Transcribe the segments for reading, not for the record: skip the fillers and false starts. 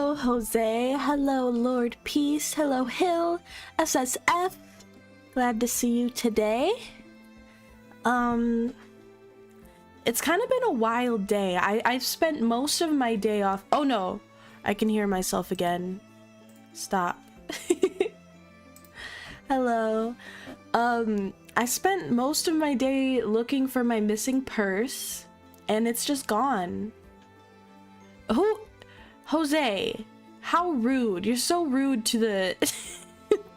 Hello, Jose. Hello, Lord Peace. Hello, Hill. SSF. Glad to see you today. It's kind of been a wild day. I've spent most of my day off. Oh no, I can hear myself again. Stop. Hello. I spent most of my day looking for my missing purse, and it's just gone. Who? Jose, how rude. You're so rude to the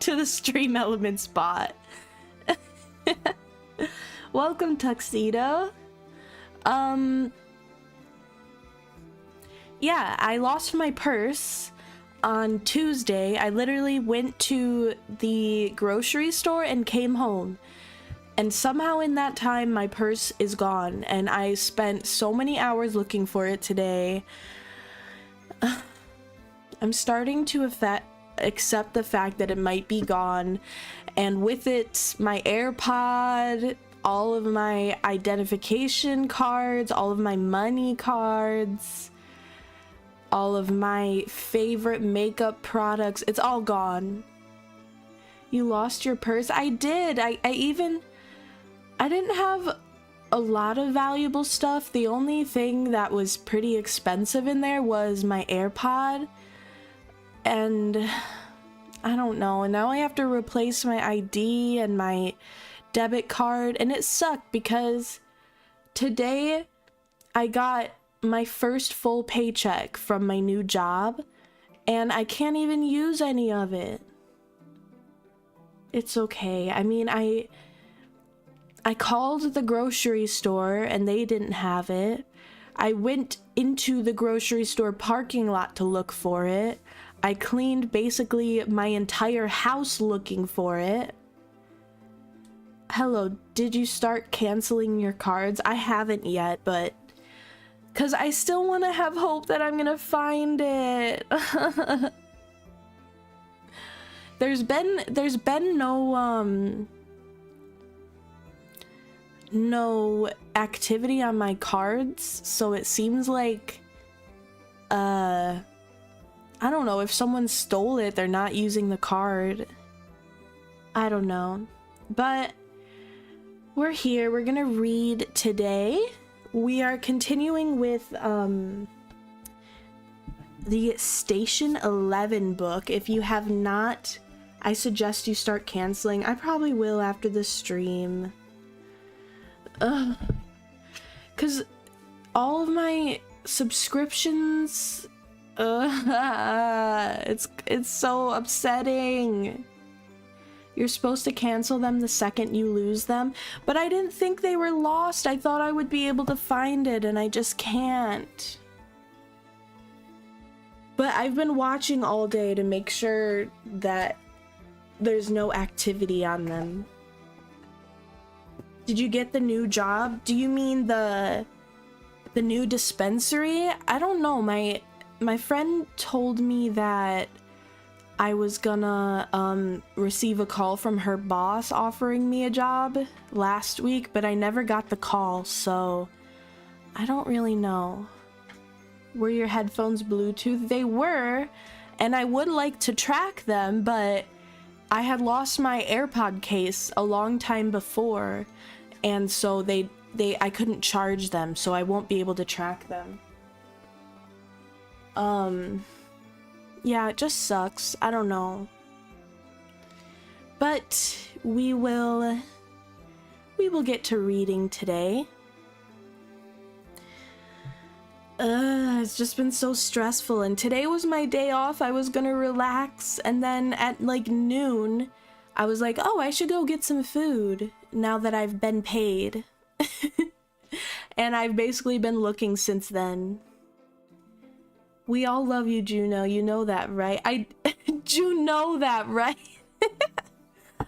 to the Stream Elements bot. Welcome, Tuxedo. Yeah, I lost my purse on Tuesday. I literally went to the grocery store and came home. And somehow in that time, my purse is gone. And I spent so many hours looking for it today. I'm starting to accept the fact that it might be gone. And with it, my AirPod, all of my identification cards, all of my money cards, all of my favorite makeup products, it's all gone. You lost your purse? I did. I didn't have a lot of valuable stuff. The only thing that was pretty expensive in there was my AirPod. And I don't know. And now I have to replace my ID and my debit card. And it sucked because today I got my first full paycheck from my new job. And I can't even use any of it. It's okay. I mean, I called the grocery store and they didn't have it. I went into the grocery store parking lot to look for it. I cleaned basically my entire house looking for it. Hello, did you start canceling your cards? I haven't yet, but because I still want to have hope that I'm gonna find it. There's been no activity on my cards, so it seems like I don't know, if someone stole it, they're not using the card. I don't know, but we're here. We're gonna read today. We are continuing with the Station 11 book. If you have not, I suggest you start canceling. I probably will after the stream. Because all of my subscriptions, it's so upsetting. You're supposed to cancel them the second you lose them, but I didn't think they were lost. I thought I would be able to find it, and I just can't. But I've been watching all day to make sure that there's no activity on them. Did you get the new job? Do you mean the new dispensary? I don't know. My friend told me that I was gonna receive a call from her boss offering me a job last week, but I never got the call, so I don't really know. Were your headphones Bluetooth? They were, and I would like to track them, but I had lost my AirPod case a long time before, and so I couldn't charge them, so I won't be able to track them. Yeah, it just sucks. I don't know. But we will get to reading today. It's just been so stressful, and today was my day off. I was gonna relax, and then at like noon, I was like, oh, I should go get some food now that I've been paid. And I've basically been looking since then. We all love you, Juno. You know that, right? You know that, right?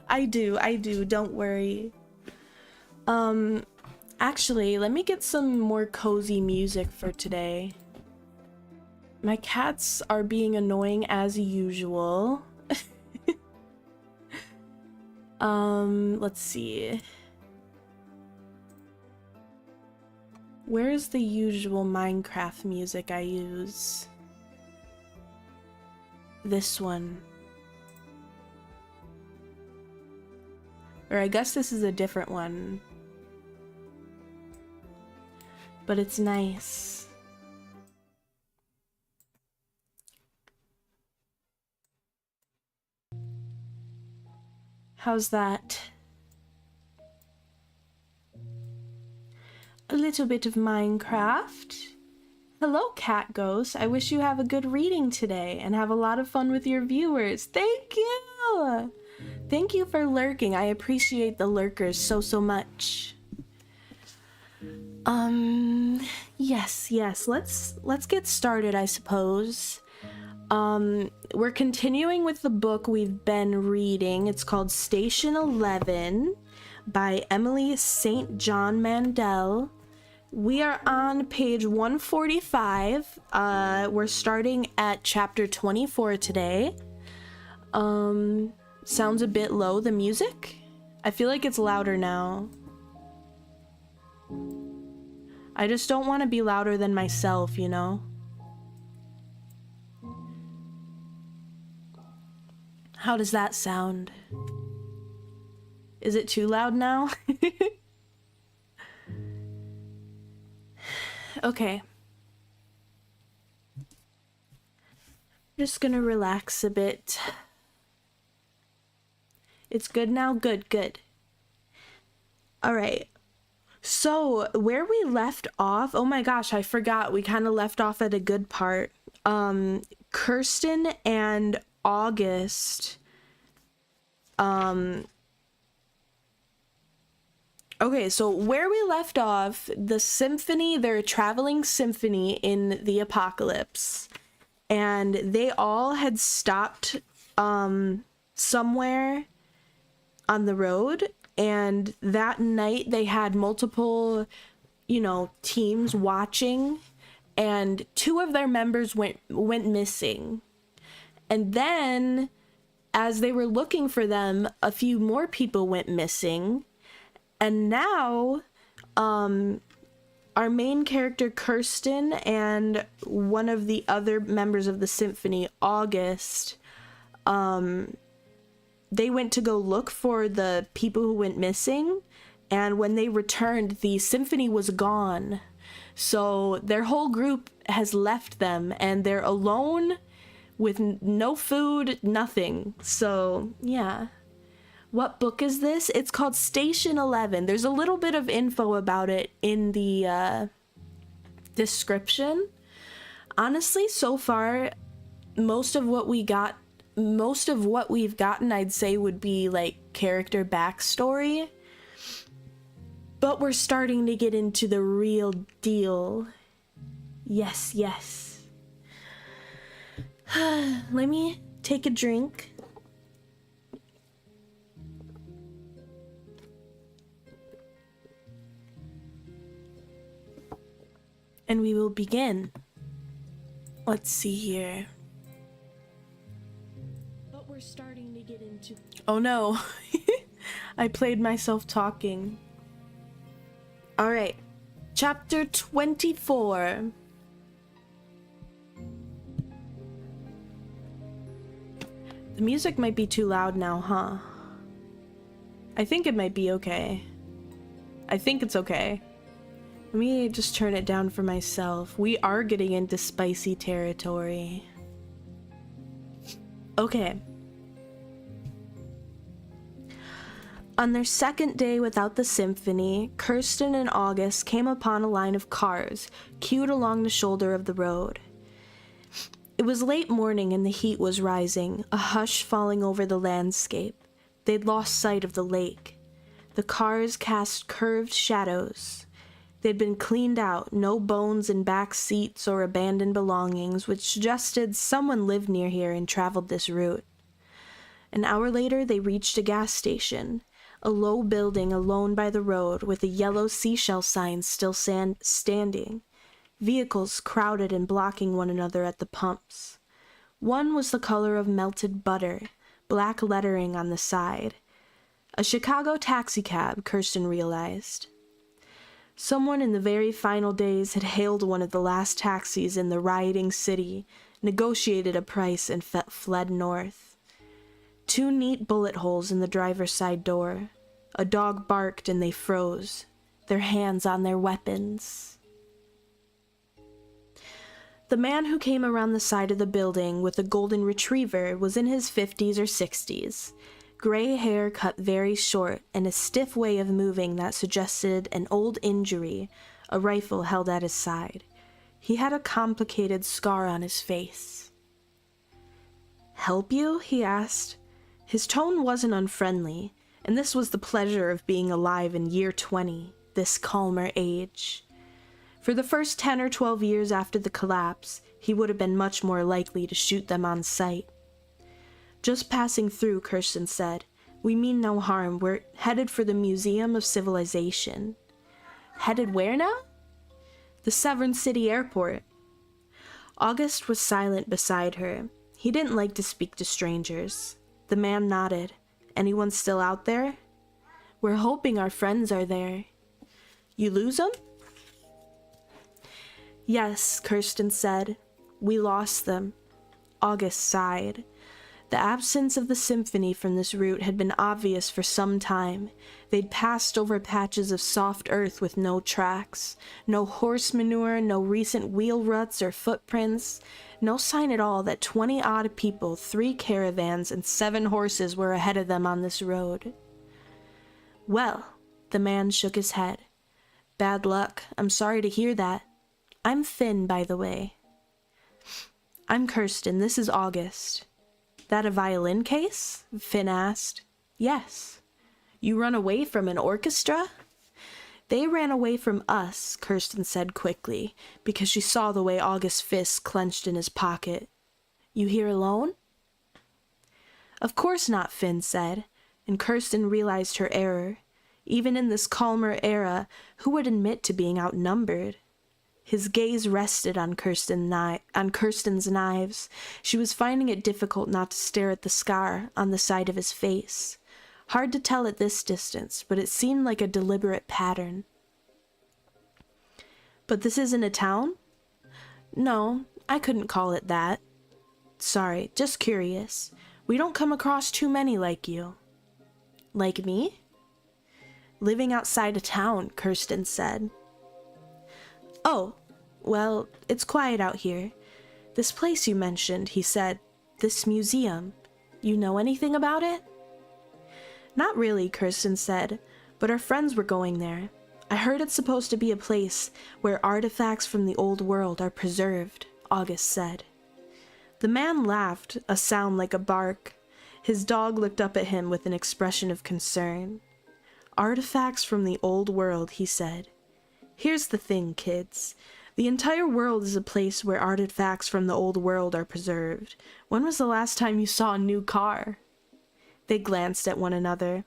I do. Don't worry. Actually, let me get some more cozy music for today. My cats are being annoying as usual. Let's see. Where's the usual Minecraft music I use? this one. Or I guess this is a different one. But it's nice. How's that? A little bit of Minecraft. Hello, Cat Ghost. I wish you have a good reading today and have a lot of fun with your viewers. Thank you! Thank you for lurking. I appreciate the lurkers so much. Yes. Let's get started, I suppose. We're continuing with the book we've been reading. It's called Station 11 by Emily St. John Mandel. We are on page 145. We're starting at chapter 24 today. Sounds a bit low, the music. I feel like it's louder now. I just don't want to be louder than myself, you know? How does that sound? Is it too loud now? Okay. Just gonna relax a bit. It's good now? Good. Alright. So, where we left off... Oh my gosh, I forgot. We kind of left off at a good part. Kirsten and August... Okay, so where we left off, the symphony, they're a traveling symphony in the apocalypse. And they all had stopped somewhere on the road. And that night they had multiple, teams watching. And 2 of their members went missing. And then, as they were looking for them, a few more people went missing. And now, our main character, Kirsten, and one of the other members of the symphony, August, they went to go look for the people who went missing. And when they returned, the symphony was gone. So their whole group has left them, and they're alone with no food, nothing. So, yeah. What book is this? It's called Station 11. There's a little bit of info about it in the description. Honestly, so far, most of what we've gotten, I'd say, would be like character backstory. But we're starting to get into the real deal. Yes. Let me take a drink. And we will begin. Let's see here. But we're starting to get into... Oh no. I played myself talking. Alright. Chapter 24. The music might be too loud now, huh? I think it might be okay. I think it's okay. Let me just turn it down for myself. We are getting into spicy territory. Okay. On their second day without the symphony, Kirsten and August came upon a line of cars queued along the shoulder of the road. It was late morning and the heat was rising, a hush falling over the landscape. They'd lost sight of the lake. The cars cast curved shadows. They'd been cleaned out, no bones in back seats or abandoned belongings, which suggested someone lived near here and traveled this route. An hour later, they reached a gas station, a low building alone by the road with a yellow seashell sign still standing. Vehicles crowded and blocking one another at the pumps. One was the color of melted butter, black lettering on the side. A Chicago taxicab, Kirsten realized. Someone in the very final days had hailed one of the last taxis in the rioting city, negotiated a price, and fled north. 2 neat bullet holes in the driver's side door. A dog barked and they froze, their hands on their weapons. The man who came around the side of the building with a golden retriever was in his 50s or 60s, gray hair cut very short and a stiff way of moving that suggested an old injury, a rifle held at his side. He had a complicated scar on his face. "Help you?" he asked. His tone wasn't unfriendly, and this was the pleasure of being alive in year 20, this calmer age. For the first 10 or 12 years after the collapse, he would have been much more likely to shoot them on sight. "Just passing through," Kirsten said. "We mean no harm. We're headed for the Museum of Civilization." "Headed where now?" "The Severn City Airport." August was silent beside her. He didn't like to speak to strangers. The man nodded. "Anyone still out there?" "We're hoping our friends are there." "You lose 'em?" "Yes," Kirsten said. "We lost them." August sighed. The absence of the symphony from this route had been obvious for some time. They'd passed over patches of soft earth with no tracks, no horse manure, no recent wheel ruts or footprints, no sign at all that 20-odd people, 3 caravans, and 7 horses were ahead of them on this road. "Well," the man shook his head. "Bad luck. I'm sorry to hear that. I'm Finn, by the way." "I'm Kirsten. This is August." "That a violin case?" Finn asked. "Yes." "You run away from an orchestra?" "They ran away from us," Kirsten said quickly, because she saw the way August's fist clenched in his pocket. "You here alone?" "Of course not," Finn said, and Kirsten realized her error. Even in this calmer era, who would admit to being outnumbered? His gaze rested on Kirsten's knives. She was finding it difficult not to stare at the scar on the side of his face. Hard to tell at this distance, but it seemed like a deliberate pattern. "But this isn't a town?" "No, I couldn't call it that." "Sorry, just curious. We don't come across too many like you." "Like me?" "Living outside a town," Kirsten said. "Oh, well, it's quiet out here. This place you mentioned," he said, "this museum. You know anything about it?" "Not really," Kirsten said, "but our friends were going there. I heard it's supposed to be a place where artifacts from the old world are preserved," August said. The man laughed, a sound like a bark. His dog looked up at him with an expression of concern. "Artifacts from the old world," he said. "Here's the thing, kids. The entire world is a place where artifacts from the old world are preserved. When was the last time you saw a new car?" They glanced at one another.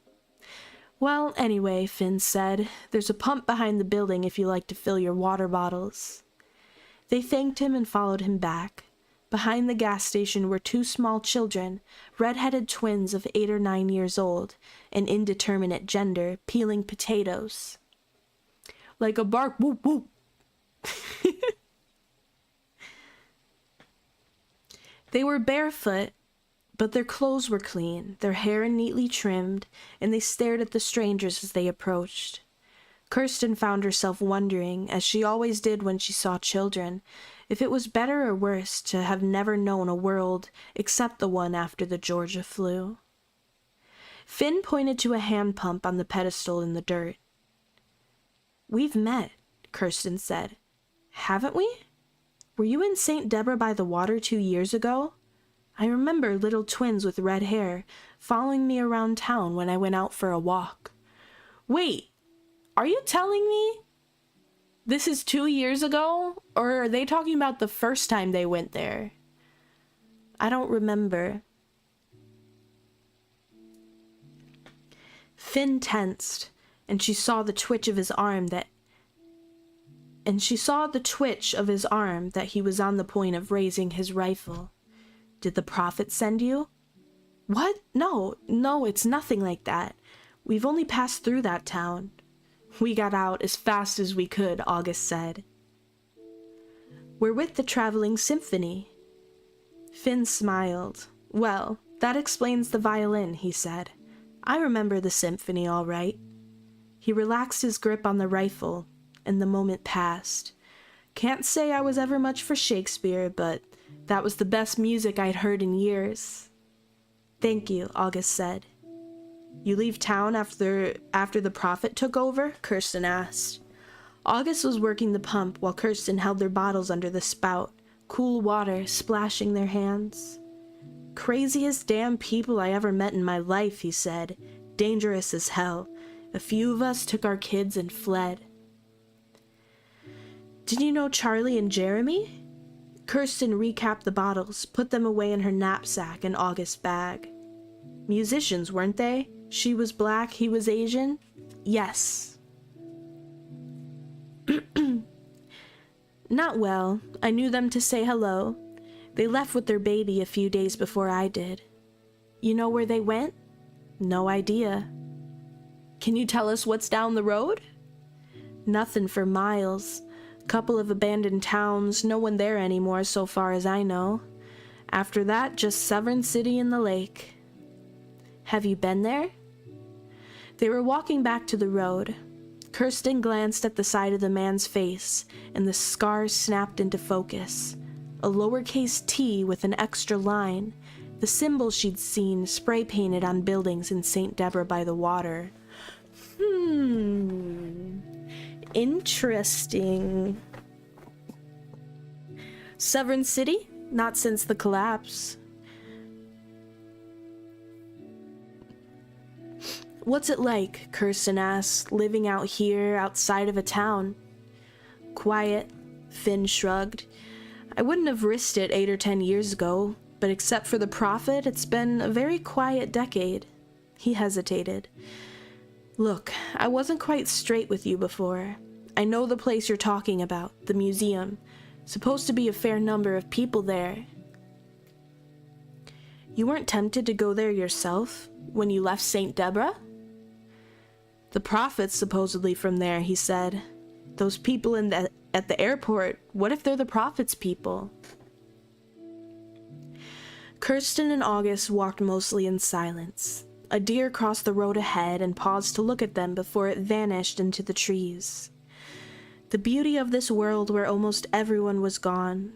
"Well, anyway," Finn said, "there's a pump behind the building if you like to fill your water bottles." They thanked him and followed him back. Behind the gas station were 2 small children, red-headed twins of 8 or 9 years old, an indeterminate gender, peeling potatoes. "Like a bark, whoop whoop." They were barefoot, but their clothes were clean, their hair neatly trimmed, and they stared at the strangers as they approached. Kirsten found herself wondering, as she always did when she saw children, if it was better or worse to have never known a world except the one after the Georgia flu. Finn pointed to a hand pump on the pedestal in the dirt. "We've met," Kirsten said. "Haven't we? Were you in St. Deborah by the water 2 years ago? I remember little twins with red hair following me around town when I went out for a walk." "Wait, are you telling me this is 2 years ago? Or are they talking about the first time they went there?" "I don't remember." Finn tensed, and she saw the twitch of his arm that he was on the point of raising his rifle. "Did the prophet send you?" "What? No, it's nothing like that. We've only passed through that town." "We got out as fast as we could," August said. "We're with the traveling symphony." Finn smiled. Well, that explains the violin, he said. I remember the symphony all right. He relaxed his grip on the rifle, and the moment passed. Can't say I was ever much for Shakespeare, but that was the best music I'd heard in years. Thank you, August said. You leave town after the Prophet took over? Kirsten asked. August was working the pump while Kirsten held their bottles under the spout, cool water splashing their hands. Craziest damn people I ever met in my life, he said. Dangerous as hell. A few of us took our kids and fled. Did you know Charlie and Jeremy? Kirsten recapped the bottles, put them away in her knapsack in August's bag. Musicians, weren't they? She was black, he was Asian? Yes. Not well. I knew them to say hello. They left with their baby a few days before I did. You know where they went? No idea. Can you tell us what's down the road? Nothing for miles. Couple of abandoned towns, no one there anymore so far as I know. After that, just Severn City and the lake. Have you been there? They were walking back to the road. Kirsten glanced at the side of the man's face, and the scar snapped into focus. A lowercase T with an extra line, the symbol she'd seen spray-painted on buildings in St. Deborah by the water. Interesting. Severn City? Not since the collapse. What's it like, Kirsten asked, living out here outside of a town? Quiet, Finn shrugged. I wouldn't have risked it 8 or 10 years ago, but except for the Prophet, it's been a very quiet decade. He hesitated. Look, I wasn't quite straight with you before. I know the place you're talking about, the museum. Supposed to be a fair number of people there. You weren't tempted to go there yourself when you left St. Deborah? The Prophet's supposedly from there, he said. Those people at the airport, what if they're the Prophet's people? Kirsten and August walked mostly in silence. A deer crossed the road ahead and paused to look at them before it vanished into the trees. The beauty of this world where almost everyone was gone.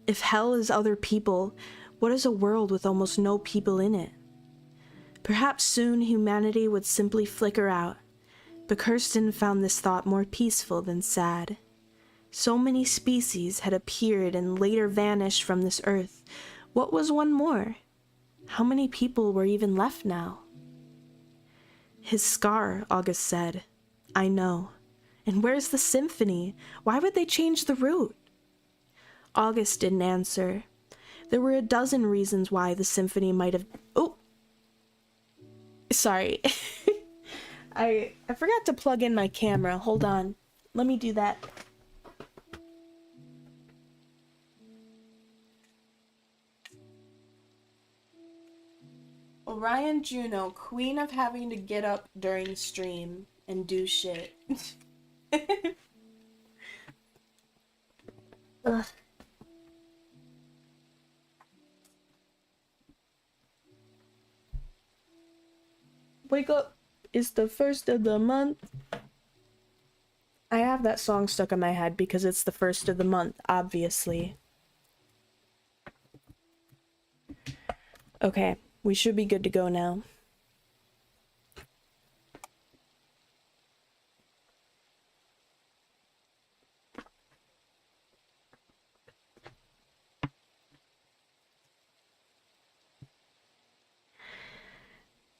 If hell is other people, what is a world with almost no people in it? Perhaps soon humanity would simply flicker out, but Kirsten found this thought more peaceful than sad. So many species had appeared and later vanished from this earth. What was one more? How many people were even left now? His scar, August said. I know. And where's the symphony? Why would they change the route? August didn't answer. There were a dozen reasons why the symphony might have... Oh! Sorry. I forgot to plug in my camera. Hold on. Let me do that. Orion Juno, queen of having to get up during stream and do shit. Ugh. Wake up, it's the first of the month. I have that song stuck in my head because it's the first of the month, obviously. Okay, we should be good to go now.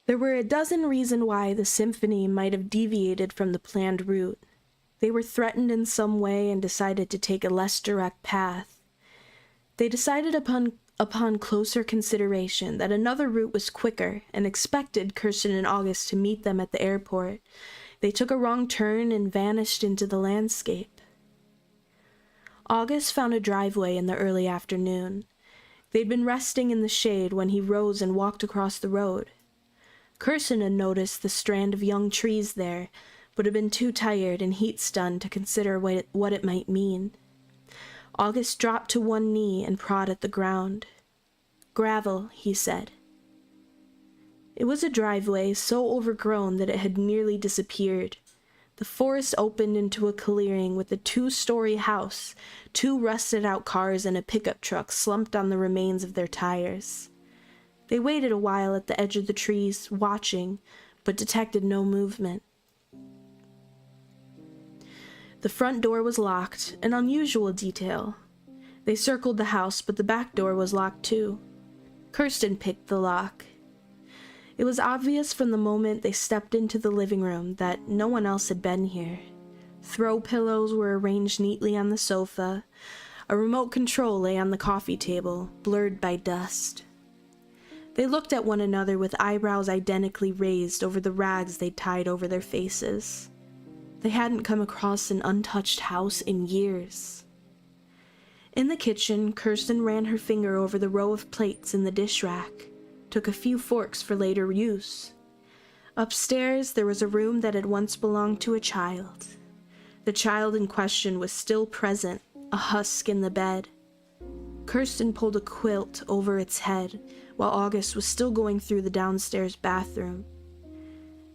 There were a dozen reasons why the symphony might have deviated from the planned route. They were threatened in some way and decided to take a less direct path. They decided upon closer consideration that another route was quicker and expected Kirsten and August to meet them at the airport. They took a wrong turn and vanished into the landscape. August found a driveway in the early afternoon. They'd been resting in the shade when he rose and walked across the road. Kirsten had noticed the strand of young trees there, but had been too tired and heat-stunned to consider what it might mean. August dropped to one knee and prodded the ground. "Gravel," he said. It was a driveway so overgrown that it had nearly disappeared. The forest opened into a clearing with a 2-story house, 2 rusted-out cars, and a pickup truck slumped on the remains of their tires. They waited a while at the edge of the trees, watching, but detected no movement. The front door was locked, an unusual detail. They circled the house, but the back door was locked too. Kirsten picked the lock. It was obvious from the moment they stepped into the living room that no one else had been here. Throw pillows were arranged neatly on the sofa. A remote control lay on the coffee table, blurred by dust. They looked at one another with eyebrows identically raised over the rags they'd tied over their faces. They hadn't come across an untouched house in years. In the kitchen, Kirsten ran her finger over the row of plates in the dish rack, took a few forks for later use. Upstairs, there was a room that had once belonged to a child. The child in question was still present, a husk in the bed. Kirsten pulled a quilt over its head, while August was still going through the downstairs bathroom.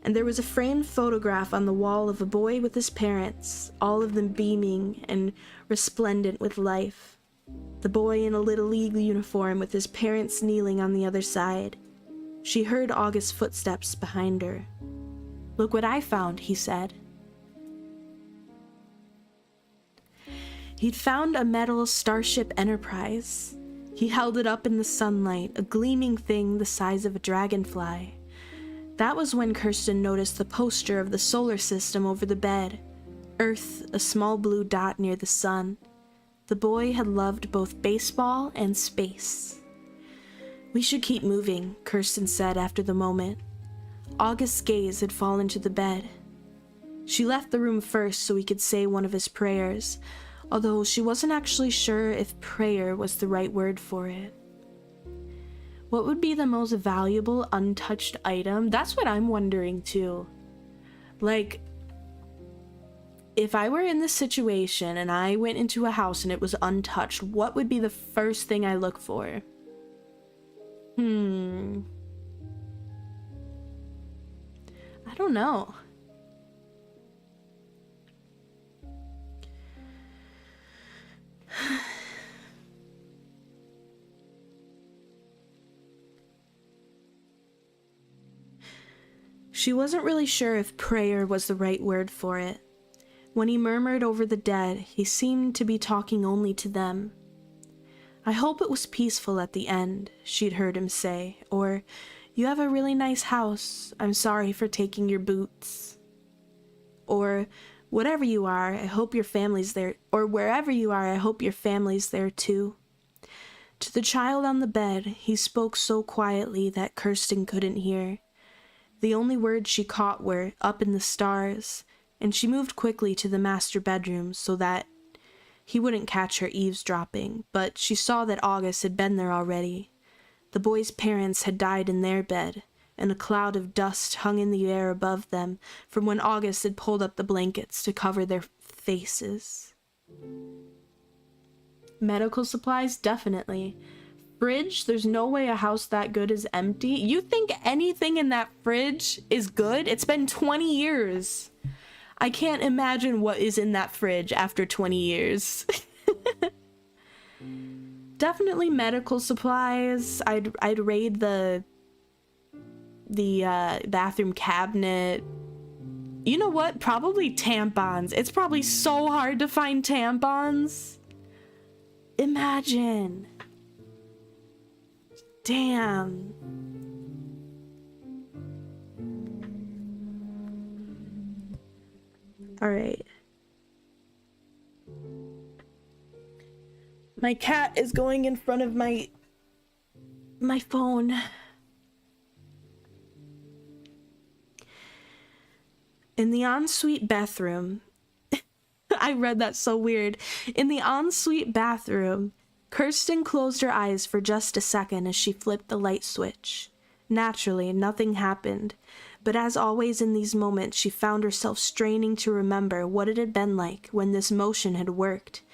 And there was a framed photograph on the wall of a boy with his parents, all of them beaming and resplendent with life. The boy in a Little League uniform with his parents kneeling on the other side. She heard August's footsteps behind her. "Look what I found," he said. He'd found a metal Starship Enterprise. He held it up in the sunlight, a gleaming thing the size of a dragonfly. That was when Kirsten noticed the poster of the solar system over the bed. Earth, a small blue dot near the sun. The boy had loved both baseball and space. "We should keep moving," Kirsten said after the moment. August's gaze had fallen to the bed. She left the room first so he could say one of his prayers, although she wasn't actually sure if prayer was the right word for it. What would be the most valuable untouched item? That's what I'm wondering too. Like, if I were in this situation and I went into a house and it was untouched, what would be the first thing I look for? I don't know. She wasn't really sure if prayer was the right word for it. When he murmured over the dead, he seemed to be talking only to them. "I hope it was peaceful at the end," she'd heard him say, or, "You have a really nice house. I'm sorry for taking your boots." Or, "Whatever you are, I hope your family's there," or, "Wherever you are, I hope your family's there too." To the child on the bed, he spoke so quietly that Kirsten couldn't hear. The only words she caught were "up in the stars," and she moved quickly to the master bedroom so that he wouldn't catch her eavesdropping, but she saw that August had been there already. The boy's parents had died in their bed, and a cloud of dust hung in the air above them from when August had pulled up the blankets to cover their faces. Medical supplies, definitely. Fridge, there's no way a house that good is empty. You think anything in that fridge is good? It's been 20 years. I can't imagine what is in that fridge after 20 years. Definitely medical supplies. I'd raid the bathroom cabinet. You know what? Probably tampons. It's probably so hard to find tampons. Imagine. Damn. All right. My cat is going in front of my phone. In the ensuite bathroom, I read that so weird. In the ensuite bathroom, Kirsten closed her eyes for just a second as she flipped the light switch. Naturally, nothing happened, but as always in these moments, she found herself straining to remember what it had been like when this motion had worked.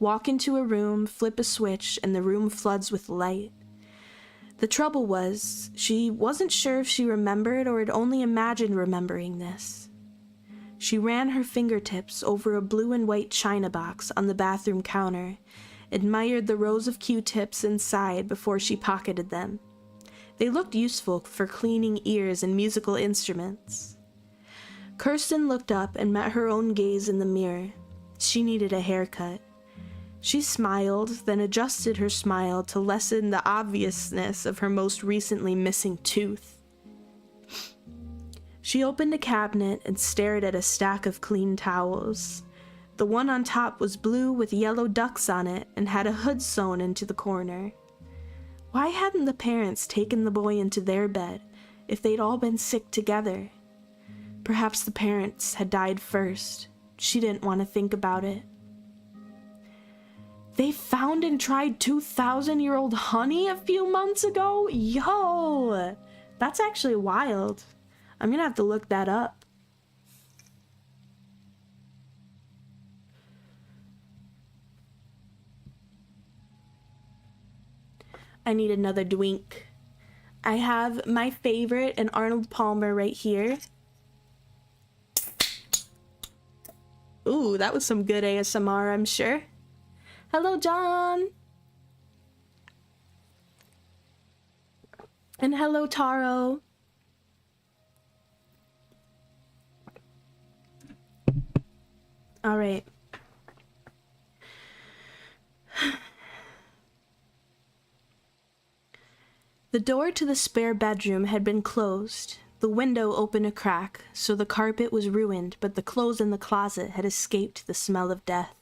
Walk into a room, flip a switch, and the room floods with light. The trouble was, she wasn't sure if she remembered or had only imagined remembering this. She ran her fingertips over a blue and white china box on the bathroom counter, admired the rows of Q-tips inside before she pocketed them. They looked useful for cleaning ears and musical instruments. Kirsten looked up and met her own gaze in the mirror. She needed a haircut. She smiled, then adjusted her smile to lessen the obviousness of her most recently missing tooth. She opened a cabinet and stared at a stack of clean towels. The one on top was blue with yellow ducks on it and had a hood sewn into the corner. Why hadn't the parents taken the boy into their bed if they'd all been sick together? Perhaps the parents had died first. She didn't want to think about it. They found and tried 2,000-year-old honey a few months ago? Yo! That's actually wild. I'm gonna have to look that up. I need another drink. I have my favorite, an Arnold Palmer right here. Ooh, that was some good ASMR, I'm sure. Hello, John. And hello, Taro. All right. The door to the spare bedroom had been closed. The window opened a crack, so the carpet was ruined, but the clothes in the closet had escaped the smell of death.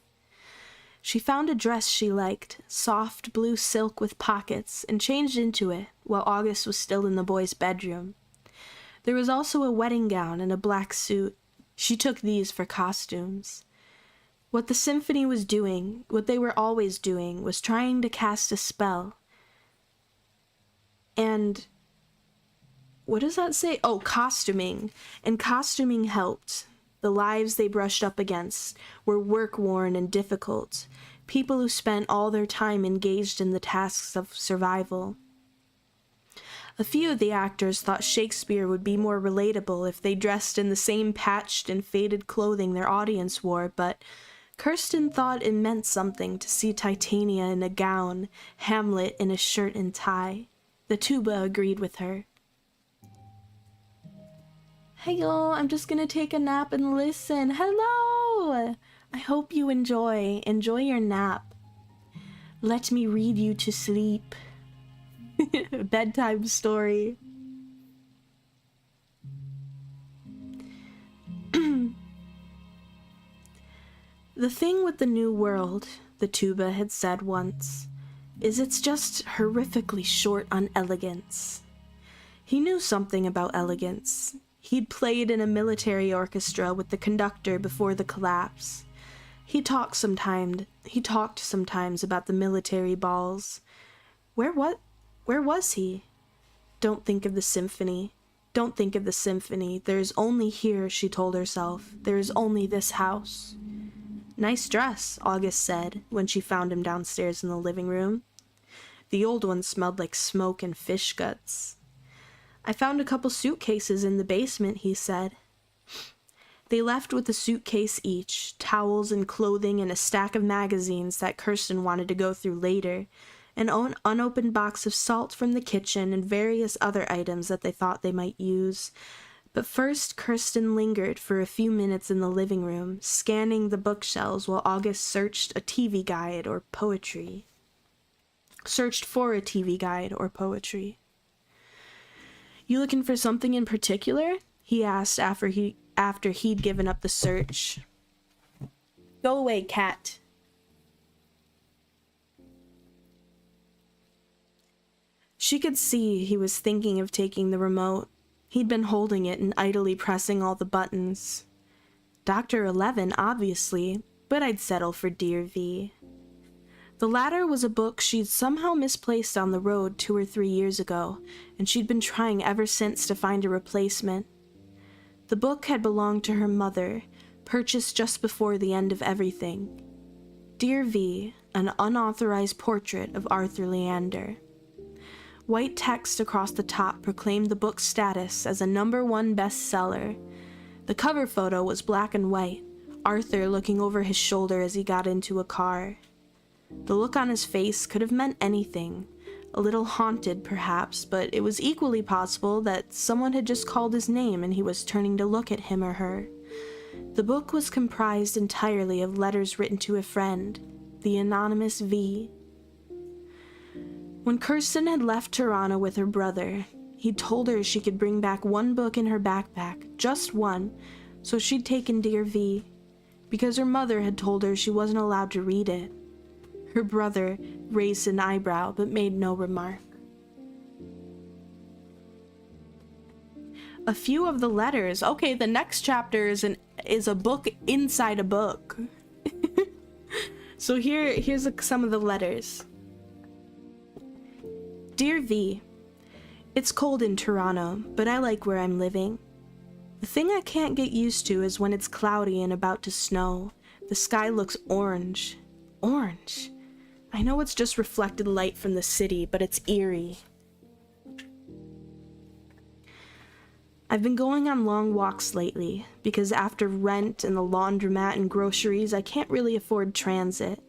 She found a dress she liked, soft blue silk with pockets, and changed into it while August was still in the boys' bedroom. There was also a wedding gown and a black suit. She took these for costumes. What the symphony was doing, what they were always doing, was trying to cast a spell. And what does that say? Oh, costuming. And costuming helped. The lives they brushed up against were work-worn and difficult, people who spent all their time engaged in the tasks of survival. A few of the actors thought Shakespeare would be more relatable if they dressed in the same patched and faded clothing their audience wore, but Kirsten thought it meant something to see Titania in a gown, Hamlet in a shirt and tie. The tuba agreed with her. Hey y'all, I'm just gonna take a nap and listen. Hello! I hope you enjoy. Enjoy your nap. Let me read you to sleep. Bedtime story. The thing with the new world, the tuba had said once, is it's just horrifically short on elegance. He knew something about elegance. He'd played in a military orchestra with the conductor before the collapse. He talked sometimes about the military balls. Where was he? Don't think of the symphony. Don't think of the symphony. There is only here, she told herself. There is only this house. Nice dress, August said, when she found him downstairs in the living room. The old one smelled like smoke and fish guts. I found a couple suitcases in the basement, he said. They left with a suitcase each, towels and clothing and a stack of magazines that Kirsten wanted to go through later, an unopened box of salt from the kitchen and various other items that they thought they might use. But first, Kirsten lingered for a few minutes in the living room, scanning the bookshelves while August searched for a TV guide or poetry. You looking for something in particular? He asked after he'd given up the search. Go away, cat. She could see he was thinking of taking the remote. He'd been holding it and idly pressing all the buttons. Dr. 11, obviously, but I'd settle for Dear V. The latter was a book she'd somehow misplaced on the road 2 or 3 years ago, and she'd been trying ever since to find a replacement. The book had belonged to her mother, purchased just before the end of everything. Dear V, an unauthorized portrait of Arthur Leander. White text across the top proclaimed the book's status as a #1 bestseller. The cover photo was black and white, Arthur looking over his shoulder as he got into a car. The look on his face could have meant anything. A little haunted, perhaps, but it was equally possible that someone had just called his name and he was turning to look at him or her. The book was comprised entirely of letters written to a friend, the anonymous V. When Kirsten had left Toronto with her brother, he told her she could bring back one book in her backpack, just one, so she'd taken Dear V, because her mother had told her she wasn't allowed to read it. Her brother raised an eyebrow but made no remark. A few of the letters. Okay, the next chapter is a book inside a book. So here's some of the letters. Dear V, it's cold in Toronto, but I like where I'm living. The thing I can't get used to is when it's cloudy and about to snow. The sky looks orange. Orange. I know it's just reflected light from the city, but it's eerie. I've been going on long walks lately, because after rent and the laundromat and groceries, I can't really afford transit.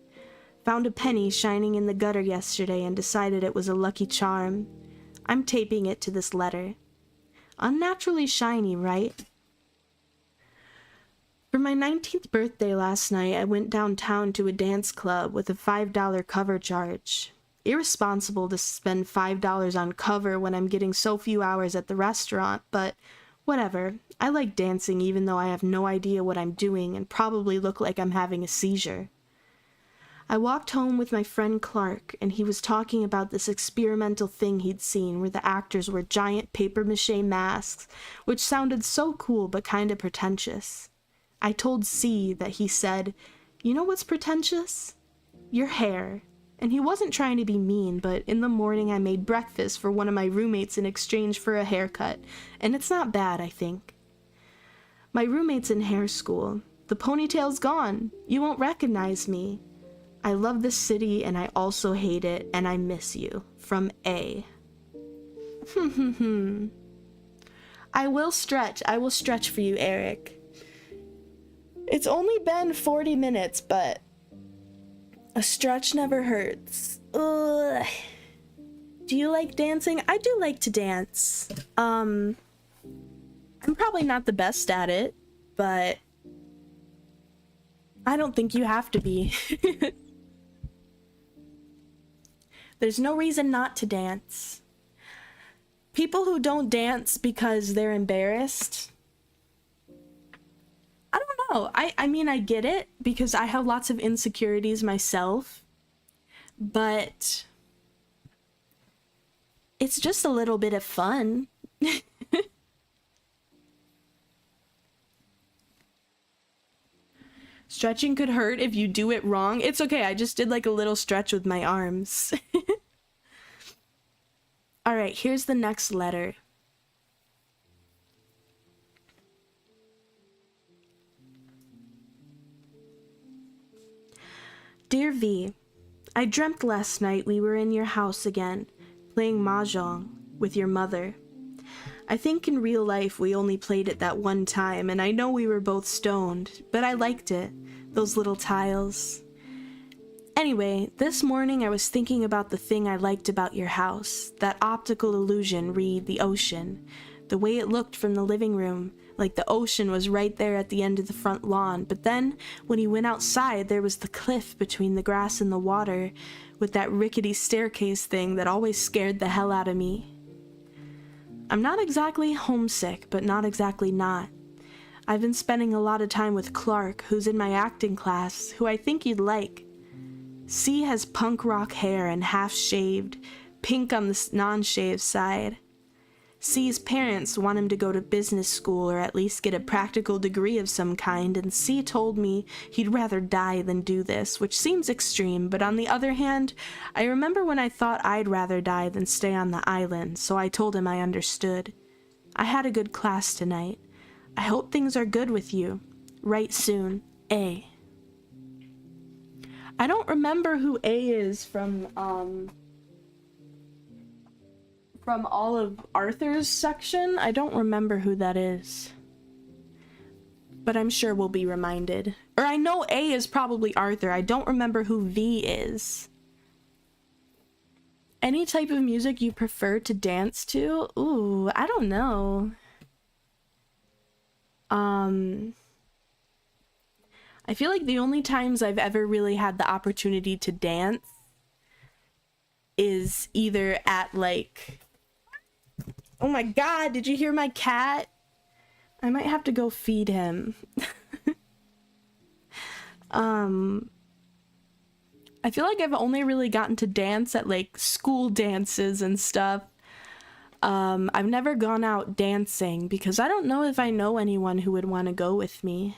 Found a penny shining in the gutter yesterday and decided it was a lucky charm. I'm taping it to this letter. Unnaturally shiny, right? For my 19th birthday last night, I went downtown to a dance club with a $5 cover charge. Irresponsible to spend $5 on cover when I'm getting so few hours at the restaurant, but whatever. I like dancing even though I have no idea what I'm doing and probably look like I'm having a seizure. I walked home with my friend Clark, and he was talking about this experimental thing he'd seen where the actors wore giant papier-mâché masks, which sounded so cool but kinda pretentious. I told C that he said, "You know what's pretentious? Your hair." And he wasn't trying to be mean, but in the morning I made breakfast for one of my roommates in exchange for a haircut, and it's not bad, I think. My roommate's in hair school. The ponytail's gone. You won't recognize me. I love this city, and I also hate it, and I miss you. From A. I will stretch for you, Eric. It's only been 40 minutes, but a stretch never hurts. Ugh. Do you like dancing? I do like to dance. I'm probably not the best at it, but I don't think you have to be. There's no reason not to dance. People who don't dance because they're embarrassed, I don't know. I mean, I get it because I have lots of insecurities myself, but it's just a little bit of fun. Stretching could hurt if you do it wrong. It's okay, I just did like a little stretch with my arms. Alright, here's the next letter. Dear V, I dreamt last night we were in your house again, playing mahjong with your mother. I think in real life we only played it that one time, and I know we were both stoned, but I liked it, those little tiles. Anyway, this morning I was thinking about the thing I liked about your house, that optical illusion read the ocean, the way it looked from the living room, like the ocean was right there at the end of the front lawn, but then when you went outside there was the cliff between the grass and the water, with that rickety staircase thing that always scared the hell out of me. I'm not exactly homesick, but not exactly not. I've been spending a lot of time with Clark, who's in my acting class, who I think you'd like. C has punk rock hair and half-shaved, pink on the non-shaved side. C's parents want him to go to business school or at least get a practical degree of some kind, and C told me he'd rather die than do this, which seems extreme, but on the other hand, I remember when I thought I'd rather die than stay on the island, so I told him I understood. I had a good class tonight. I hope things are good with you. Write soon. A. I don't remember who A is from, from all of Arthur's section. I don't remember who that is, but I'm sure we'll be reminded. Or I know A is probably Arthur. I don't remember who V is. Any type of music you prefer to dance to? Ooh, I don't know. I feel like the only times I've ever really had the opportunity to dance is either at like... Oh my god, did you hear my cat? I might have to go feed him. I feel like I've only really gotten to dance at like school dances and stuff. I've never gone out dancing because I don't know if I know anyone who would want to go with me.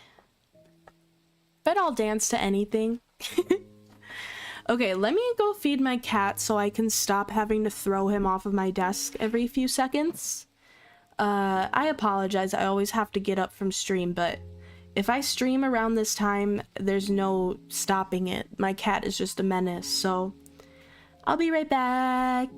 But I'll dance to anything. Okay, let me go feed my cat so I can stop having to throw him off of my desk every few seconds. I apologize, I always have to get up from stream, but if I stream around this time, there's no stopping it. My cat is just a menace, so I'll be right back.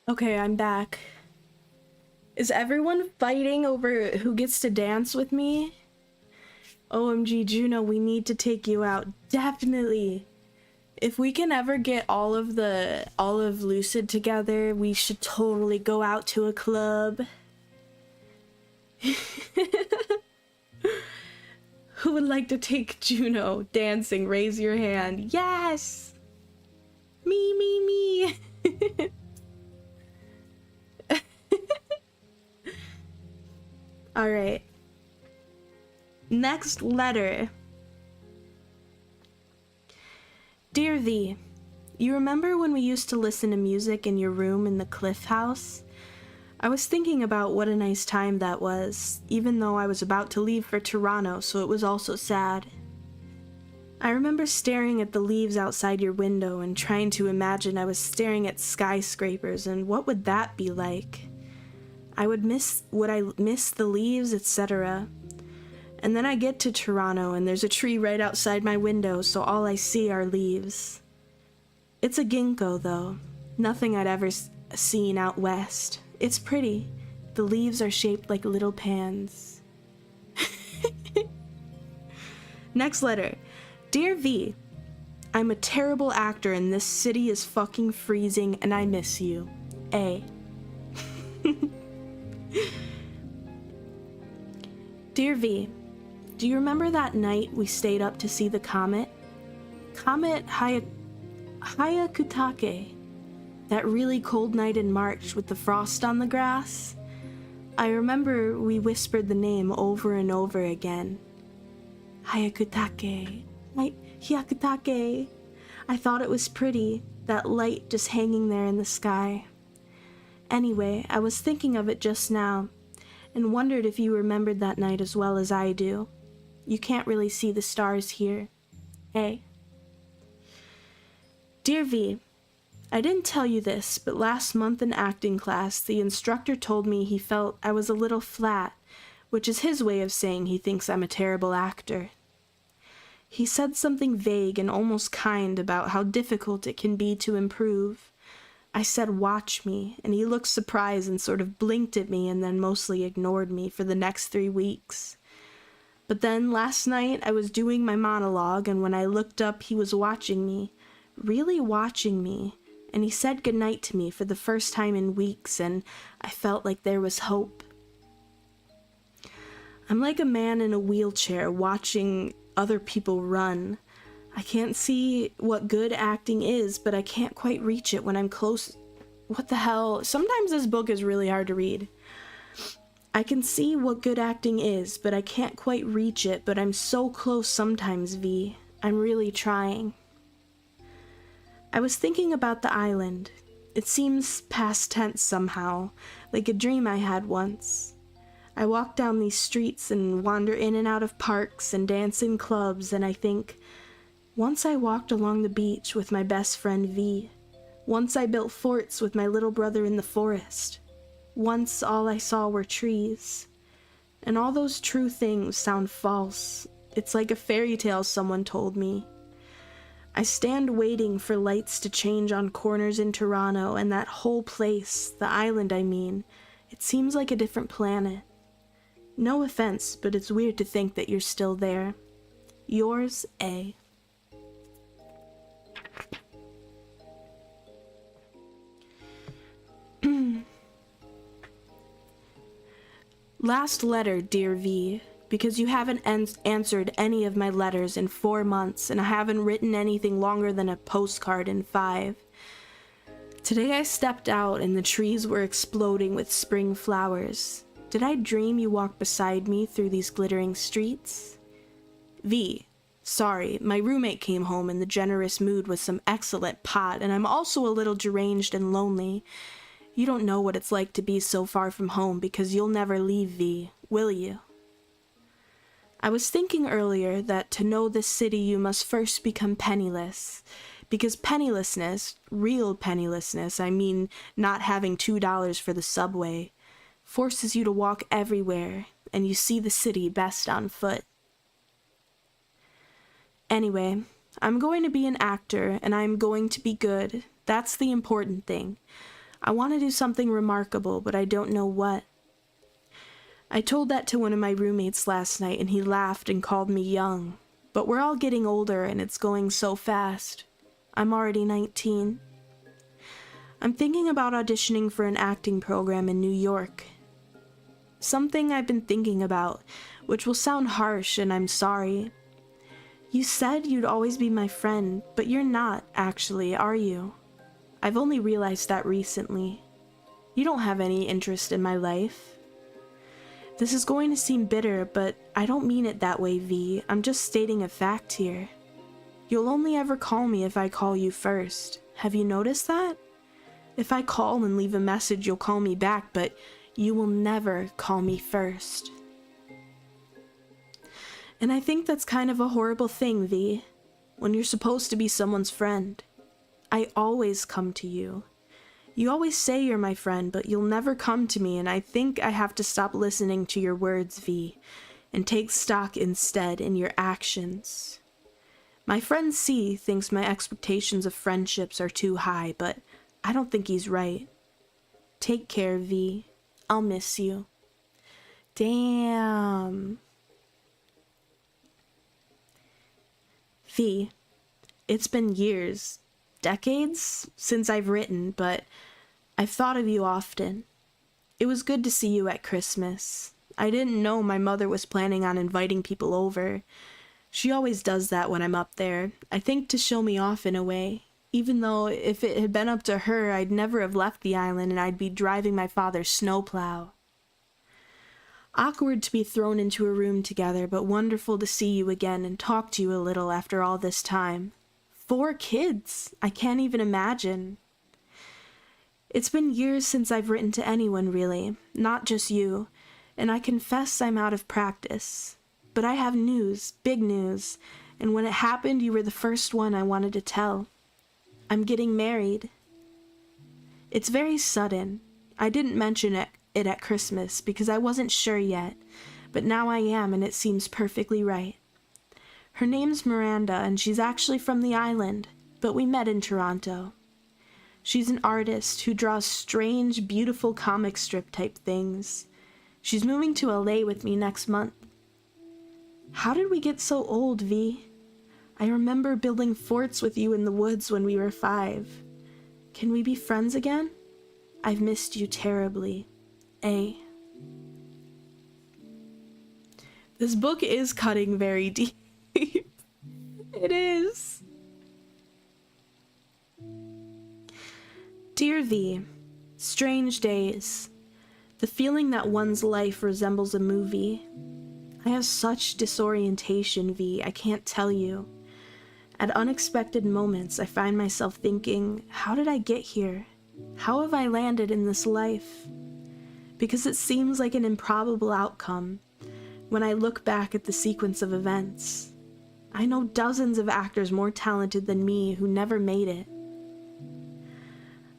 Okay, I'm back. Is everyone fighting over who gets to dance with me? OMG, Juno, we need to take you out. Definitely. If we can ever get all of Lucid together, we should totally go out to a club. Who would like to take Juno dancing? Raise your hand. Yes! Me. Alright. Next letter. Dear V, you remember when we used to listen to music in your room in the Cliff House? I was thinking about what a nice time that was, even though I was about to leave for Toronto, so it was also sad. I remember staring at the leaves outside your window and trying to imagine I was staring at skyscrapers and what would that be like? Would I miss the leaves, etc. And then I get to Toronto and there's a tree right outside my window, so all I see are leaves. It's a ginkgo though, nothing I'd ever seen out west. It's pretty. The leaves are shaped like little pans. Next letter. Dear V, I'm a terrible actor and this city is fucking freezing and I miss you. A. Dear V, do you remember that night we stayed up to see the comet? Comet Hyakutake. That really cold night in March with the frost on the grass? I remember we whispered the name over and over again. Hyakutake. Hyakutake. I thought it was pretty, that light just hanging there in the sky. Anyway, I was thinking of it just now, and wondered if you remembered that night as well as I do. You can't really see the stars here. Hey. Dear V, I didn't tell you this, but last month in acting class, the instructor told me he felt I was a little flat, which is his way of saying he thinks I'm a terrible actor. He said something vague and almost kind about how difficult it can be to improve. I said, watch me, and he looked surprised and sort of blinked at me and then mostly ignored me for the next 3 weeks. But then last night I was doing my monologue, and when I looked up he was watching me, really watching me, and he said goodnight to me for the first time in weeks, and I felt like there was hope. I'm like a man in a wheelchair watching other people run. I can't see what good acting is, but I can't quite reach it when I'm close. What the hell? Sometimes this book is really hard to read. I can see what good acting is, but I can't quite reach it, but I'm so close sometimes, V. I'm really trying. I was thinking about the island. It seems past tense somehow, like a dream I had once. I walk down these streets and wander in and out of parks and dance in clubs, and I think, once I walked along the beach with my best friend V. Once I built forts with my little brother in the forest. Once all I saw were trees. And all those true things sound false. It's like a fairy tale someone told me. I stand waiting for lights to change on corners in Toronto, and that whole place, the island I mean, it seems like a different planet. No offense, but it's weird to think that you're still there. Yours, A. Last letter, dear V, because you haven't answered any of my letters in 4 months, and I haven't written anything longer than a postcard in 5. Today I stepped out and the trees were exploding with spring flowers. Did I dream you walked beside me through these glittering streets? V, sorry, my roommate came home in the generous mood with some excellent pot, and I'm also a little deranged and lonely. You don't know what it's like to be so far from home because you'll never leave, V, will you? I was thinking earlier that to know this city you must first become penniless, because pennilessness, real pennilessness, I mean not having $2 for the subway, forces you to walk everywhere, and you see the city best on foot. Anyway, I'm going to be an actor, and I'm going to be good. That's the important thing. I want to do something remarkable, but I don't know what. I told that to one of my roommates last night, and he laughed and called me young. But we're all getting older, and it's going so fast. I'm already 19. I'm thinking about auditioning for an acting program in New York. Something I've been thinking about, which will sound harsh, and I'm sorry. You said you'd always be my friend, but you're not, actually, are you? I've only realized that recently. You don't have any interest in my life. This is going to seem bitter, but I don't mean it that way, V. I'm just stating a fact here. You'll only ever call me if I call you first. Have you noticed that? If I call and leave a message, you'll call me back, but you will never call me first. And I think that's kind of a horrible thing, V, when you're supposed to be someone's friend. I always come to you. You always say you're my friend, but you'll never come to me, and I think I have to stop listening to your words, V, and take stock instead in your actions. My friend C thinks my expectations of friendships are too high, but I don't think he's right. Take care, V. I'll miss you. Damn. V, It's been years, decades since I've written, but I've thought of you often. It was good to see you at Christmas. I didn't know my mother was planning on inviting people over. She always does that when I'm up there, I think to show me off in a way, even though if it had been up to her, I'd never have left the island and I'd be driving my father's snowplow. Awkward to be thrown into a room together, but wonderful to see you again and talk to you a little after all this time. 4 kids! I can't even imagine. It's been years since I've written to anyone, really, not just you, and I confess I'm out of practice. But I have news, big news, and when it happened, you were the first one I wanted to tell. I'm getting married. It's very sudden. I didn't mention it at Christmas because I wasn't sure yet, but now I am and it seems perfectly right. Her name's Miranda and she's actually from the island, but we met in Toronto. She's an artist who draws strange, beautiful comic strip type things. She's moving to LA with me next month. How did we get so old, V? I remember building forts with you in the woods when we were 5. Can we be friends again? I've missed you terribly. A. This book is cutting very deep. It is. Dear V, strange days. The feeling that one's life resembles a movie. I have such disorientation, V, I can't tell you. At unexpected moments, I find myself thinking, how did I get here? How have I landed in this life? Because it seems like an improbable outcome when I look back at the sequence of events. I know dozens of actors more talented than me who never made it.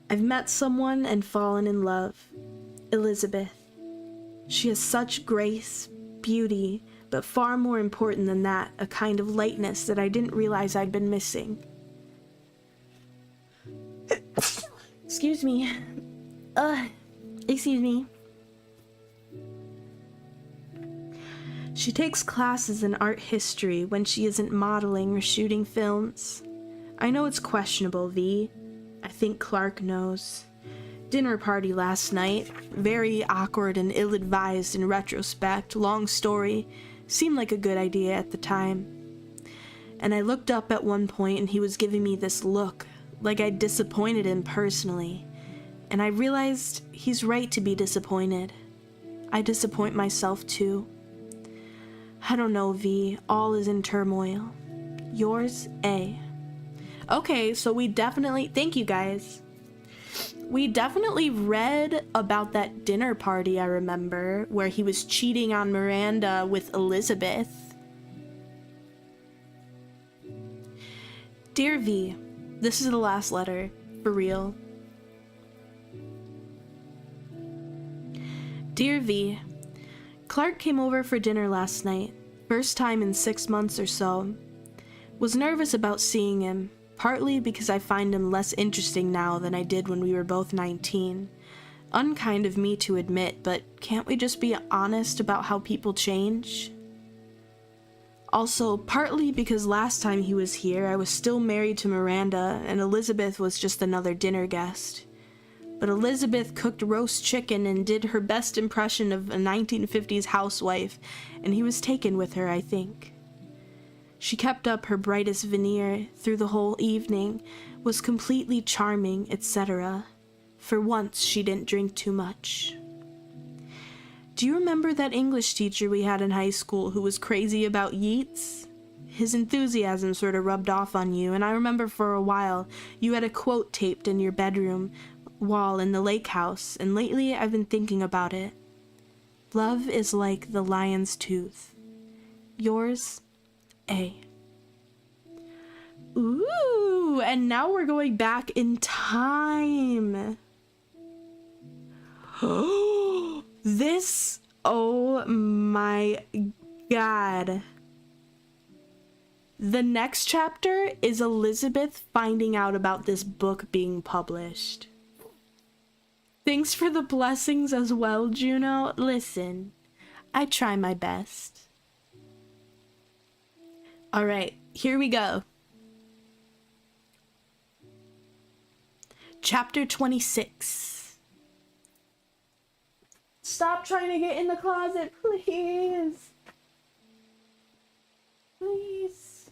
I've met someone and fallen in love. Elizabeth. She has such grace, beauty, but far more important than that, a kind of lightness that I didn't realize I'd been missing. Excuse me. Excuse me. She takes classes in art history when she isn't modeling or shooting films. I know it's questionable, V. I think Clark knows. Dinner party last night. Very awkward and ill-advised in retrospect. Long story. Seemed like a good idea at the time. And I looked up at one point and he was giving me this look, like I'd disappointed him personally. And I realized he's right to be disappointed. I disappoint myself too. I don't know, V. All is in turmoil. Yours, A. Okay, so we definitely... Thank you, guys. We definitely read about that dinner party, I remember, where he was cheating on Miranda with Elizabeth. Dear V, this is the last letter, for real. Dear V, Clark came over for dinner last night, first time in 6 months or so. Was nervous about seeing him, partly because I find him less interesting now than I did when we were both 19. Unkind of me to admit, but can't we just be honest about how people change? Also, partly because last time he was here, I was still married to Miranda, and Elizabeth was just another dinner guest. But Elizabeth cooked roast chicken and did her best impression of a 1950s housewife, and he was taken with her, I think. She kept up her brightest veneer through the whole evening, was completely charming, etc. For once, she didn't drink too much. Do you remember that English teacher we had in high school who was crazy about Yeats? His enthusiasm sort of rubbed off on you, and I remember for a while you had a quote taped in your bedroom wall in the lake house, and lately I've been thinking about it. Love is like the lion's tooth. Yours, A. Ooh, and now we're going back in time. This, oh my god. The next chapter is Elizabeth finding out about this book being published. Thanks for the blessings as well, Juno. Listen, I try my best. Alright, here we go. Chapter 26. Stop trying to get in the closet, please. Please.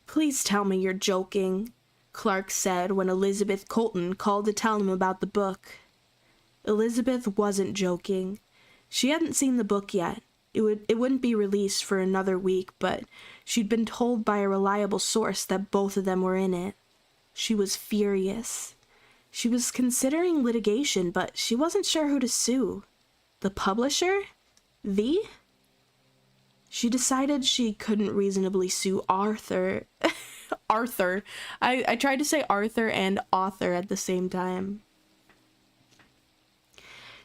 Please tell me you're joking, Clark said when Elizabeth Colton called to tell him about the book. Elizabeth wasn't joking. She hadn't seen the book yet. It wouldn't be released for another week, but she'd been told by a reliable source that both of them were in it. She was furious. She was considering litigation, but she wasn't sure who to sue. The publisher? V? She decided she couldn't reasonably sue Arthur. Arthur. I tried to say Arthur and author at the same time.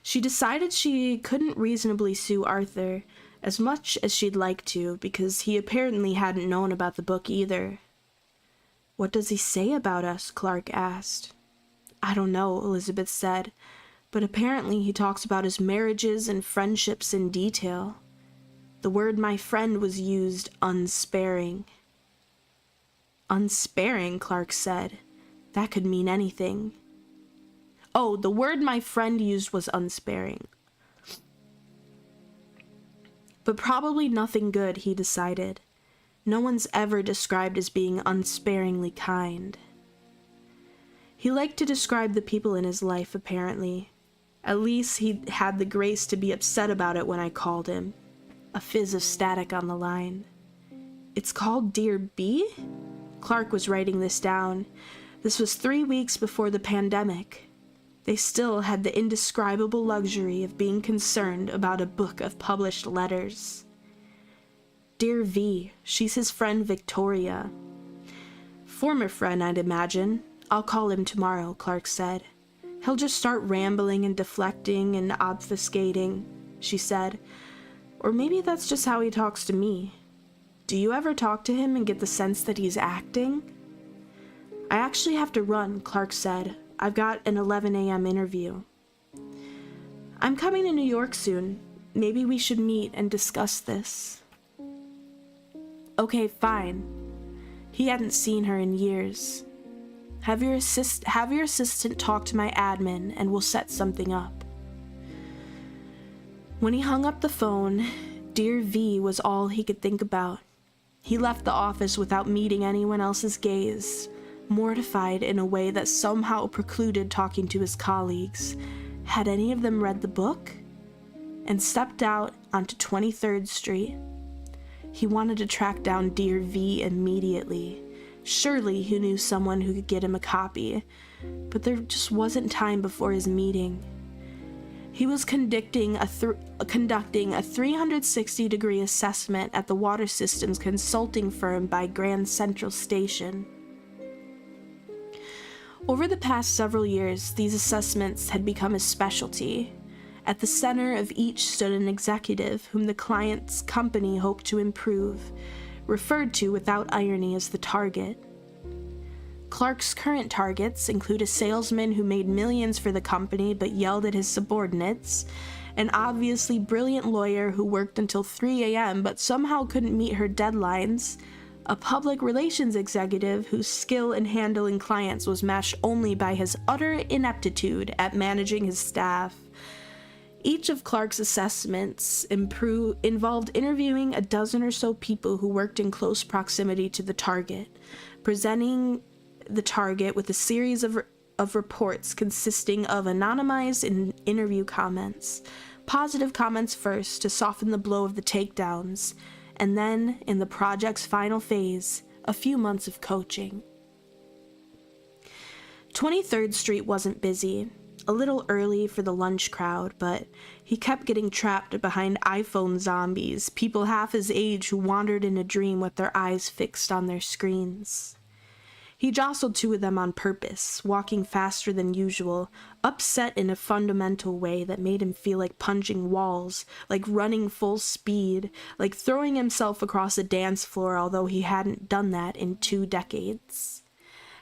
She decided she couldn't reasonably sue Arthur as much as she'd like to, because he apparently hadn't known about the book either. What does he say about us? Clark asked. I don't know, Elizabeth said, but apparently he talks about his marriages and friendships in detail. The word my friend was used unsparing. Unsparing, Clark said. That could mean anything. Oh, the word my friend used was unsparing. But probably nothing good, he decided. No one's ever described as being unsparingly kind. He liked to describe the people in his life, apparently. At least he had the grace to be upset about it when I called him. A fizz of static on the line. It's called Dear B? Clark was writing this down. This was 3 weeks before the pandemic. They still had the indescribable luxury of being concerned about a book of published letters. Dear V, she's his friend Victoria. Former friend, I'd imagine. I'll call him tomorrow, Clark said. He'll just start rambling and deflecting and obfuscating, she said. Or maybe that's just how he talks to me. Do you ever talk to him and get the sense that he's acting? I actually have to run, Clark said. I've got an 11 a.m. interview. I'm coming to New York soon. Maybe we should meet and discuss this. Okay, fine. He hadn't seen her in years. Have your assistant talk to my admin and we'll set something up. When he hung up the phone, Dear V was all he could think about. He left the office without meeting anyone else's gaze, mortified in a way that somehow precluded talking to his colleagues. Had any of them read the book? And stepped out onto 23rd Street. He wanted to track down Dear V immediately. Surely he knew someone who could get him a copy, but there just wasn't time before his meeting. He was conducting a 360-degree assessment at the water systems consulting firm by Grand Central Station. Over the past several years, these assessments had become his specialty. At the center of each stood an executive whom the client's company hoped to improve, referred to without irony as the target. Clark's current targets include a salesman who made millions for the company but yelled at his subordinates, an obviously brilliant lawyer who worked until 3 a.m. but somehow couldn't meet her deadlines, a public relations executive whose skill in handling clients was matched only by his utter ineptitude at managing his staff. Each of Clark's assessments involved interviewing a dozen or so people who worked in close proximity to the target, presenting the target with a series of reports consisting of anonymized interview comments, positive comments first to soften the blow of the takedowns, and then, in the project's final phase, a few months of coaching. 23rd Street wasn't busy, a little early for the lunch crowd, but he kept getting trapped behind iPhone zombies, people half his age who wandered in a dream with their eyes fixed on their screens. He jostled 2 of them on purpose, walking faster than usual, upset in a fundamental way that made him feel like punching walls, like running full speed, like throwing himself across a dance floor, although he hadn't done that in 2 decades.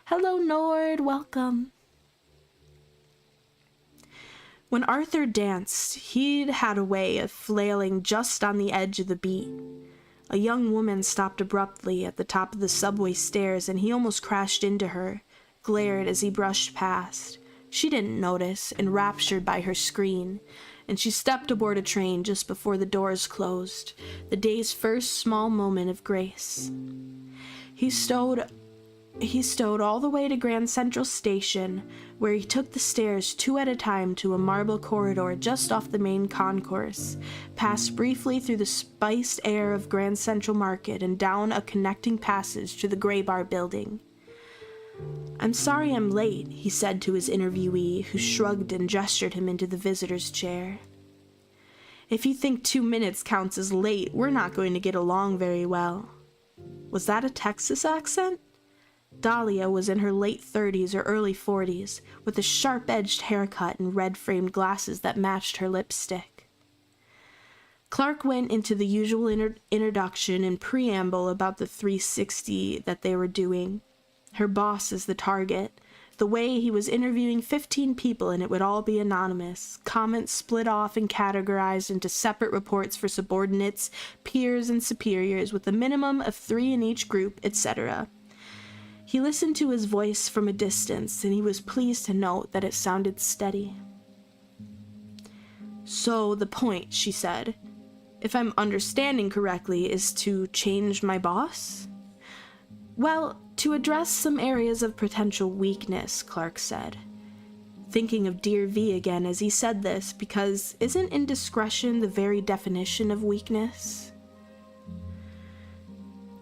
Hello, Nord, welcome. When Arthur danced, he'd had a way of flailing just on the edge of the beat. A young woman stopped abruptly at the top of the subway stairs, and he almost crashed into her, glared as he brushed past. She didn't notice, enraptured by her screen, and she stepped aboard a train just before the doors closed, the day's first small moment of grace. He stowed all the way to Grand Central Station, where he took the stairs 2 at a time to a marble corridor just off the main concourse, passed briefly through the spiced air of Grand Central Market and down a connecting passage to the Gray Bar building. "I'm sorry I'm late," he said to his interviewee, who shrugged and gestured him into the visitor's chair. "If you think 2 minutes counts as late, we're not going to get along very well." Was that a Texas accent? Dahlia was in her late 30s or early 40s, with a sharp-edged haircut and red-framed glasses that matched her lipstick. Clark went into the usual introduction and preamble about the 360 that they were doing. Her boss is the target. The way he was interviewing 15 people and it would all be anonymous. Comments split off and categorized into separate reports for subordinates, peers, and superiors, with a minimum of 3 in each group, etc. He listened to his voice from a distance, and he was pleased to note that it sounded steady. "So the point," she said, "if I'm understanding correctly, is to change my boss?" "Well, to address some areas of potential weakness," Clark said, thinking of Dear V again as he said this, because isn't indiscretion the very definition of weakness?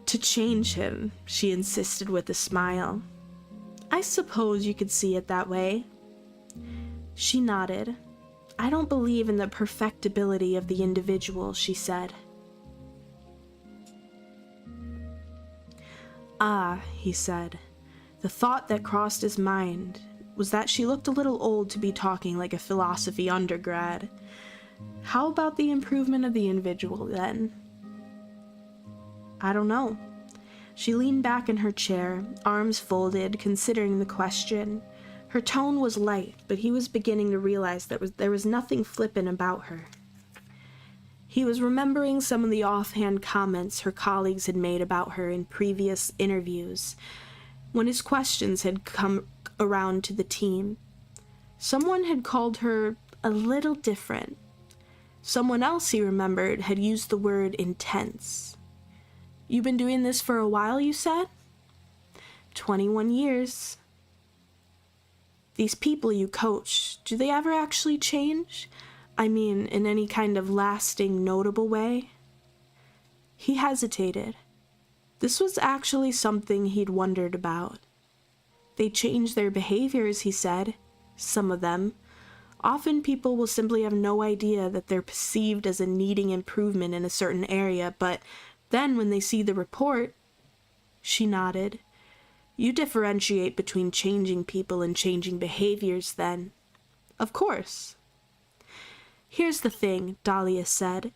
"To change him," she insisted with a smile. "I suppose you could see it that way." She nodded. "I don't believe in the perfectibility of the individual," she said. "Ah," he said. The thought that crossed his mind was that she looked a little old to be talking like a philosophy undergrad. How about the improvement of the individual, then? "I don't know." She leaned back in her chair, arms folded, considering the question. Her tone was light, but he was beginning to realize that there was nothing flippant about her. He was remembering some of the offhand comments her colleagues had made about her in previous interviews, when his questions had come around to the team. Someone had called her a little different. Someone else, he remembered, had used the word intense. "You've been doing this for a while, you said?" 21 years. "These people you coach, do they ever actually change? I mean, in any kind of lasting, notable way?" He hesitated. This was actually something he'd wondered about. "They change their behaviors," he said. "Some of them. Often people will simply have no idea that they're perceived as a needing improvement in a certain area, but then when they see the report..." She nodded. "You differentiate between changing people and changing behaviors, then?" "Of course." "Here's the thing," Dahlia said.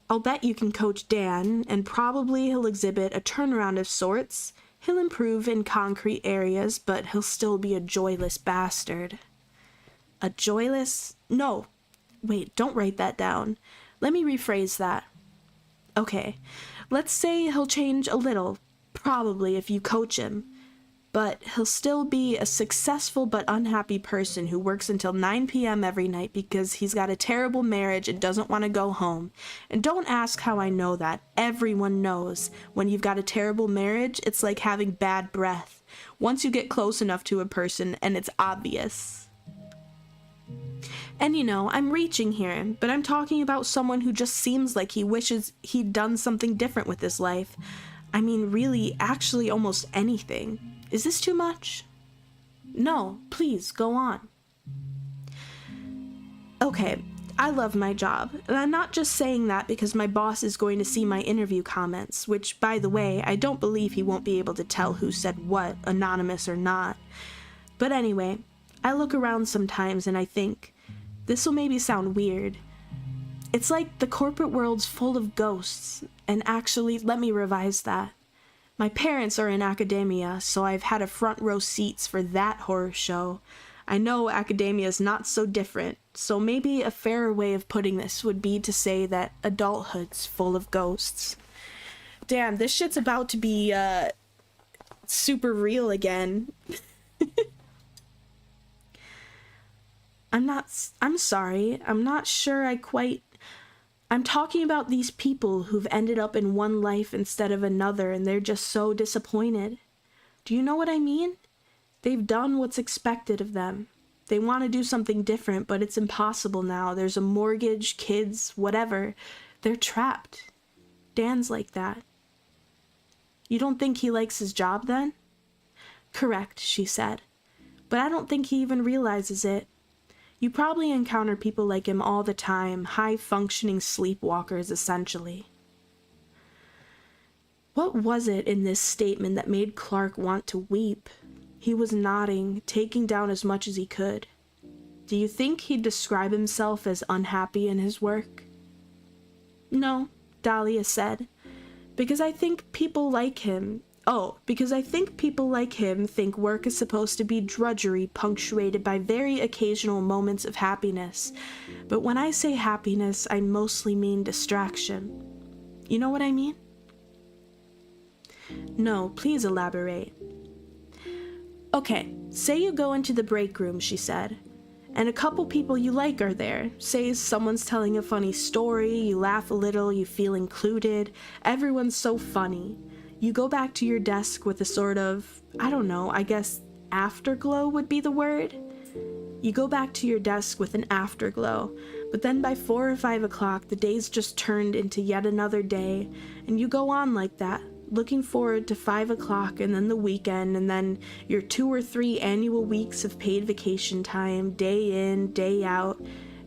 "I'll bet you can coach Dan, and probably he'll exhibit a turnaround of sorts. He'll improve in concrete areas, but he'll still be a joyless bastard." "A joyless? No. Wait, don't write that down. Let me rephrase that. Okay, let's say he'll change a little, probably if you coach him, but he'll still be a successful but unhappy person who works until 9 p.m. every night because he's got a terrible marriage and doesn't want to go home. And don't ask how I know that. Everyone knows when you've got a terrible marriage, it's like having bad breath. Once you get close enough to a person and it's obvious. And I'm reaching here, but I'm talking about someone who just seems like he wishes he'd done something different with his life. I mean, really, actually almost anything. Is this too much?" "No, please, go on." "Okay, I love my job, and I'm not just saying that because my boss is going to see my interview comments, which, by the way, I don't believe he won't be able to tell who said what, anonymous or not. But anyway, I look around sometimes and I think, this'll maybe sound weird. It's like the corporate world's full of ghosts, and actually, let me revise that. My parents are in academia, so I've had a front row seats for that horror show. I know academia's not so different, so maybe a fairer way of putting this would be to say that adulthood's full of ghosts. damn, this shit's about to be, super real again. I'm sorry, I'm not sure I'm talking about these people who've ended up in one life instead of another, and they're just so disappointed. Do you know what I mean? They've done what's expected of them. They want to do something different, but it's impossible now. There's a mortgage, kids, whatever. They're trapped. Dan's like that. You don't think he likes his job then? Correct, she said. But I don't think he even realizes it. You probably encounter people like him all the time, high-functioning sleepwalkers, essentially. What was it in this statement that made Clark want to weep? He was nodding, taking down as much as he could. Do you think he'd describe himself as unhappy in his work? No, Dahlia said. Because I think people like him think work is supposed to be drudgery punctuated by very occasional moments of happiness. But when I say happiness, I mostly mean distraction. You know what I mean? No, please elaborate. Okay, say you go into the break room, she said, and a couple people you like are there. Say someone's telling a funny story, you laugh a little, you feel included. Everyone's so funny. You go back to your desk with a sort of, I don't know, I guess afterglow would be the word. You go back to your desk with an afterglow, but then by 4 or 5 o'clock, the day's just turned into yet another day, and you go on like that, looking forward to 5 o'clock and then the weekend and then your 2 or 3 annual weeks of paid vacation time, day in, day out,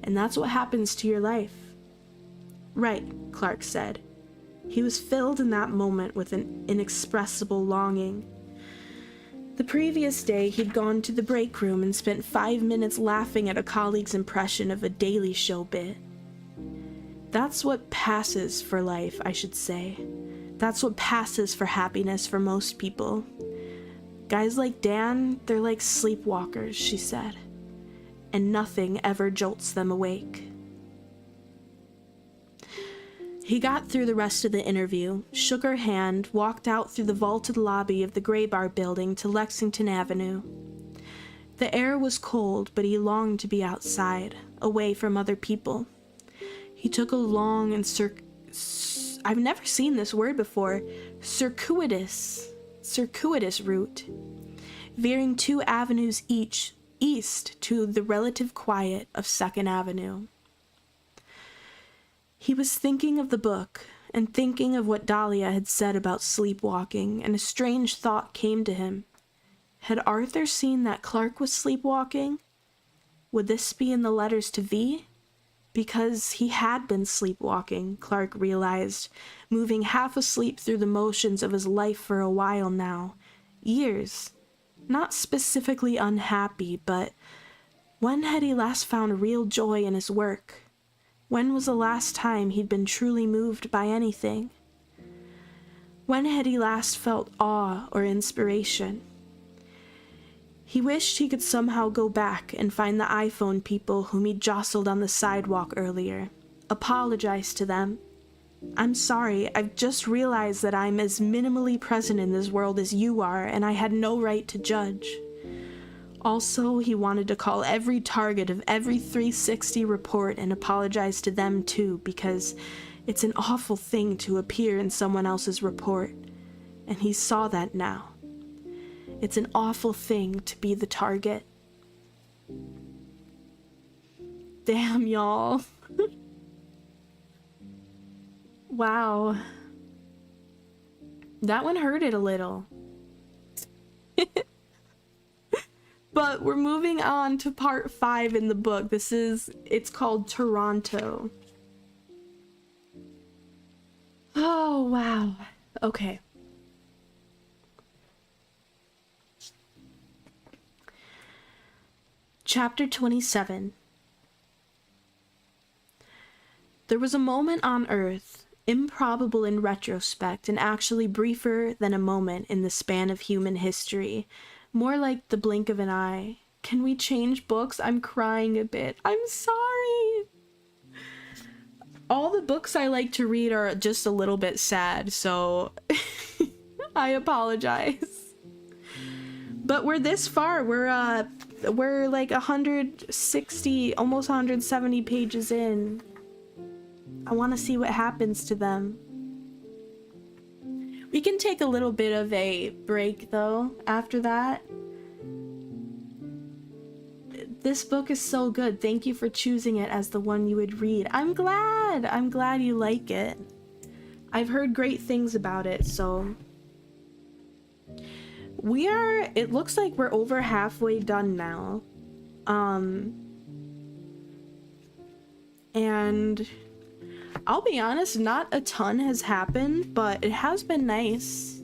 and that's what happens to your life. Right, Clark said. He was filled in that moment with an inexpressible longing. The previous day, he'd gone to the break room and spent 5 minutes laughing at a colleague's impression of a Daily Show bit. That's what passes for life, I should say. That's what passes for happiness for most people. Guys like Dan, they're like sleepwalkers, she said. And nothing ever jolts them awake. He got through the rest of the interview, shook her hand, walked out through the vaulted lobby of the Gray Bar building to Lexington Avenue. The air was cold, but he longed to be outside, away from other people. He took a long and I've never seen this word before, circuitous route, veering 2 avenues each east to the relative quiet of 2nd Avenue. He was thinking of the book and thinking of what Dahlia had said about sleepwalking, and a strange thought came to him. Had Arthur seen that Clark was sleepwalking? Would this be in the letters to V? Because he had been sleepwalking, Clark realized, moving half asleep through the motions of his life for a while now. Years. Not specifically unhappy, but when had he last found real joy in his work? When was the last time he'd been truly moved by anything? When had he last felt awe or inspiration? He wished he could somehow go back and find the iPhone people whom he jostled on the sidewalk earlier. Apologize to them. I'm sorry, I've just realized that I'm as minimally present in this world as you are, and I had no right to judge. Also, he wanted to call every target of every 360 report and apologize to them too, because it's an awful thing to appear in someone else's report, and he saw that now. It's an awful thing to be the target. Damn, y'all. Wow. That one hurted a little. But we're moving on to part 5 in the book. It's called Toronto. Oh, wow. Okay. Chapter 27. There was a moment on Earth, improbable in retrospect and actually briefer than a moment in the span of human history, more like the blink of an eye. Can we change books? I'm crying a bit. I'm sorry. all the books I like to read are just a little bit sad, so I apologize. But we're this far. We're like 160, almost 170 pages in. I want to see what happens to them. We can take a little bit of a break though after that. This book is so good. Thank you for choosing it as the one you would read. I'm glad you like it. I've heard great things about it, so it looks like we're over halfway done now. And I'll be honest, not a ton has happened, but it has been nice.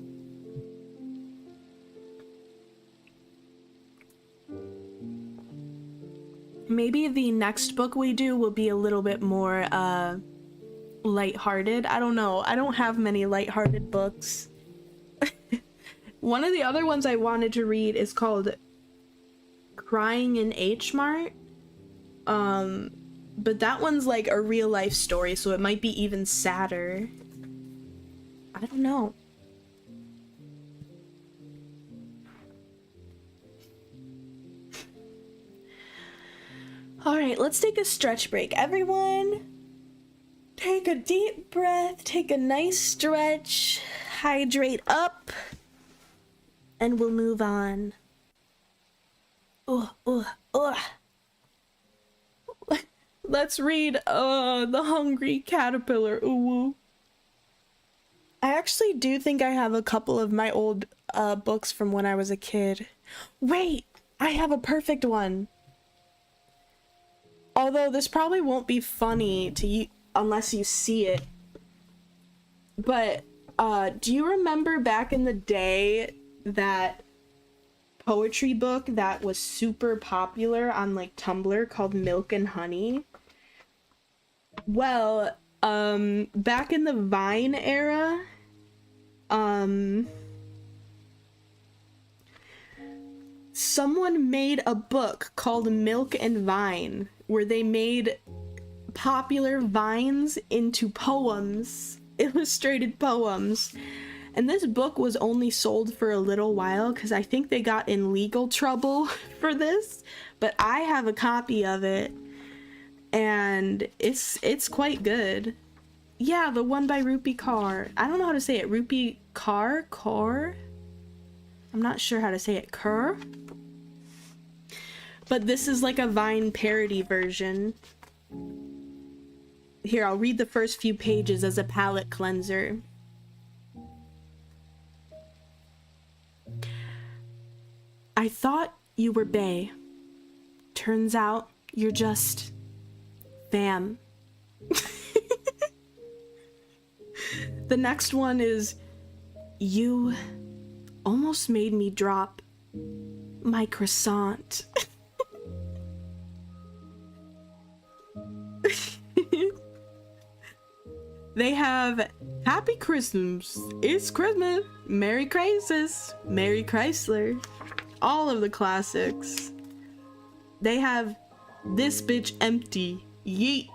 Maybe the next book we do will be a little bit more lighthearted. I don't know. I don't have many lighthearted books. One of the other ones I wanted to read is called Crying in H Mart. But that one's like a real life story, so it might be even sadder. I don't know. All right, let's take a stretch break. Everyone, take a deep breath, take a nice stretch, hydrate up, and we'll move on. Let's read The Hungry Caterpillar. Ooh. I actually do think I have a couple of my old books from when I was a kid. Wait, I have a perfect one. Although this probably won't be funny to you unless you see it. But do you remember back in the day that poetry book that was super popular on like Tumblr called Milk and Honey? Well, back in the Vine era, someone made a book called Milk and Vine, where they made popular vines into poems, illustrated poems. And this book was only sold for a little while because I think they got in legal trouble for this, but I have a copy of it and it's quite good. Yeah, the one by Rupi Kaur. I don't know how to say it. Rupi Kaur? I'm not sure how to say it. Kaur? But this is like a Vine parody version. Here, I'll read the first few pages as a palate cleanser. I thought you were bae. Turns out you're just fam. The next one is, you almost made me drop my croissant. They have Happy Christmas, it's Christmas, Merry Crisis, Merry Chrysler, all of the classics. They have This Bitch Empty, yeet.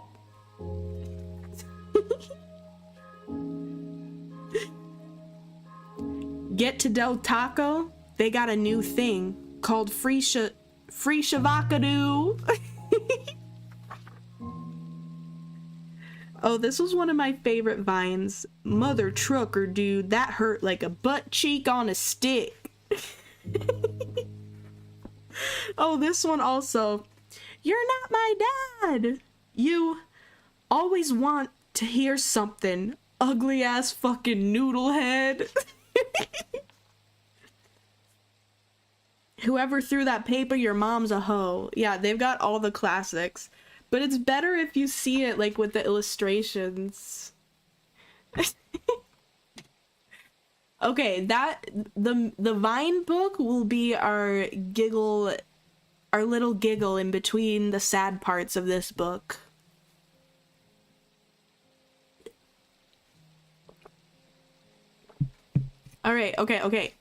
Get to Del Taco, they got a new thing called Free Shavakadoo. Oh, this was one of my favorite vines. Mother trucker, dude, that hurt like a butt cheek on a stick. Oh, this one also. You're not my dad. You always want to hear something. Ugly ass fucking noodle head. Whoever threw that paper, your mom's a hoe. Yeah, they've got all the classics. But it's better if you see it like with the illustrations. Okay, the Vine book will be our little giggle in between the sad parts of this book. All right, okay.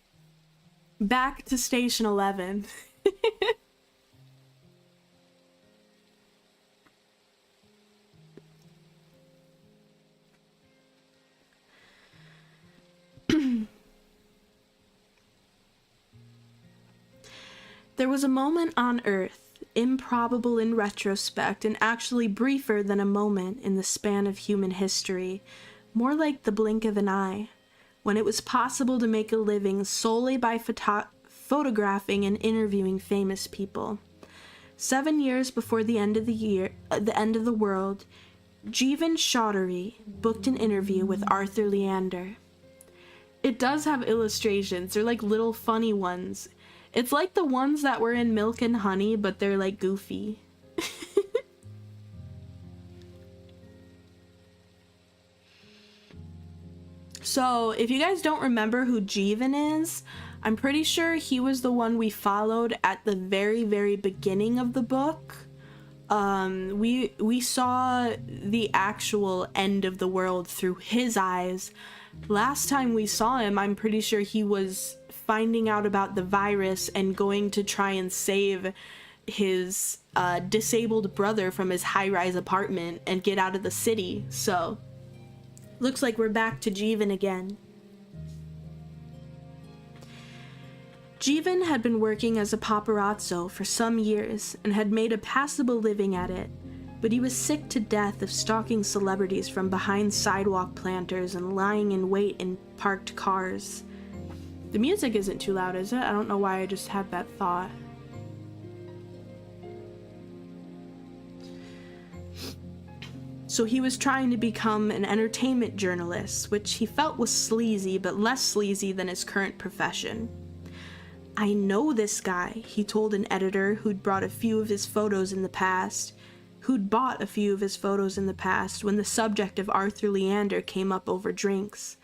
Back to Station 11. There was a moment on Earth, improbable in retrospect and actually briefer than a moment in the span of human history, more like the blink of an eye, when it was possible to make a living solely by photographing and interviewing famous people. 7 years before the end of the end of the world, Jeevan Chaudhary booked an interview with Arthur Leander. It does have illustrations. They're like little funny ones. It's like the ones that were in Milk and Honey, but they're like goofy. So, if you guys don't remember who Jeevan is, I'm pretty sure he was the one we followed at the very, very beginning of the book. We saw the actual end of the world through his eyes. Last time we saw him, I'm pretty sure he was finding out about the virus and going to try and save his disabled brother from his high-rise apartment and get out of the city. So, looks like we're back to Jeevan again. Jeevan had been working as a paparazzo for some years and had made a passable living at it, but he was sick to death of stalking celebrities from behind sidewalk planters and lying in wait in parked cars. The music isn't too loud, is it? I don't know why I just had that thought. So he was trying to become an entertainment journalist, which he felt was sleazy, but less sleazy than his current profession. "I know this guy," he told an editor who'd bought a few of his photos in the past when the subject of Arthur Leander came up over drinks.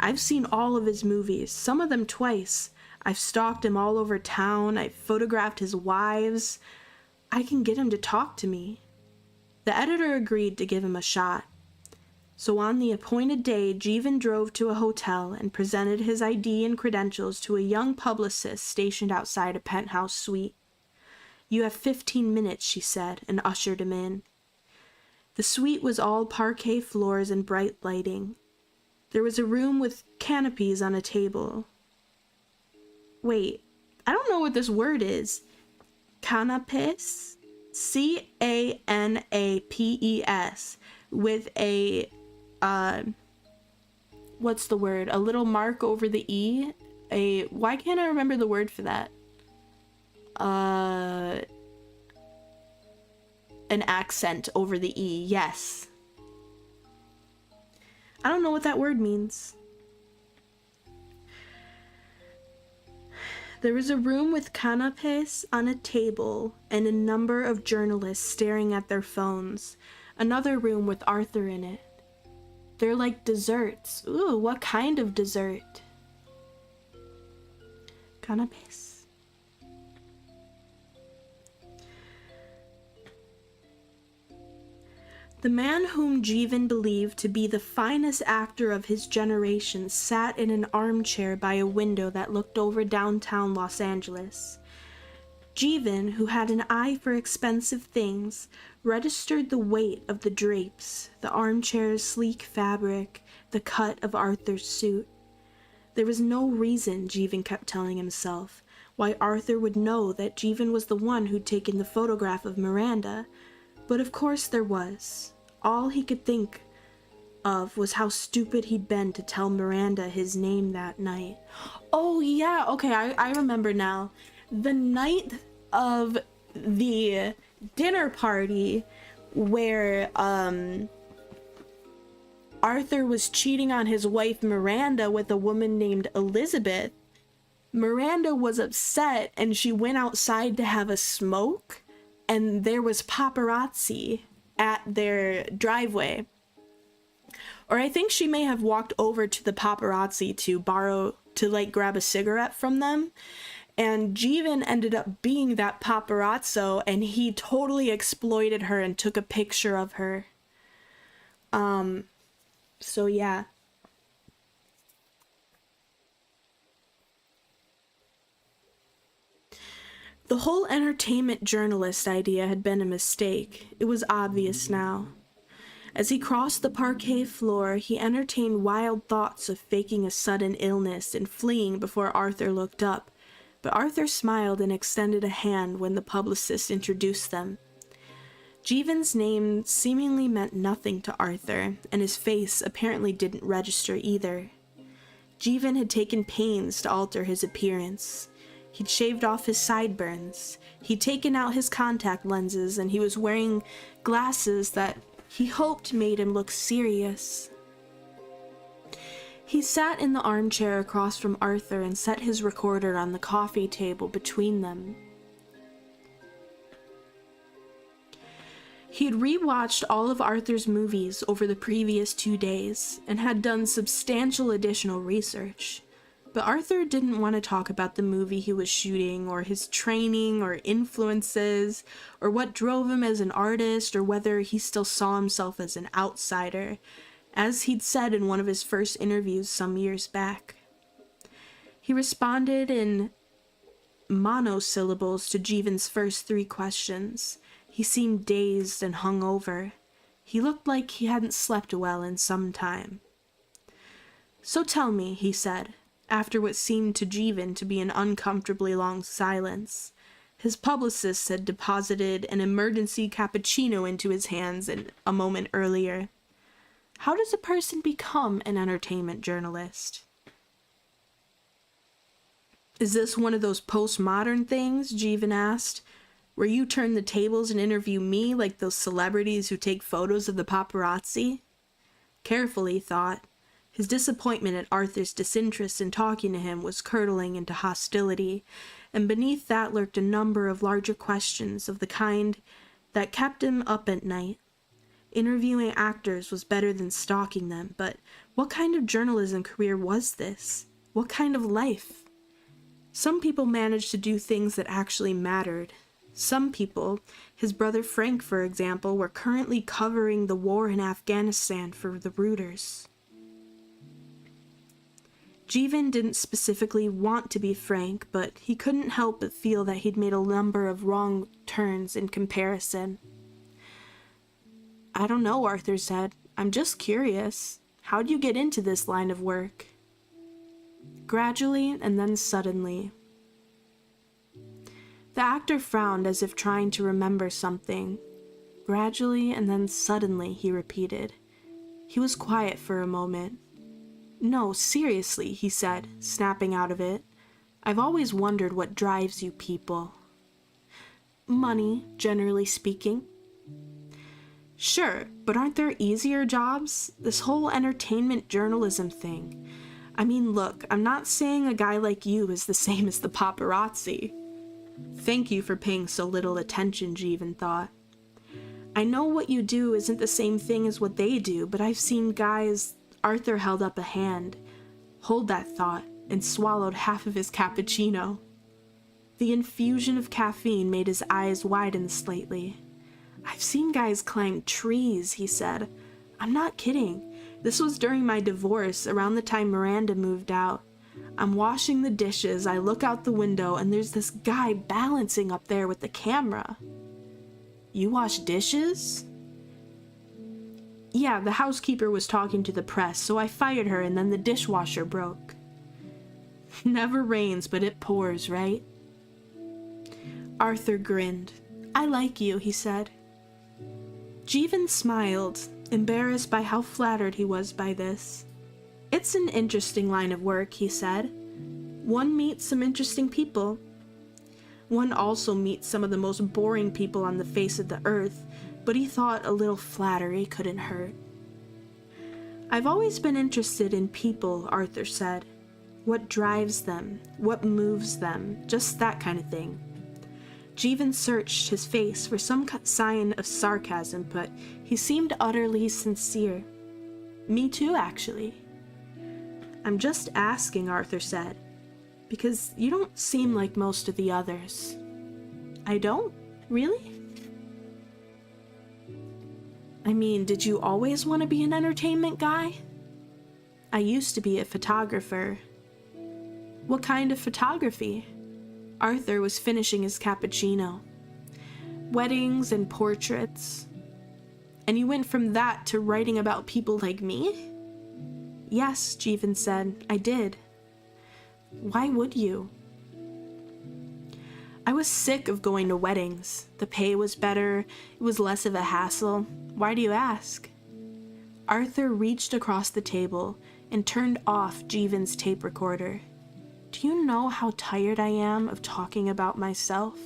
"I've seen all of his movies, some of them twice. I've stalked him all over town. I've photographed his wives. I can get him to talk to me." The editor agreed to give him a shot. So on the appointed day, Jeevan drove to a hotel and presented his ID and credentials to a young publicist stationed outside a penthouse suite. "You have 15 minutes, she said, and ushered him in. The suite was all parquet floors and bright lighting. There was a room with canopies on a table. Wait, I don't know what this word is. Canapes? C-A-N-A-P-E-S with a, what's the word? A little mark over the E? Why can't I remember the word for that? An accent over the E, yes. I don't know what that word means. There was a room with canapes on a table and a number of journalists staring at their phones. Another room with Arthur in it. They're like desserts. Ooh, what kind of dessert? Canapes. The man whom Jeevan believed to be the finest actor of his generation sat in an armchair by a window that looked over downtown Los Angeles. Jeevan, who had an eye for expensive things, registered the weight of the drapes, the armchair's sleek fabric, the cut of Arthur's suit. There was no reason, Jeevan kept telling himself, why Arthur would know that Jeevan was the one who'd taken the photograph of Miranda. But of course there was. All he could think of was how stupid he'd been to tell Miranda his name that night. Oh yeah, okay, I remember now. The night of the dinner party where Arthur was cheating on his wife Miranda with a woman named Elizabeth, Miranda was upset and she went outside to have a smoke. And there was paparazzi at their driveway. Or I think she may have walked over to the paparazzi to grab a cigarette from them. And Jeevan ended up being that paparazzo, and he totally exploited her and took a picture of her. So yeah. The whole entertainment journalist idea had been a mistake. It was obvious now. As he crossed the parquet floor, he entertained wild thoughts of faking a sudden illness and fleeing before Arthur looked up. but Arthur smiled and extended a hand when the publicist introduced them. Jeevan's name seemingly meant nothing to Arthur, and his face apparently didn't register either. Jeevan had taken pains to alter his appearance. He'd shaved off his sideburns, he'd taken out his contact lenses, and he was wearing glasses that he hoped made him look serious. He sat in the armchair across from Arthur and set his recorder on the coffee table between them. He'd rewatched all of Arthur's movies over the previous 2 days and had done substantial additional research. But Arthur didn't want to talk about the movie he was shooting, or his training, or influences, or what drove him as an artist, or whether he still saw himself as an outsider, as he'd said in one of his first interviews some years back. He responded in monosyllables to Jeevan's first 3 questions. He seemed dazed and hungover. He looked like he hadn't slept well in some time. "So tell me," he said, after what seemed to Jeevan to be an uncomfortably long silence. His publicist had deposited an emergency cappuccino into his hands a moment earlier. "How does a person become an entertainment journalist?" "Is this one of those postmodern things?" Jeevan asked, "where you turn the tables and interview me like those celebrities who take photos of the paparazzi?" Careful, he thought. His disappointment at Arthur's disinterest in talking to him was curdling into hostility, and beneath that lurked a number of larger questions of the kind that kept him up at night. Interviewing actors was better than stalking them, but what kind of journalism career was this? What kind of life? Some people managed to do things that actually mattered. Some people, his brother Frank for example, were currently covering the war in Afghanistan for the Reuters. Jeevan didn't specifically want to be Frank, but he couldn't help but feel that he'd made a number of wrong turns in comparison. "I don't know," Arthur said. "I'm just curious. How'd you get into this line of work?" Gradually, and then suddenly. The actor frowned as if trying to remember something. "Gradually, and then suddenly," he repeated. He was quiet for a moment. "No, seriously," he said, snapping out of it. "I've always wondered what drives you people." "Money, generally speaking." "Sure, but aren't there easier jobs? This whole entertainment journalism thing. I mean, look, I'm not saying a guy like you is the same as the paparazzi." "Thank you for paying so little attention," Jeevan thought. "I know what you do isn't the same thing as what they do, but I've seen guys—" Arthur held up a hand. "Hold that thought," and swallowed half of his cappuccino. The infusion of caffeine made his eyes widen slightly. "I've seen guys climb trees," he said. "I'm not kidding. This was during my divorce, around the time Miranda moved out. I'm washing the dishes, I look out the window, and there's this guy balancing up there with the camera." "You wash dishes?" "Yeah, the housekeeper was talking to the press, so I fired her and then the dishwasher broke." "Never rains, but it pours, right?" Arthur grinned. "I like you," he said. Jeevan smiled, embarrassed by how flattered he was by this. "It's an interesting line of work," he said. "One meets some interesting people. One also meets some of the most boring people on the face of the earth, but he thought a little flattery couldn't hurt." "I've always been interested in people," Arthur said. "What drives them? What moves them? Just that kind of thing." Jeevan searched his face for some sign of sarcasm, but he seemed utterly sincere. "Me too, actually." "I'm just asking," Arthur said, "because you don't seem like most of the others." "I don't? Really?" "I mean, did you always want to be an entertainment guy?" "I used to be a photographer." "What kind of photography?" Arthur was finishing his cappuccino. "Weddings and portraits." "And you went from that to writing about people like me?" "Yes," Jeevan said, "I did." "Why would you?" I was sick of going to weddings. The pay was better, it was less of a hassle. Why do you ask? Arthur reached across the table and turned off Jeevan's tape recorder. Do you know how tired I am of talking about myself?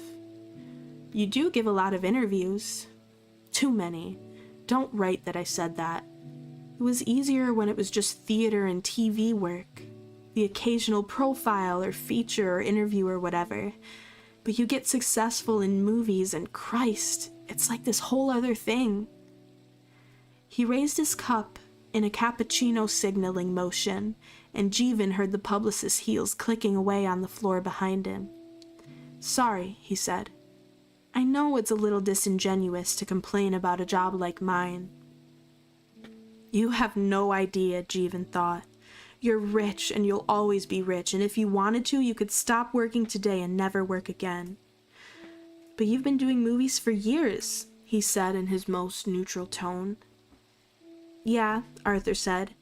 You do give a lot of interviews. Too many. Don't write that I said that. It was easier when it was just theater and TV work. The occasional profile or feature or interview or whatever. But you get successful in movies and Christ, it's like this whole other thing. He raised his cup in a cappuccino signaling motion, and Jeevan heard the publicist's heels clicking away on the floor behind him. Sorry, he said. I know it's a little disingenuous to complain about a job like mine. You have no idea, Jeevan thought. You're rich and you'll always be rich, and if you wanted to, you could stop working today and never work again. But you've been doing movies for years, he said in his most neutral tone. Yeah, Arthur said.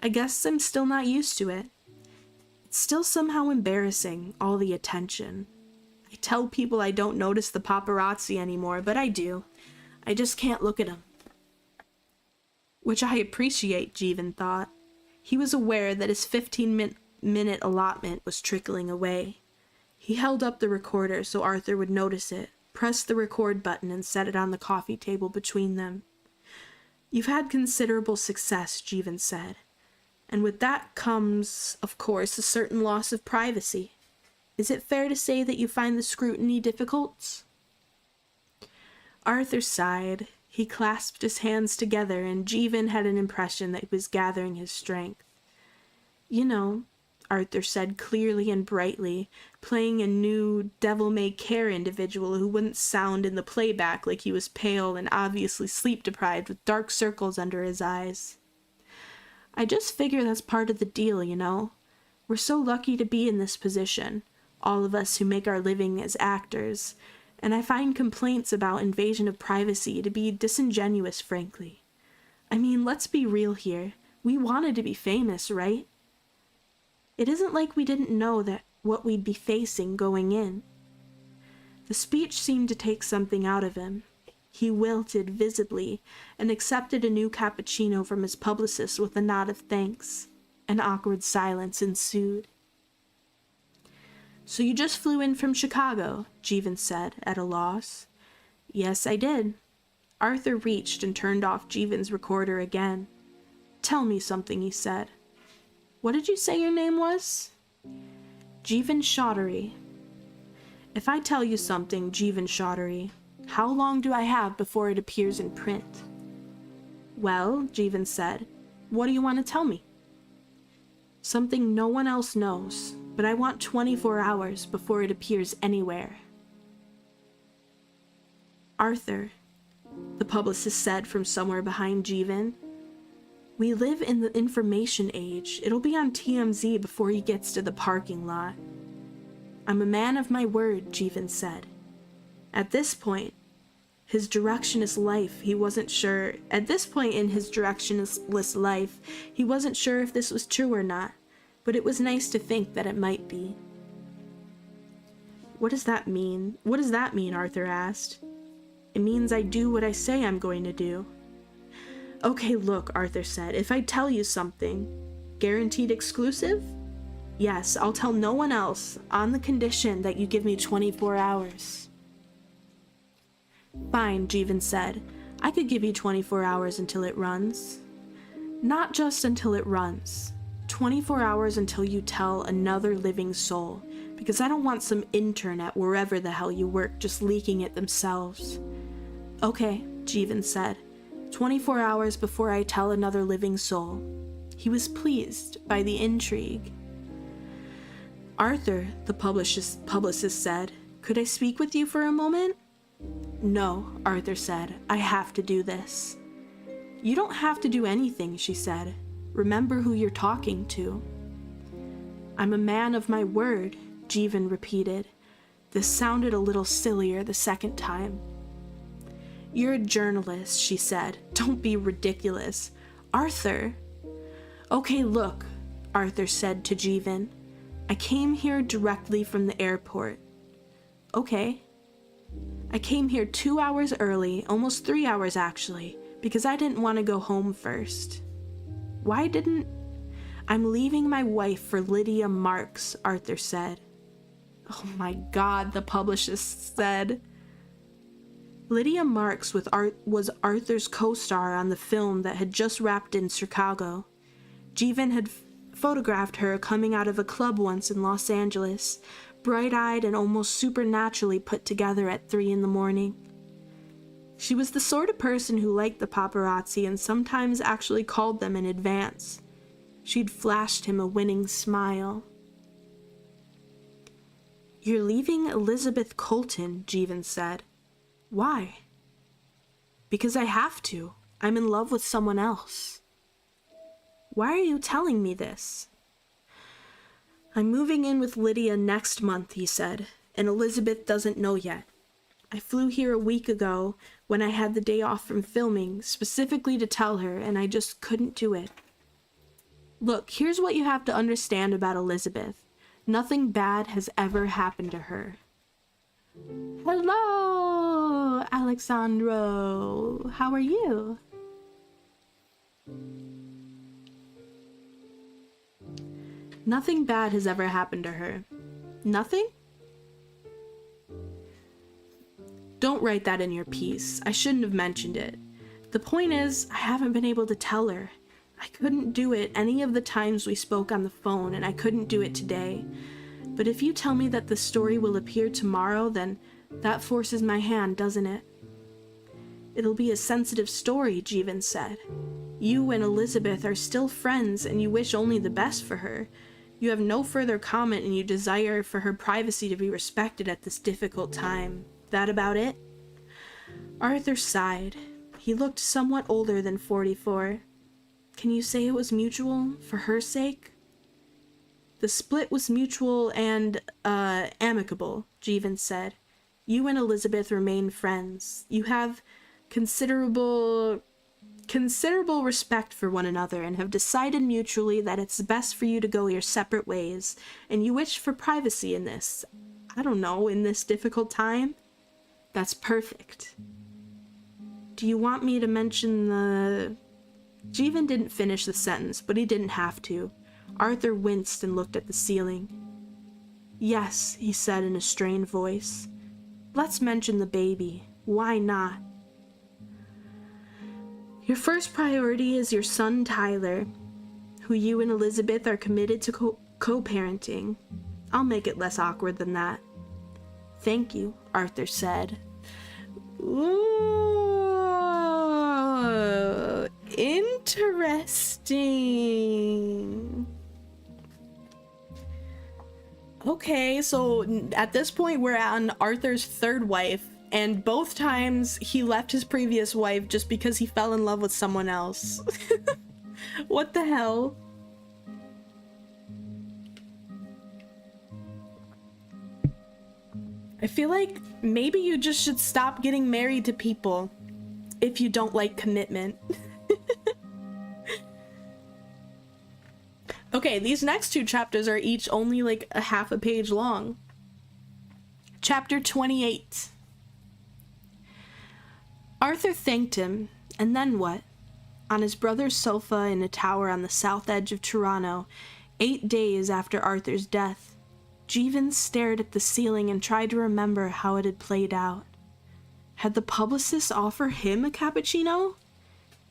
I guess I'm still not used to it. It's still somehow embarrassing, all the attention. I tell people I don't notice the paparazzi anymore, but I do. I just can't look at them. Which I appreciate, Jeevan thought. He was aware that his 15-minute allotment was trickling away. He held up the recorder so Arthur would notice it, pressed the record button, and set it on the coffee table between them. You've had considerable success, Jeevan said. And with that comes, of course, a certain loss of privacy. Is it fair to say that you find the scrutiny difficult? Arthur sighed. He clasped his hands together, and Jeevan had an impression that he was gathering his strength. You know, Arthur said clearly and brightly, playing a new devil-may-care individual who wouldn't sound in the playback like he was pale and obviously sleep-deprived with dark circles under his eyes. I just figure that's part of the deal, you know. We're so lucky to be in this position, all of us who make our living as actors, and I find complaints about invasion of privacy to be disingenuous, frankly. I mean, let's be real here. We wanted to be famous, right? It isn't like we didn't know that what we'd be facing going in. The speech seemed to take something out of him. He wilted visibly and accepted a new cappuccino from his publicist with a nod of thanks. An awkward silence ensued. So you just flew in from Chicago, Jeevan said, at a loss. Yes, I did. Arthur reached and turned off Jeevan's recorder again. Tell me something, he said. What did you say your name was? Jeevan Chaudhary. If I tell you something, Jeevan Chaudhary, how long do I have before it appears in print? Well, Jeevan said, what do you want to tell me? Something no one else knows, but I want 24 hours before it appears anywhere. Arthur, the publicist said from somewhere behind Jeevan, we live in the information age. It'll be on TMZ before he gets to the parking lot. I'm a man of my word, Jeevan said. At this point in his directionless life, he wasn't sure if this was true or not, but it was nice to think that it might be. What does that mean? What does that mean? Arthur asked. It means I do what I say I'm going to do. Okay, look, Arthur said, if I tell you something, guaranteed exclusive? Yes, I'll tell no one else, on the condition that you give me 24 hours. Fine, Jeevan said. I could give you 24 hours until it runs. Not just until it runs. 24 hours until you tell another living soul, because I don't want some intern at wherever the hell you work just leaking it themselves. Okay, Jeevan said. 24 hours before I tell another living soul. He was pleased by the intrigue. Arthur, the publicist said, could I speak with you for a moment? No, Arthur said. I have to do this. You don't have to do anything, she said. Remember who you're talking to. I'm a man of my word, Jeevan repeated. This sounded a little sillier the second time. You're a journalist, she said. Don't be ridiculous. Arthur! Okay, look, Arthur said to Jeevan. I came here directly from the airport. Okay. I came here 2 hours early, almost 3 hours actually, because I didn't want to go home first. Why didn't... I'm leaving my wife for Lydia Marks, Arthur said. Oh my god, the publicist said. Lydia Marks was Arthur's co-star on the film that had just wrapped in Chicago. Jeevan had photographed her coming out of a club once in Los Angeles, bright-eyed and almost supernaturally put together at 3 in the morning. She was the sort of person who liked the paparazzi and sometimes actually called them in advance. She'd flashed him a winning smile. You're leaving Elizabeth Colton, Jeevan said. Why? Because I have to. I'm in love with someone else. Why are you telling me this? I'm moving in with Lydia next month, he said, and Elizabeth doesn't know yet. I flew here a week ago when I had the day off from filming, specifically to tell her, and I just couldn't do it. Look, here's what you have to understand about Elizabeth. Nothing bad has ever happened to her. Hello, Alexandro. How are you? Nothing bad has ever happened to her. Nothing? Don't write that in your piece. I shouldn't have mentioned it. The point is, I haven't been able to tell her. I couldn't do it any of the times we spoke on the phone, and I couldn't do it today. But if you tell me that the story will appear tomorrow, then that forces my hand, doesn't it? It'll be a sensitive story, Jeevan said. You and Elizabeth are still friends, and you wish only the best for her. You have no further comment, and you desire for her privacy to be respected at this difficult time. That about it? Arthur sighed. He looked somewhat older than 44. Can you say it was mutual, for her sake? The split was mutual and, amicable, Jeevan said. You and Elizabeth remain friends. You have considerable respect for one another and have decided mutually that it's best for you to go your separate ways, and you wish for privacy in this, I don't know, in this difficult time? That's perfect. Do you want me to mention the... Jeevan didn't finish the sentence, but he didn't have to. Arthur winced and looked at the ceiling. Yes, he said in a strained voice. Let's mention the baby. Why not? Your first priority is your son Tyler, who you and Elizabeth are committed to co-parenting. I'll make it less awkward than that. Thank you, Arthur said. Ooh, interesting. Okay, so at this point we're on Arthur's third wife, and both times he left his previous wife just because he fell in love with someone else. What the hell? I feel like maybe you just should stop getting married to people if you don't like commitment. Okay, these next two chapters are each only like a half a page long. Chapter 28. Arthur thanked him, and then what? On his brother's sofa in a tower on the south edge of Toronto, 8 days after Arthur's death, Jeevan stared at the ceiling and tried to remember how it had played out. Had the publicist offered him a cappuccino?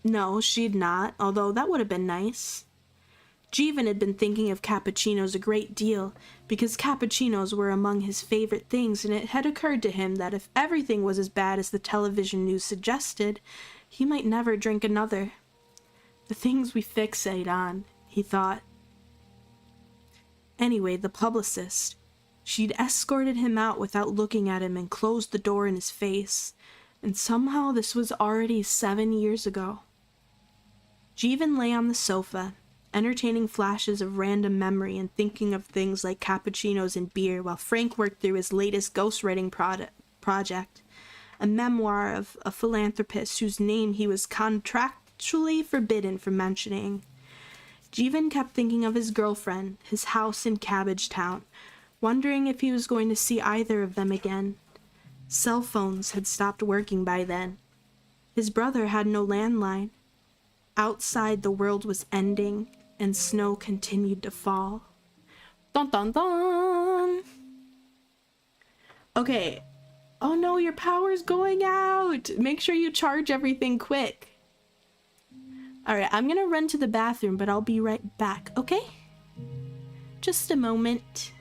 No, she'd not, although that would have been nice. Jeevan had been thinking of cappuccinos a great deal, because cappuccinos were among his favorite things, and it had occurred to him that if everything was as bad as the television news suggested, he might never drink another. The things we fixate on, he thought. Anyway, the publicist. She'd escorted him out without looking at him and closed the door in his face, and somehow this was already 7 years ago. Jeevan lay on the sofa, entertaining flashes of random memory and thinking of things like cappuccinos and beer while Frank worked through his latest ghostwriting project, a memoir of a philanthropist whose name he was contractually forbidden from mentioning. Jeevan kept thinking of his girlfriend, his house in Cabbage Town, wondering if he was going to see either of them again. Cell phones had stopped working by then. His brother had no landline. Outside, the world was ending, and snow continued to fall. Dun dun dun! Okay. Oh no, your power's going out! Make sure you charge everything quick. Alright, I'm gonna run to the bathroom, but I'll be right back, okay? Just a moment.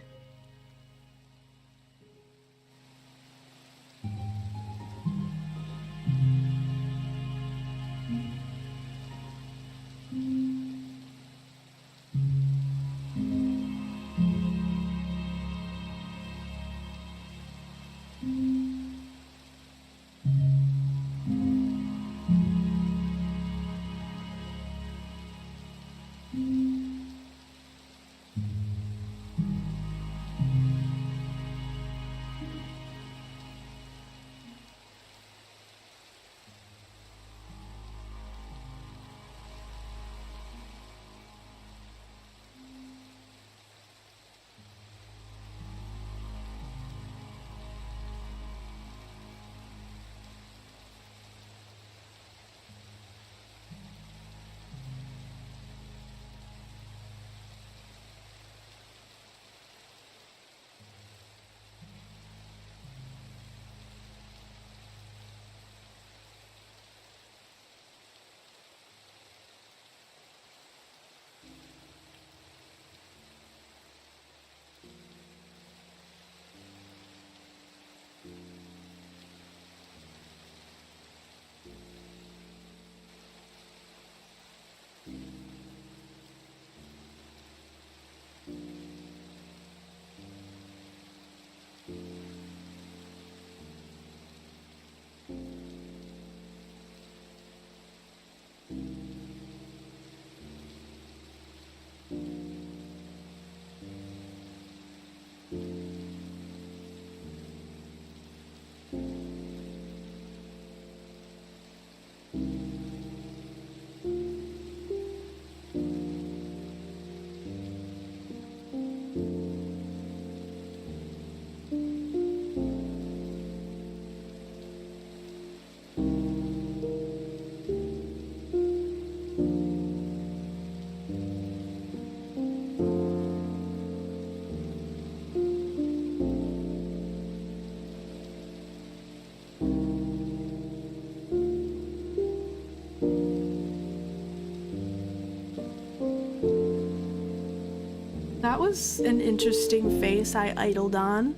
That was an interesting face I idled on.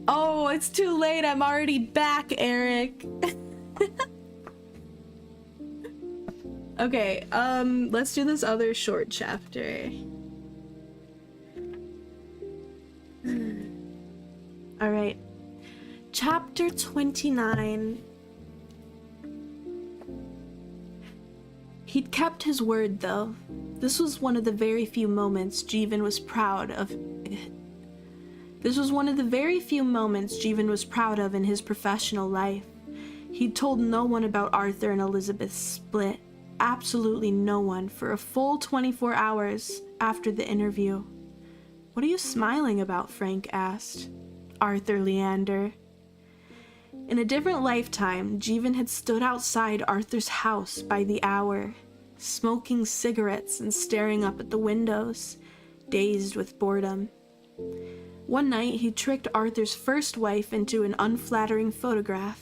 Oh, it's too late. I'm already back, Eric. Okay, let's do this other short chapter. All right. Chapter 29. He'd kept his word, though. This was one of the very few moments Jeevan was proud of. This was one of the very few moments Jeevan was proud of in his professional life. He'd told no one about Arthur and Elizabeth's split. Absolutely no one for a full 24 hours after the interview. What are you smiling about? Frank asked. Arthur Leander. In a different lifetime, Jeevan had stood outside Arthur's house by the hour, smoking cigarettes and staring up at the windows, dazed with boredom. One night, he tricked Arthur's first wife into an unflattering photograph,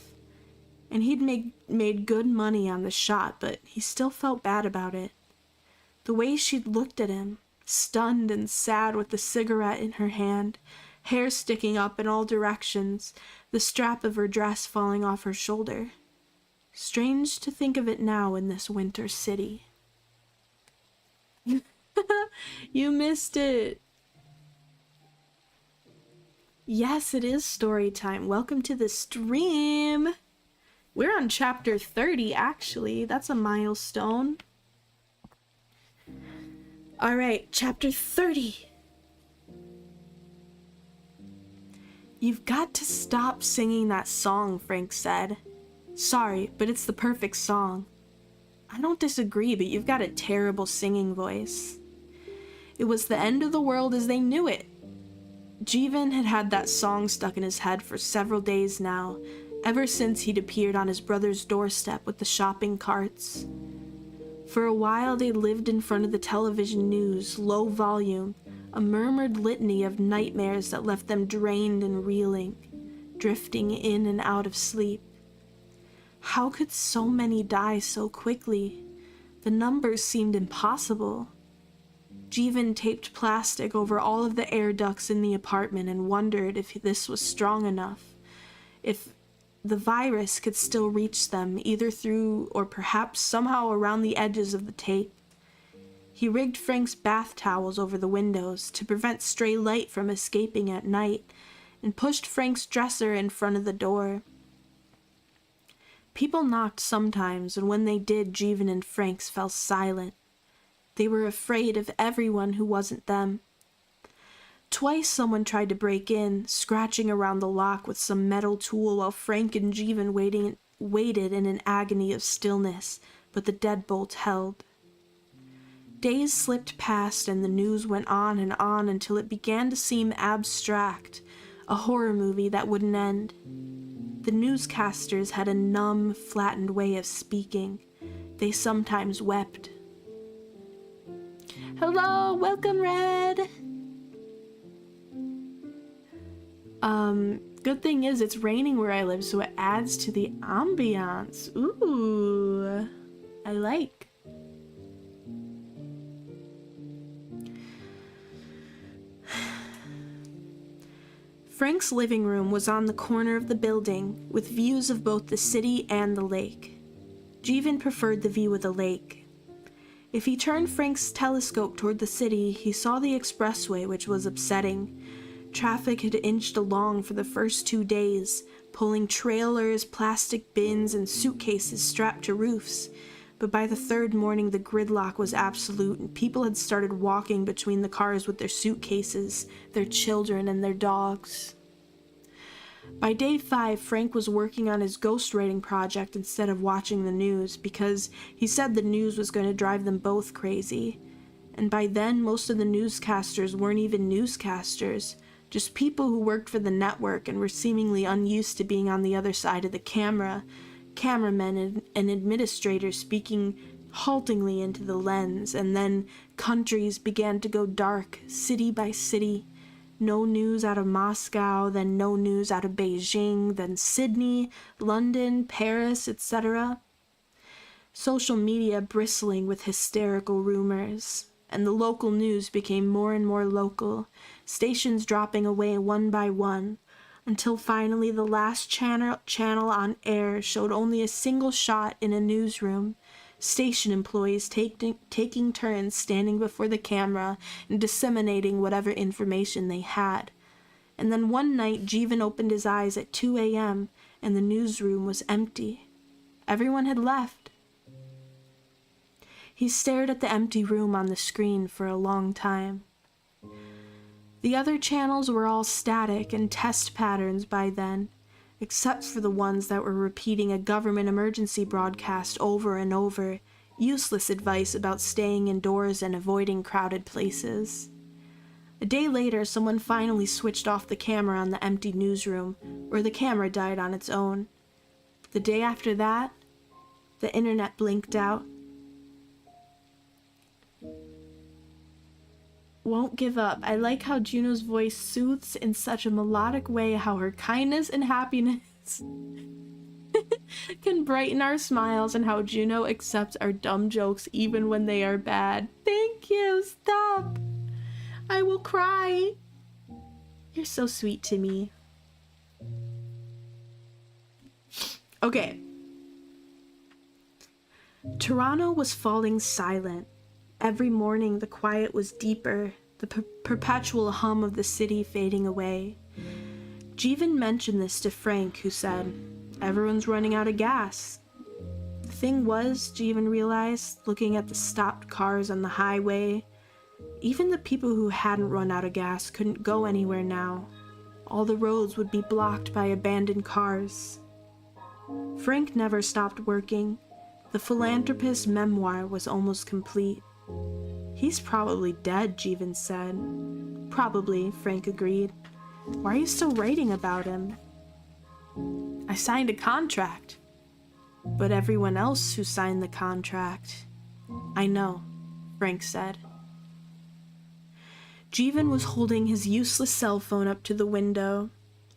and he'd made good money on the shot, but he still felt bad about it. The way she'd looked at him, stunned and sad with the cigarette in her hand, hair sticking up in all directions, the strap of her dress falling off her shoulder. Strange to think of it now in this winter city. You missed it. Yes, it is story time. Welcome to the stream. We're on chapter 30, actually. That's a milestone. All right, chapter 30. You've got to stop singing that song, Frank said. Sorry, but it's the perfect song. I don't disagree, but you've got a terrible singing voice. It was the end of the world as they knew it. Jeevan had had that song stuck in his head for several days now, ever since he'd appeared on his brother's doorstep with the shopping carts. For a while they lived in front of the television news, low volume, a murmured litany of nightmares that left them drained and reeling, drifting in and out of sleep. How could so many die so quickly? The numbers seemed impossible. Jeevan taped plastic over all of the air ducts in the apartment and wondered if this was strong enough, if the virus could still reach them, either through or perhaps somehow around the edges of the tape. He rigged Frank's bath towels over the windows to prevent stray light from escaping at night, and pushed Frank's dresser in front of the door. People knocked sometimes, and when they did, Jeevan and Franks fell silent. They were afraid of everyone who wasn't them. Twice someone tried to break in, scratching around the lock with some metal tool while Frank and Jeevan waited in an agony of stillness, but the deadbolt held. Days slipped past and the news went on until it began to seem abstract, a horror movie that wouldn't end. The newscasters had a numb, flattened way of speaking. They sometimes wept. Hello, welcome, Red! Good thing is it's raining where I live, so it adds to the ambiance. Ooh, I like. Frank's living room was on the corner of the building, with views of both the city and the lake. Jeevan preferred the view of the lake. If he turned Frank's telescope toward the city, he saw the expressway, which was upsetting. Traffic had inched along for the first 2 days, pulling trailers, plastic bins, and suitcases strapped to roofs. But by the third morning, the gridlock was absolute, and people had started walking between the cars with their suitcases, their children, and their dogs. By day 5, Frank was working on his ghostwriting project instead of watching the news, because he said the news was going to drive them both crazy. And by then, most of the newscasters weren't even newscasters, just people who worked for the network and were seemingly unused to being on the other side of the camera, cameramen and administrators speaking haltingly into the lens, and then countries began to go dark, city by city. No news out of Moscow, then no news out of Beijing, then Sydney, London, Paris, etc. Social media bristling with hysterical rumors, and the local news became more and more local, stations dropping away one by one, until finally the last channel on air showed only a single shot in a newsroom, station employees taking turns standing before the camera and disseminating whatever information they had. And then one night Jeevan opened his eyes at 2 a.m. and the newsroom was empty. Everyone had left. He stared at the empty room on the screen for a long time. The other channels were all static and test patterns by then, except for the ones that were repeating a government emergency broadcast over and over, useless advice about staying indoors and avoiding crowded places. A day later, someone finally switched off the camera on the empty newsroom, or the camera died on its own. The day after that, the internet blinked out. Won't give up. I like how Juno's voice soothes in such a melodic way, how her kindness and happiness can brighten our smiles, and how Juno accepts our dumb jokes even when they are bad. Thank you. Stop. I will cry. You're so sweet to me. Okay. Toronto was falling silent. Every morning the quiet was deeper, the perpetual hum of the city fading away. Jeevan mentioned this to Frank, who said, "Everyone's running out of gas." The thing was, Jeevan realized, looking at the stopped cars on the highway, even the people who hadn't run out of gas couldn't go anywhere now. All the roads would be blocked by abandoned cars. Frank never stopped working. The philanthropist's memoir was almost complete. He's probably dead, Jeevan said. Probably, Frank agreed. Why are you still writing about him? I signed a contract. But everyone else who signed the contract. I know, Frank said. Jeevan was holding his useless cell phone up to the window.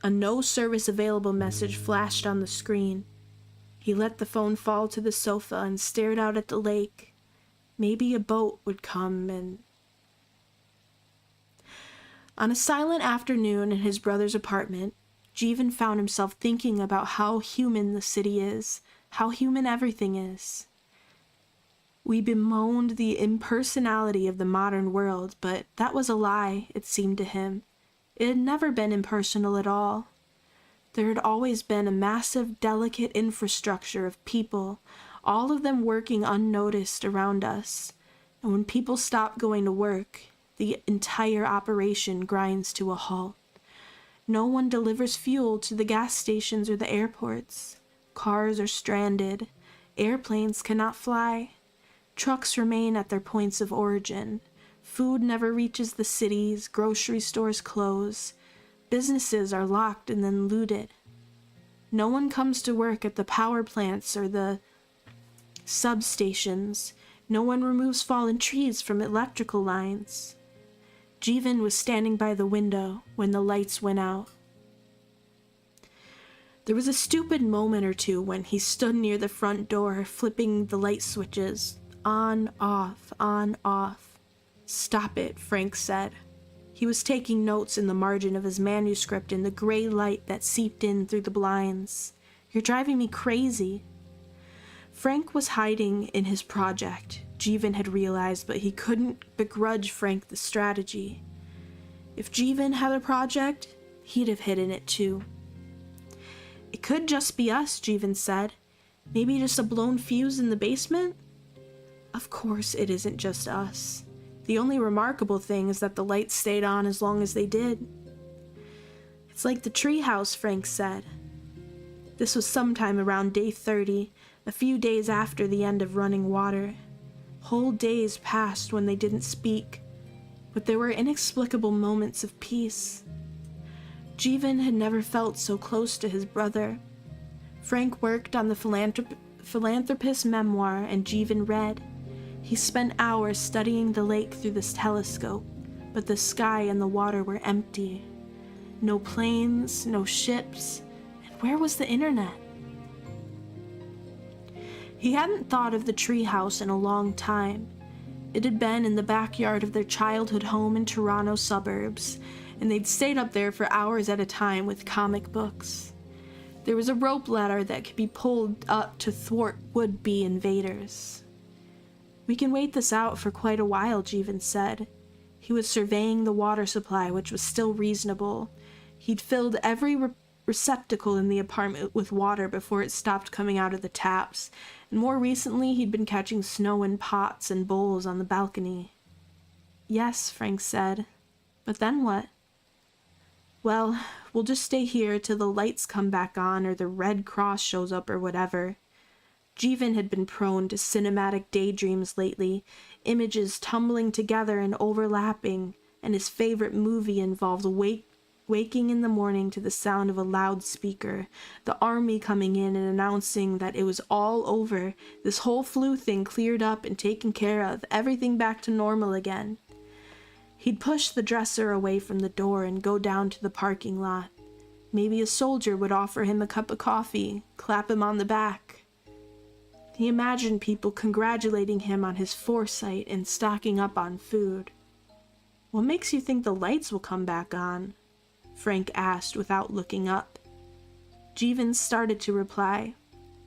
A no service available message flashed on the screen. He let the phone fall to the sofa and stared out at the lake. Maybe a boat would come and... On a silent afternoon in his brother's apartment, Jeevan found himself thinking about how human the city is, how human everything is. We bemoaned the impersonality of the modern world, but that was a lie, it seemed to him. It had never been impersonal at all. There had always been a massive, delicate infrastructure of people, all of them working unnoticed around us. And when people stop going to work, the entire operation grinds to a halt. No one delivers fuel to the gas stations or the airports. Cars are stranded. Airplanes cannot fly. Trucks remain at their points of origin. Food never reaches the cities. Grocery stores close. Businesses are locked and then looted. No one comes to work at the power plants or the substations. No one removes fallen trees from electrical lines. Jeevan was standing by the window when the lights went out. There was a stupid moment or two when he stood near the front door, flipping the light switches. On, off, on, off. Stop it, Frank said. He was taking notes in the margin of his manuscript in the gray light that seeped in through the blinds. You're driving me crazy. Frank was hiding in his project, Jeevan had realized, but he couldn't begrudge Frank the strategy. If Jeevan had a project, he'd have hidden it too. It could just be us, Jeevan said. Maybe just a blown fuse in the basement? Of course it isn't just us. The only remarkable thing is that the lights stayed on as long as they did. It's like the treehouse, Frank said. This was sometime around day 30, a few days after the end of running water. Whole days passed when they didn't speak, but there were inexplicable moments of peace. Jeevan had never felt so close to his brother. Frank worked on the philanthropist's memoir, and Jeevan read. He spent hours studying the lake through this telescope, but the sky and the water were empty. No planes, no ships, and where was the internet? He hadn't thought of the treehouse in a long time. It had been in the backyard of their childhood home in Toronto suburbs, and they'd stayed up there for hours at a time with comic books. There was a rope ladder that could be pulled up to thwart would-be invaders. We can wait this out for quite a while, Jeevan said. He was surveying the water supply, which was still reasonable. He'd filled every receptacle in the apartment with water before it stopped coming out of the taps, and more recently he'd been catching snow in pots and bowls on the balcony. Yes, Frank said. But then what? Well, we'll just stay here till the lights come back on or the Red Cross shows up or whatever. Jeevan had been prone to cinematic daydreams lately, images tumbling together and overlapping, and his favorite movie involved waking in the morning to the sound of a loudspeaker, the army coming in and announcing that it was all over, this whole flu thing cleared up and taken care of, everything back to normal again. He'd push the dresser away from the door and go down to the parking lot. Maybe a soldier would offer him a cup of coffee, clap him on the back. He imagined people congratulating him on his foresight and stocking up on food. What makes you think the lights will come back on? Frank asked without looking up. Jeevan started to reply,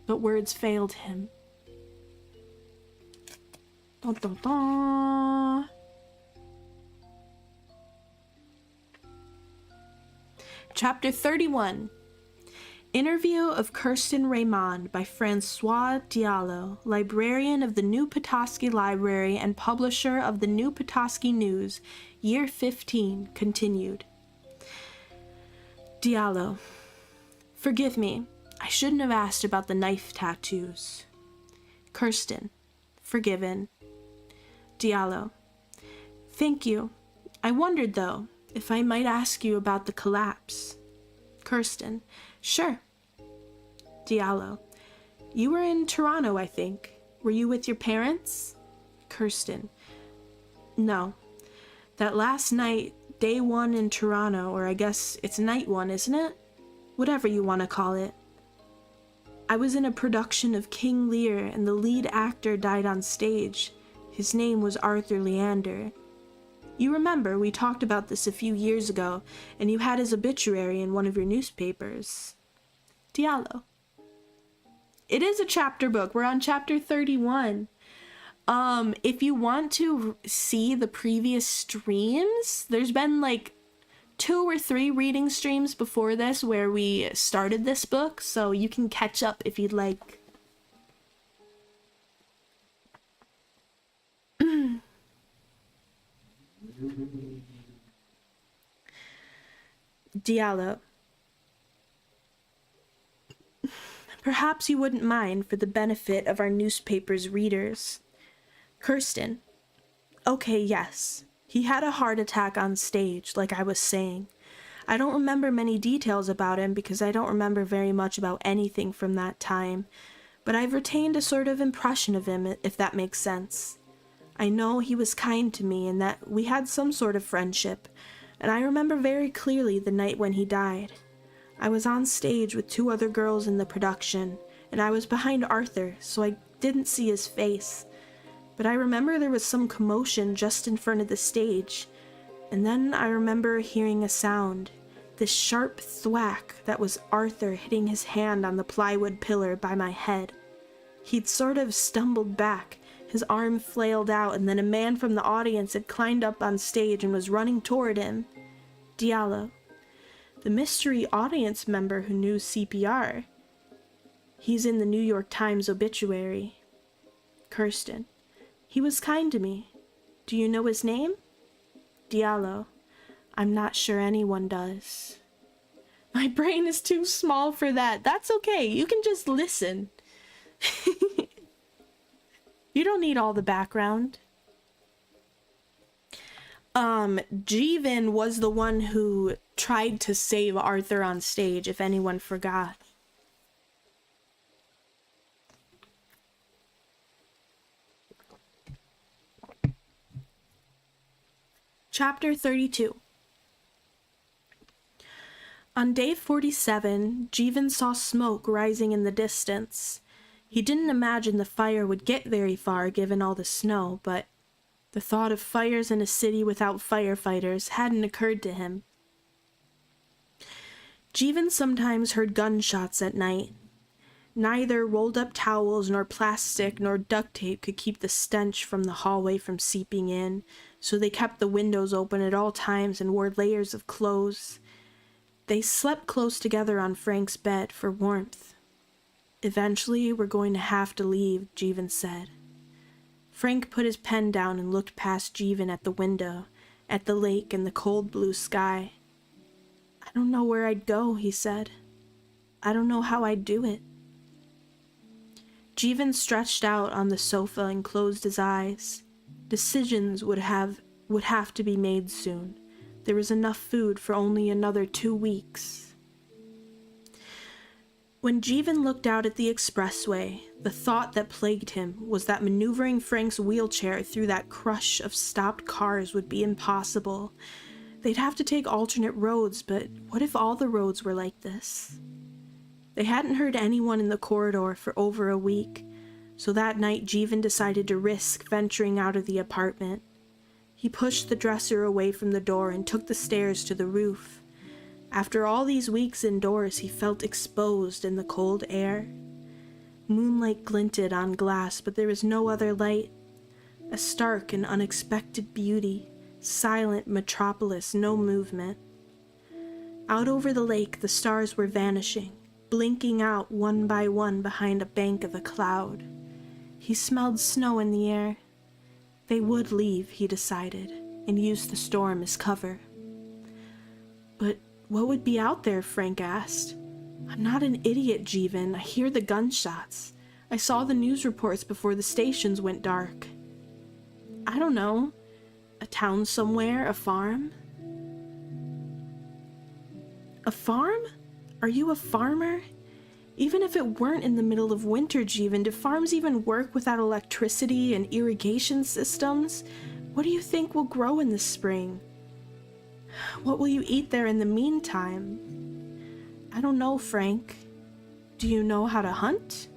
but words failed him. Dun, dun, dun. Chapter 31. Interview of Kirsten Raymond by Francois Diallo, librarian of the New Petoskey Library and publisher of the New Petoskey News, Year 15, continued.— Forgive me, I shouldn't have asked about the knife tattoos. Kirsten. Forgiven. Diallo. Thank you. I wondered, though, if I might ask you about the collapse. Kirsten. Sure. Diallo. You were in Toronto, I think. Were you with your parents? Kirsten. No. That last night, day one in Toronto, or I guess it's night one, isn't it? Whatever you want to call it. I was in a production of King Lear, and the lead actor died on stage. His name was Arthur Leander. You remember, we talked about this a few years ago, and you had his obituary in one of your newspapers. Diallo. It is a chapter book. We're on chapter 31. If you want to see the previous streams, there's been like 2 or 3 reading streams before this where we started this book, so you can catch up if you'd like. Diallo. Perhaps you wouldn't mind for the benefit of our newspaper's readers. Kirsten. Okay, yes. He had a heart attack on stage, like I was saying. I don't remember many details about him because I don't remember very much about anything from that time, but I've retained a sort of impression of him, if that makes sense. I know he was kind to me and that we had some sort of friendship, and I remember very clearly the night when he died. I was on stage with 2 other girls in the production, and I was behind Arthur, so I didn't see his face. But I remember there was some commotion just in front of the stage, and then I remember hearing a sound, this sharp thwack that was Arthur hitting his hand on the plywood pillar by my head. He'd sort of stumbled back, his arm flailed out, and then a man from the audience had climbed up on stage and was running toward him. Diallo. The mystery audience member who knew CPR. He's in the New York Times obituary. Kirsten. He was kind to me. Do you know his name? Diallo. I'm not sure anyone does. My brain is too small for that. That's okay. You can just listen. You don't need all the background. Jeevan was the one who tried to save Arthur on stage, if anyone forgot. Chapter 32. On day 47, Jeevan saw smoke rising in the distance. He didn't imagine the fire would get very far given all the snow, but the thought of fires in a city without firefighters hadn't occurred to him. Jeevan sometimes heard gunshots at night. Neither rolled-up towels nor plastic nor duct tape could keep the stench from the hallway from seeping in, so they kept the windows open at all times and wore layers of clothes. They slept close together on Frank's bed for warmth. Eventually, we're going to have to leave, Jeevan said. Frank put his pen down and looked past Jeevan at the window, at the lake and the cold blue sky. I don't know where I'd go, he said. I don't know how I'd do it. Jeevan stretched out on the sofa and closed his eyes. Decisions would have to be made soon. There was enough food for only another 2 weeks. When Jeevan looked out at the expressway, the thought that plagued him was that maneuvering Frank's wheelchair through that crush of stopped cars would be impossible. They'd have to take alternate roads, but what if all the roads were like this? They hadn't heard anyone in the corridor for over a week, so that night Jeevan decided to risk venturing out of the apartment. He pushed the dresser away from the door and took the stairs to the roof. After all these weeks indoors, he felt exposed in the cold air. Moonlight glinted on glass, but there was no other light. A stark and unexpected beauty, silent metropolis, no movement. Out over the lake, the stars were vanishing, blinking out one by one behind a bank of a cloud. He smelled snow in the air. They would leave, he decided, and use the storm as cover. But what would be out there, Frank asked. I'm not an idiot, Jeevan. I hear the gunshots. I saw the news reports before the stations went dark. I don't know. A town somewhere, a farm? A farm? Are you a farmer? Even if it weren't in the middle of winter, Jeevan, do farms even work without electricity and irrigation systems? What do you think will grow in the spring? What will you eat there in the meantime? I don't know, Frank. Do you know how to hunt?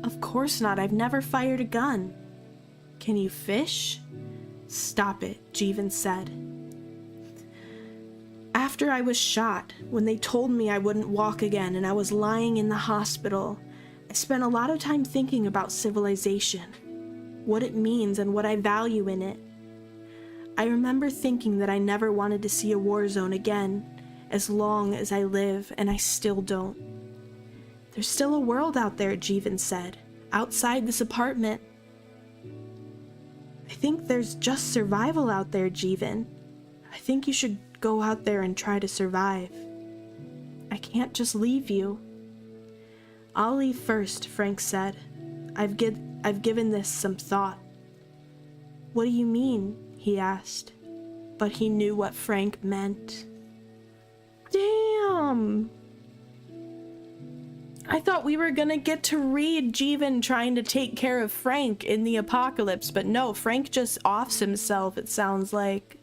Of course not. I've never fired a gun. Can you fish? Stop it, Jeevan said. After I was shot, when they told me I wouldn't walk again and I was lying in the hospital, I spent a lot of time thinking about civilization, what it means and what I value in it. I remember thinking that I never wanted to see a war zone again, as long as I live, and I still don't. There's still a world out there, Jeevan said, outside this apartment. I think there's just survival out there, Jeevan. I think you should go out there and try to survive. I can't just leave you. I'll leave first, Frank said. I've given this some thought. What do you mean? He asked. But he knew what Frank meant. Damn! I thought we were gonna get to read Jeevan trying to take care of Frank in the apocalypse, but no, Frank just offs himself, it sounds like.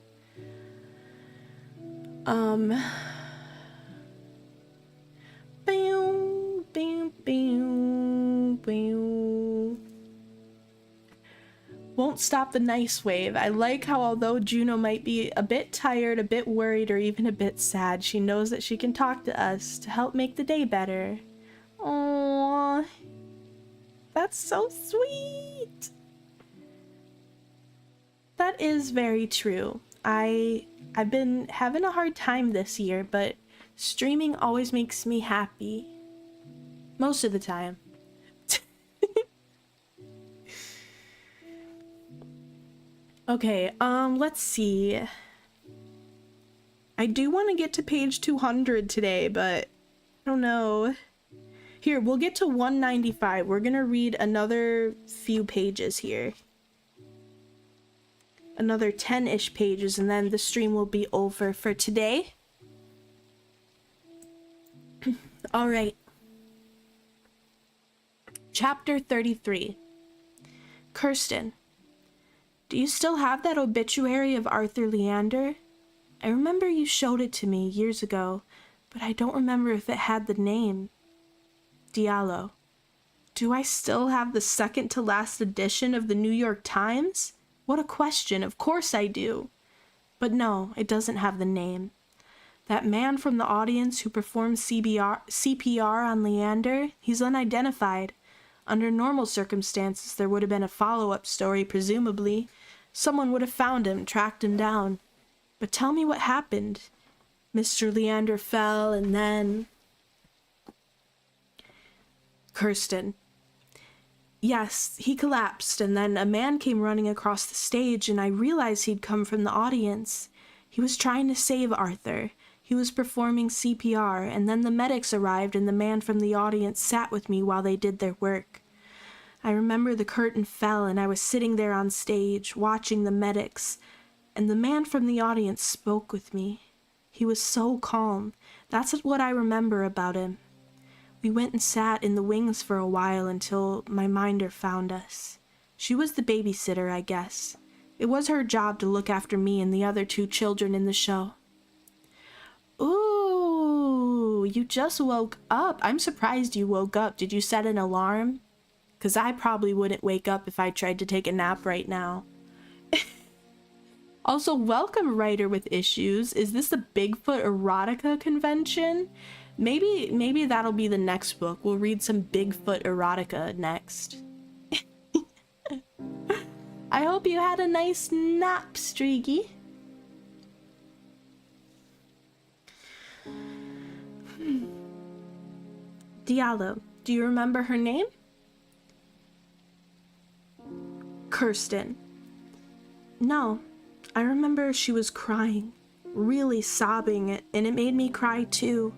Won't stop the nice wave. I like how although Juno might be a bit tired, a bit worried, or even a bit sad, she knows that she can talk to us to help make the day better. Aww. That's so sweet. That is very true. I've been having a hard time this year, but streaming always makes me happy. Most of the time. Okay, let's see. I do want to get to page 200 today, but I don't know. Here, we'll get to 195. We're gonna read another few pages here. Another 10-ish pages, and then the stream will be over for today. Alright. Chapter 33. Kirsten. Do you still have that obituary of Arthur Leander? I remember you showed it to me years ago, but I don't remember if it had the name. Diallo. Do I still have the second to last edition of the New York Times? What a question. Of course I do. But no, it doesn't have the name. That man from the audience who performed CPR on Leander, he's unidentified. Under normal circumstances, there would have been a follow-up story, presumably. Someone would have found him, tracked him down. But tell me what happened. Mr. Leander fell, and then... Kirsten. Yes, he collapsed, and then a man came running across the stage, and I realized he'd come from the audience. He was trying to save Arthur. He was performing CPR, and then the medics arrived, and the man from the audience sat with me while they did their work. I remember the curtain fell, and I was sitting there on stage, watching the medics, and the man from the audience spoke with me. He was so calm. That's what I remember about him. We went and sat in the wings for a while until my minder found us. She was the babysitter, I guess. It was her job to look after me and the other 2 children in the show. Ooh, you just woke up. I'm surprised you woke up. Did you set an alarm? 'Cause I probably wouldn't wake up if I tried to take a nap right now. Also, welcome, Writer with Issues. Is this the Bigfoot erotica convention? Maybe that'll be the next book. We'll read some Bigfoot erotica next. I hope you had a nice nap, Streaky. Diallo, do you remember her name? Kirsten. No, I remember she was crying, really sobbing, and it made me cry too.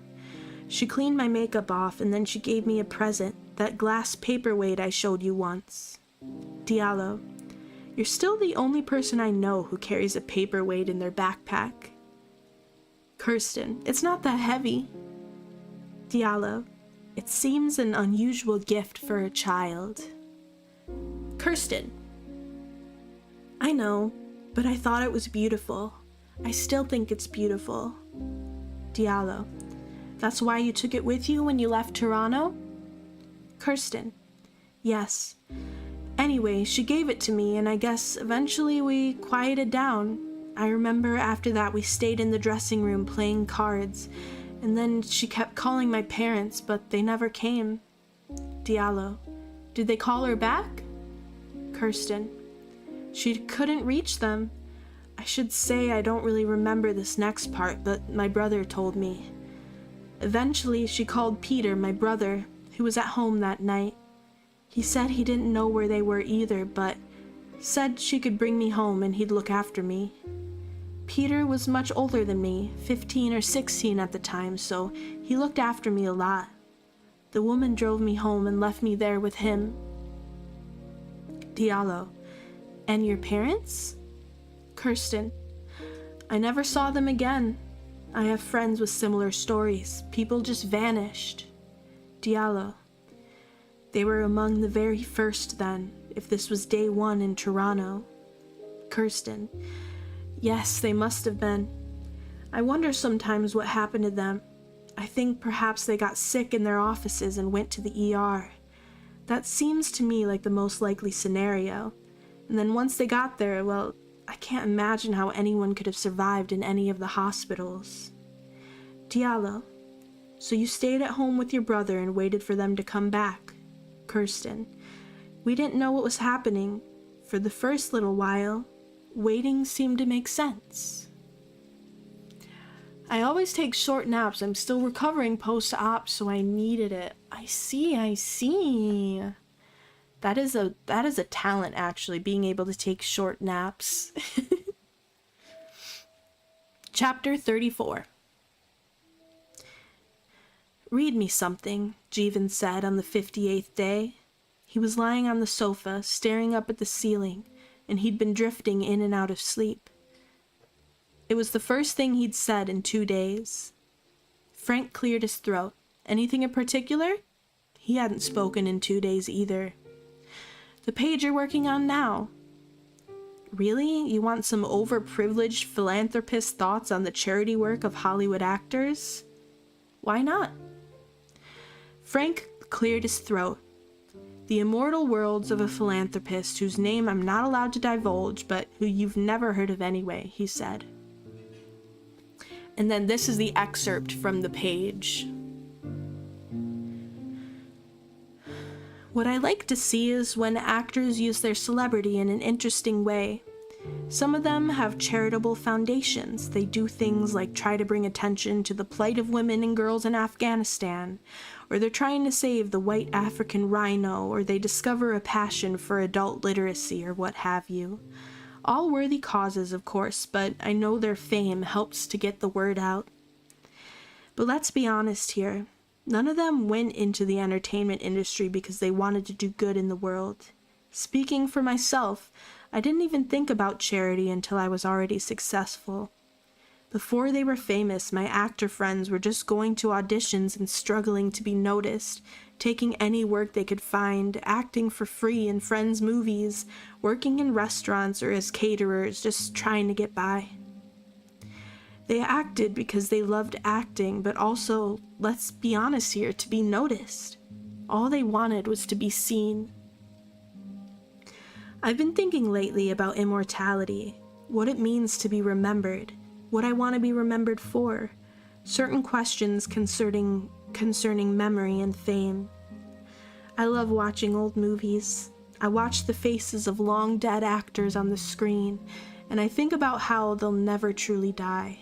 She cleaned my makeup off, and then she gave me a present, that glass paperweight I showed you once. Diallo, you're still the only person I know who carries a paperweight in their backpack. Kirsten, it's not that heavy. Diallo, it seems an unusual gift for a child. Kirsten, I know, but I thought it was beautiful. I still think it's beautiful. Diallo, that's why you took it with you when you left Toronto? Kirsten, yes. Anyway, she gave it to me, and I guess eventually we quieted down. I remember after that we stayed in the dressing room playing cards, and then she kept calling my parents, but they never came. Diallo, did they call her back? Kirsten, she couldn't reach them. I should say I don't really remember this next part, but my brother told me. Eventually, she called Peter, my brother, who was at home that night. He said he didn't know where they were either, but said she could bring me home and he'd look after me. Peter was much older than me, 15 or 16 at the time, so he looked after me a lot. The woman drove me home and left me there with him. Diallo, and your parents? Kirsten, I never saw them again. I have friends with similar stories. People just vanished. Diallo, they were among the very first then, if this was day one in Toronto. Kirsten, yes, they must have been. I wonder sometimes what happened to them. I think perhaps they got sick in their offices and went to the ER. That seems to me like the most likely scenario. And then once they got there, well, I can't imagine how anyone could have survived in any of the hospitals. Diallo, so you stayed at home with your brother and waited for them to come back. Kirsten, we didn't know what was happening. For the first little while, waiting seemed to make sense. I always take short naps. I'm still recovering post-op, so I needed it. I see. That is a talent, actually, being able to take short naps. Chapter 34. Read me something, Jeevan said on the 58th day. He was lying on the sofa, staring up at the ceiling, and he'd been drifting in and out of sleep. It was the first thing he'd said in 2 days. Frank cleared his throat. Anything in particular? He hadn't spoken in 2 days either. The page you're working on now. Really? You want some overprivileged philanthropist thoughts on the charity work of Hollywood actors? Why not? Frank cleared his throat. The immortal worlds of a philanthropist whose name I'm not allowed to divulge, but who you've never heard of anyway, he said. And then this is the excerpt from the page. What I like to see is when actors use their celebrity in an interesting way. Some of them have charitable foundations. They do things like try to bring attention to the plight of women and girls in Afghanistan, or they're trying to save the white African rhino, or they discover a passion for adult literacy, or what have you. All worthy causes, of course, but I know their fame helps to get the word out. But let's be honest here. None of them went into the entertainment industry because they wanted to do good in the world. Speaking for myself, I didn't even think about charity until I was already successful. Before they were famous, my actor friends were just going to auditions and struggling to be noticed, taking any work they could find, acting for free in friends' movies, working in restaurants or as caterers, just trying to get by. They acted because they loved acting, but also, let's be honest here, to be noticed. All they wanted was to be seen. I've been thinking lately about immortality, what it means to be remembered, what I want to be remembered for, certain questions concerning memory and fame. I love watching old movies. I watch the faces of long dead actors on the screen, and I think about how they'll never truly die.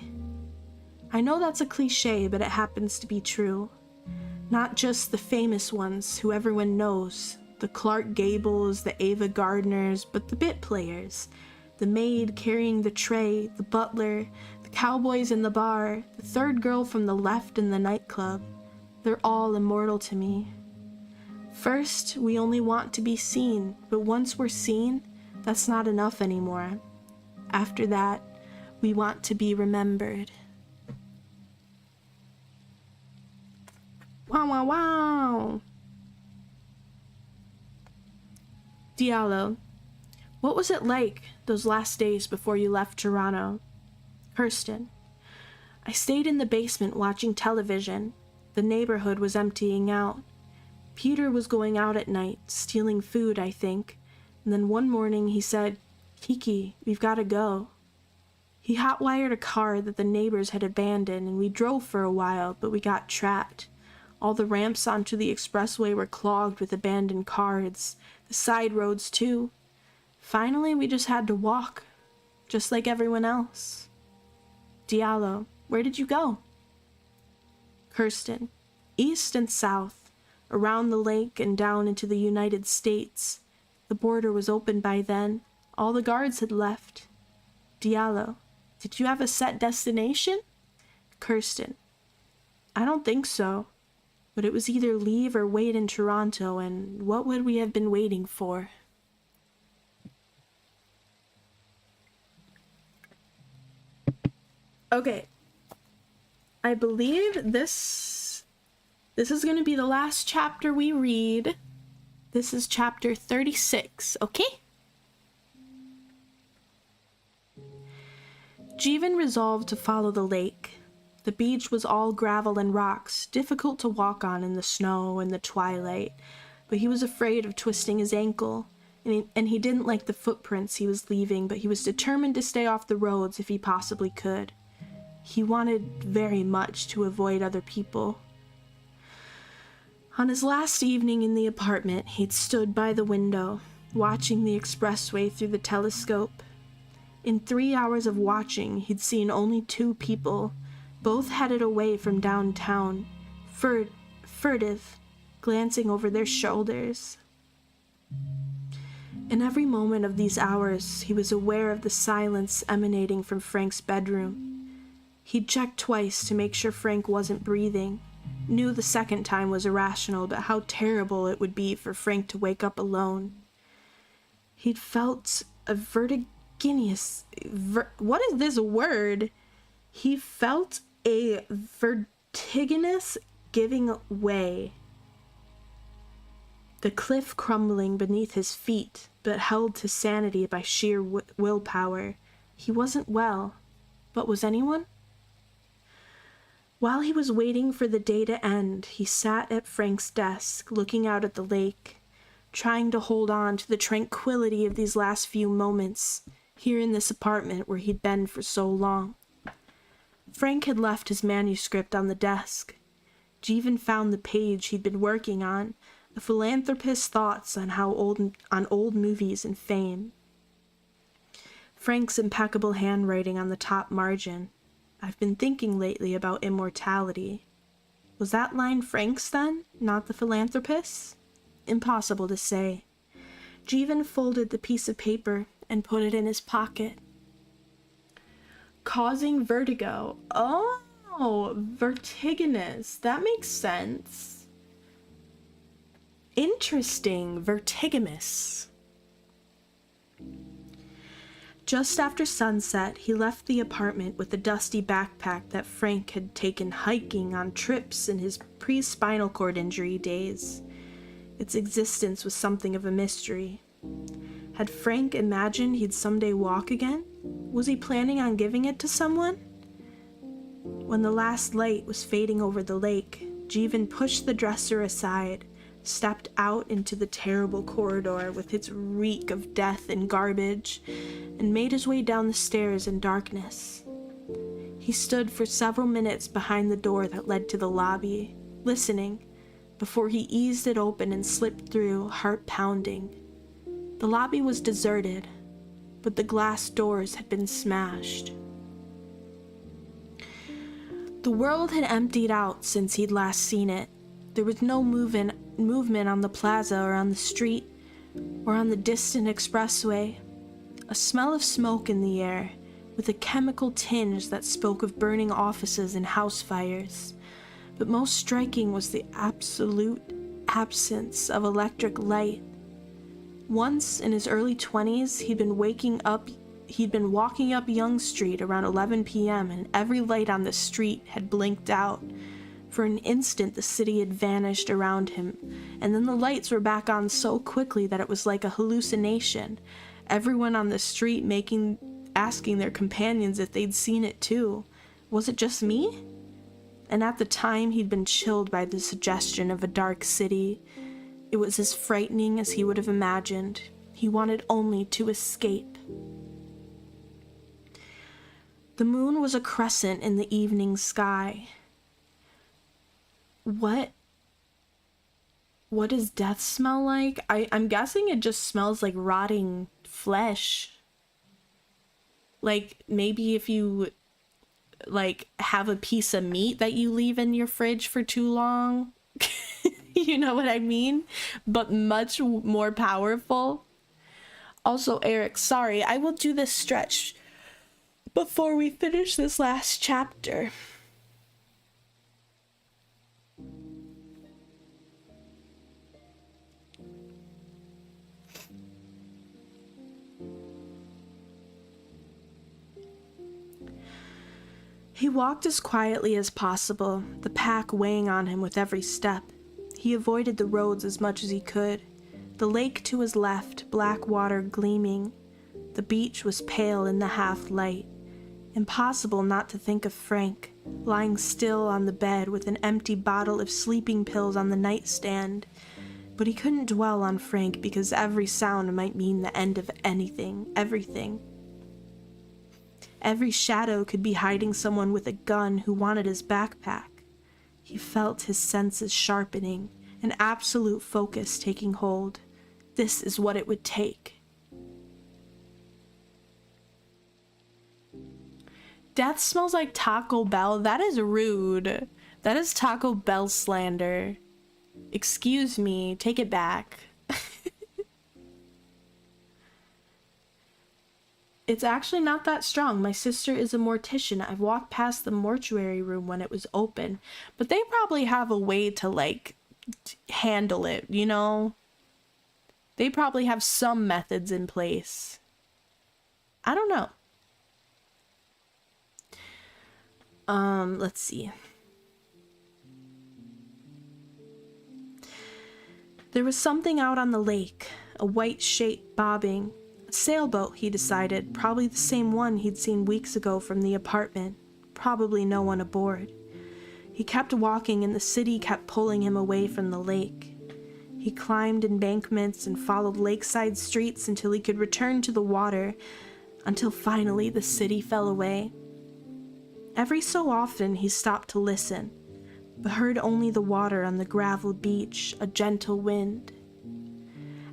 I know that's a cliche, but it happens to be true. Not just the famous ones who everyone knows, the Clark Gables, the Ava Gardners, but the bit players, the maid carrying the tray, the butler, the cowboys in the bar, the third girl from the left in the nightclub. They're all immortal to me. First, we only want to be seen, but once we're seen, that's not enough anymore. After that, we want to be remembered. Wow, wow, wow! Diallo, what was it like those last days before you left Toronto? Kirsten, I stayed in the basement watching television. The neighborhood was emptying out. Peter was going out at night, stealing food, I think, and then one morning he said, "Kiki, we've got to go." He hotwired a car that the neighbors had abandoned, and we drove for a while, but we got trapped. All the ramps onto the expressway were clogged with abandoned cars, the side roads too. Finally, we just had to walk, just like everyone else. Diallo, where did you go? Kirsten, east and south, around the lake and down into the United States. The border was open by then. All the guards had left. Diallo, did you have a set destination? Kirsten, I don't think so. But it was either leave or wait in Toronto, and what would we have been waiting for? Okay. I believe this is going to be the last chapter we read. This is chapter 36, okay? Jeevan resolved to follow the lake. The beach was all gravel and rocks, difficult to walk on in the snow and the twilight, but he was afraid of twisting his ankle, and he didn't like the footprints he was leaving, but he was determined to stay off the roads if he possibly could. He wanted very much to avoid other people. On his last evening in the apartment, he'd stood by the window, watching the expressway through the telescope. In 3 hours of watching, he'd seen only 2 people, both headed away from downtown, furtive, glancing over their shoulders. In every moment of these hours, he was aware of the silence emanating from Frank's bedroom. He'd checked twice to make sure Frank wasn't breathing, knew the second time was irrational, but how terrible it would be for Frank to wake up alone. He'd felt a vertiginous... what is this word? He felt a vertiginous giving way. The cliff crumbling beneath his feet, but held to sanity by sheer willpower. He wasn't well, but was anyone? While he was waiting for the day to end, he sat at Frank's desk, looking out at the lake, trying to hold on to the tranquility of these last few moments, here in this apartment where he'd been for so long. Frank had left his manuscript on the desk. Jeevan found the page he'd been working on, a philanthropist's thoughts on old movies and fame. Frank's impeccable handwriting on the top margin. I've been thinking lately about immortality. Was that line Frank's then, not the philanthropist's? Impossible to say. Jeevan folded the piece of paper and put it in his pocket. Causing vertigo. Oh, vertiginous. That makes sense. Interesting. Vertiginous. Just after sunset, he left the apartment with the dusty backpack that Frank had taken hiking on trips in his pre-spinal cord injury days. Its existence was something of a mystery. Had Frank imagined he'd someday walk again? Was he planning on giving it to someone? When the last light was fading over the lake, Jeevan pushed the dresser aside, stepped out into the terrible corridor with its reek of death and garbage, and made his way down the stairs in darkness. He stood for several minutes behind the door that led to the lobby, listening, before he eased it open and slipped through, heart pounding. The lobby was deserted, but the glass doors had been smashed. The world had emptied out since he'd last seen it. There was no movement on the plaza or on the street or on the distant expressway. A smell of smoke in the air, with a chemical tinge that spoke of burning offices and house fires. But most striking was the absolute absence of electric light. Once, in his early 20s, he'd been walking up Young Street around 11 p.m. and every light on the street had blinked out. For an instant, the city had vanished around him, and then the lights were back on so quickly that it was like a hallucination. Everyone on the street asking their companions if they'd seen it too. Was it just me? And at the time, he'd been chilled by the suggestion of a dark city. It was as frightening as he would have imagined. He wanted only to escape. The moon was a crescent in the evening sky. What does death smell like? I'm guessing it just smells like rotting flesh. Like, maybe if you, like, have a piece of meat that you leave in your fridge for too long. You know what I mean? But much more powerful. Also, Eric, sorry, I will do this stretch before we finish this last chapter. He walked as quietly as possible, the pack weighing on him with every step. He avoided the roads as much as he could. The lake to his left, black water gleaming. The beach was pale in the half-light. Impossible not to think of Frank, lying still on the bed with an empty bottle of sleeping pills on the nightstand. But he couldn't dwell on Frank because every sound might mean the end of anything, everything. Every shadow could be hiding someone with a gun who wanted his backpack. He felt his senses sharpening, an absolute focus taking hold. This is what it would take. Death smells like Taco Bell. That is rude. That is Taco Bell slander. Excuse me, take it back. It's actually not that strong. My sister is a mortician. I've walked past the mortuary room when it was open, but they probably have a way to, like, handle it, you know? They probably have some methods in place. I don't know. Let's see. There was something out on the lake, a white shape bobbing. A sailboat, he decided, probably the same one he'd seen weeks ago from the apartment. Probably no one aboard. He kept walking and the city kept pulling him away from the lake. He climbed embankments and followed lakeside streets until he could return to the water, until finally the city fell away. Every so often he stopped to listen, but heard only the water on the gravel beach, a gentle wind.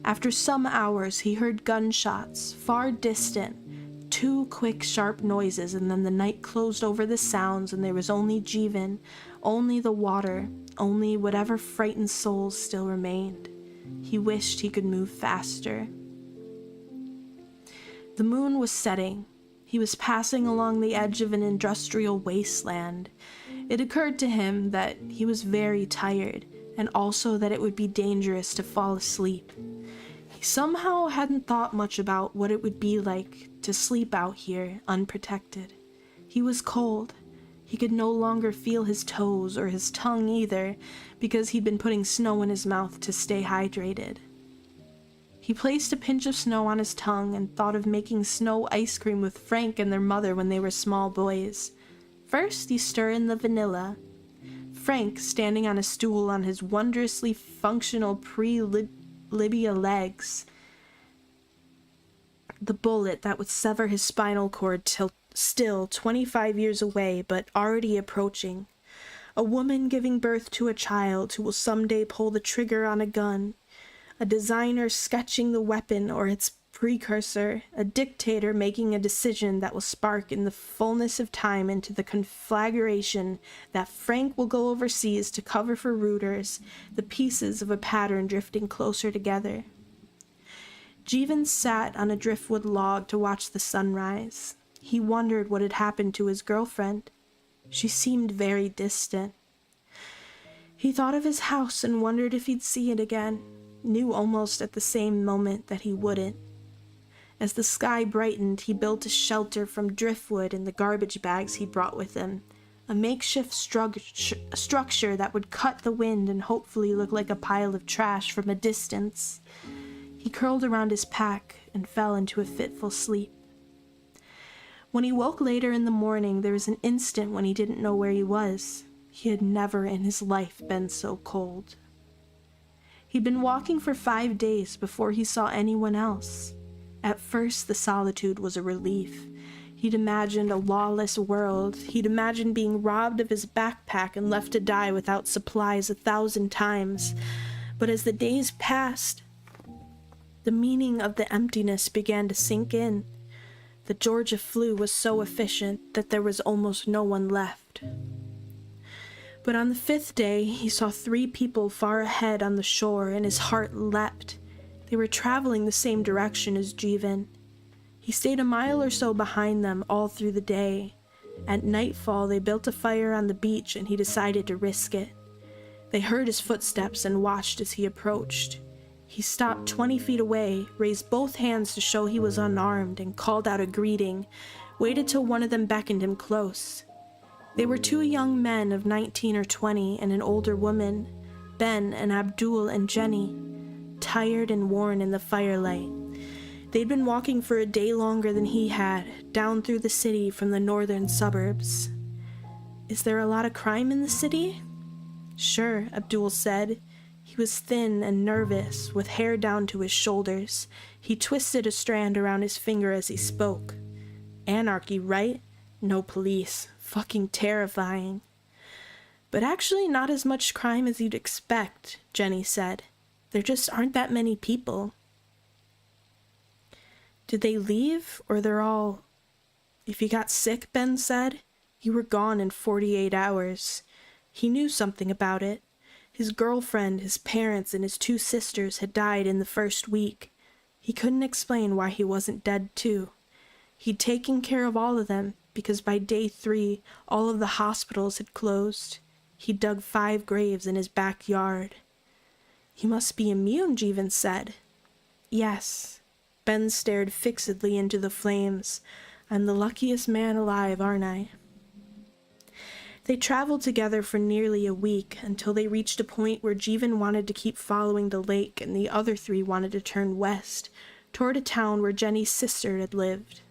After some hours, he heard gunshots, far distant, 2 quick, sharp noises, and then the night closed over the sounds, and there was only Jeevan, only the water, only whatever frightened souls still remained. He wished he could move faster. The moon was setting. He was passing along the edge of an industrial wasteland. It occurred to him that he was very tired, and also that it would be dangerous to fall asleep. He somehow hadn't thought much about what it would be like to sleep out here, unprotected. He was cold. He could no longer feel his toes or his tongue either, because he'd been putting snow in his mouth to stay hydrated. He placed a pinch of snow on his tongue and thought of making snow ice cream with Frank and their mother when they were small boys. First, you stir in the vanilla. Frank, standing on a stool on his wondrously functional pre-Libya legs, the bullet that would sever his spinal cord till still 25 years away, but already approaching. A woman giving birth to a child who will someday pull the trigger on a gun. A designer sketching the weapon or its precursor. A dictator making a decision that will spark in the fullness of time into the conflagration that Frank will go overseas to cover for rooters, the pieces of a pattern drifting closer together. Jeevan sat on a driftwood log to watch the sunrise. He wondered what had happened to his girlfriend. She seemed very distant. He thought of his house and wondered if he'd see it again, knew almost at the same moment that he wouldn't. As the sky brightened, he built a shelter from driftwood and the garbage bags he brought with him, a makeshift structure that would cut the wind and hopefully look like a pile of trash from a distance. He curled around his pack and fell into a fitful sleep. When he woke later in the morning, there was an instant when he didn't know where he was. He had never in his life been so cold. He'd been walking for 5 days before he saw anyone else. At first, the solitude was a relief. He'd imagined a lawless world. He'd imagined being robbed of his backpack and left to die without supplies 1,000 times. But as the days passed, the meaning of the emptiness began to sink in. The Georgia flu was so efficient that there was almost no one left. But on the 5th day, he saw 3 people far ahead on the shore, and his heart leapt. They were traveling the same direction as Jeevan. He stayed a mile or so behind them all through the day. At nightfall, they built a fire on the beach, and he decided to risk it. They heard his footsteps and watched as he approached. He stopped 20 feet away, raised both hands to show he was unarmed, and called out a greeting, waited till one of them beckoned him close. They were 2 young men of 19 or 20 and an older woman, Ben and Abdul and Jenny, tired and worn in the firelight. They'd been walking for a day longer than he had, down through the city from the northern suburbs. "Is there a lot of crime in the city?" "Sure," Abdul said. He was thin and nervous, with hair down to his shoulders. He twisted a strand around his finger as he spoke. "Anarchy, right? No police. Fucking terrifying." "But actually not as much crime as you'd expect," Jenny said. "There just aren't that many people." "Did they leave, or they're all—" "If you got sick," Ben said, "you were gone in 48 hours. He knew something about it. His girlfriend, his parents, and his 2 sisters had died in the first week. He couldn't explain why he wasn't dead too. He'd taken care of all of them, because by day 3, all of the hospitals had closed. He dug 5 graves in his backyard. "You must be immune," Jeevan said. "Yes." Ben stared fixedly into the flames. "I'm the luckiest man alive, aren't I?" They traveled together for nearly a week, until they reached a point where Jeevan wanted to keep following the lake and the other 3 wanted to turn west, toward a town where Jenny's sister had lived.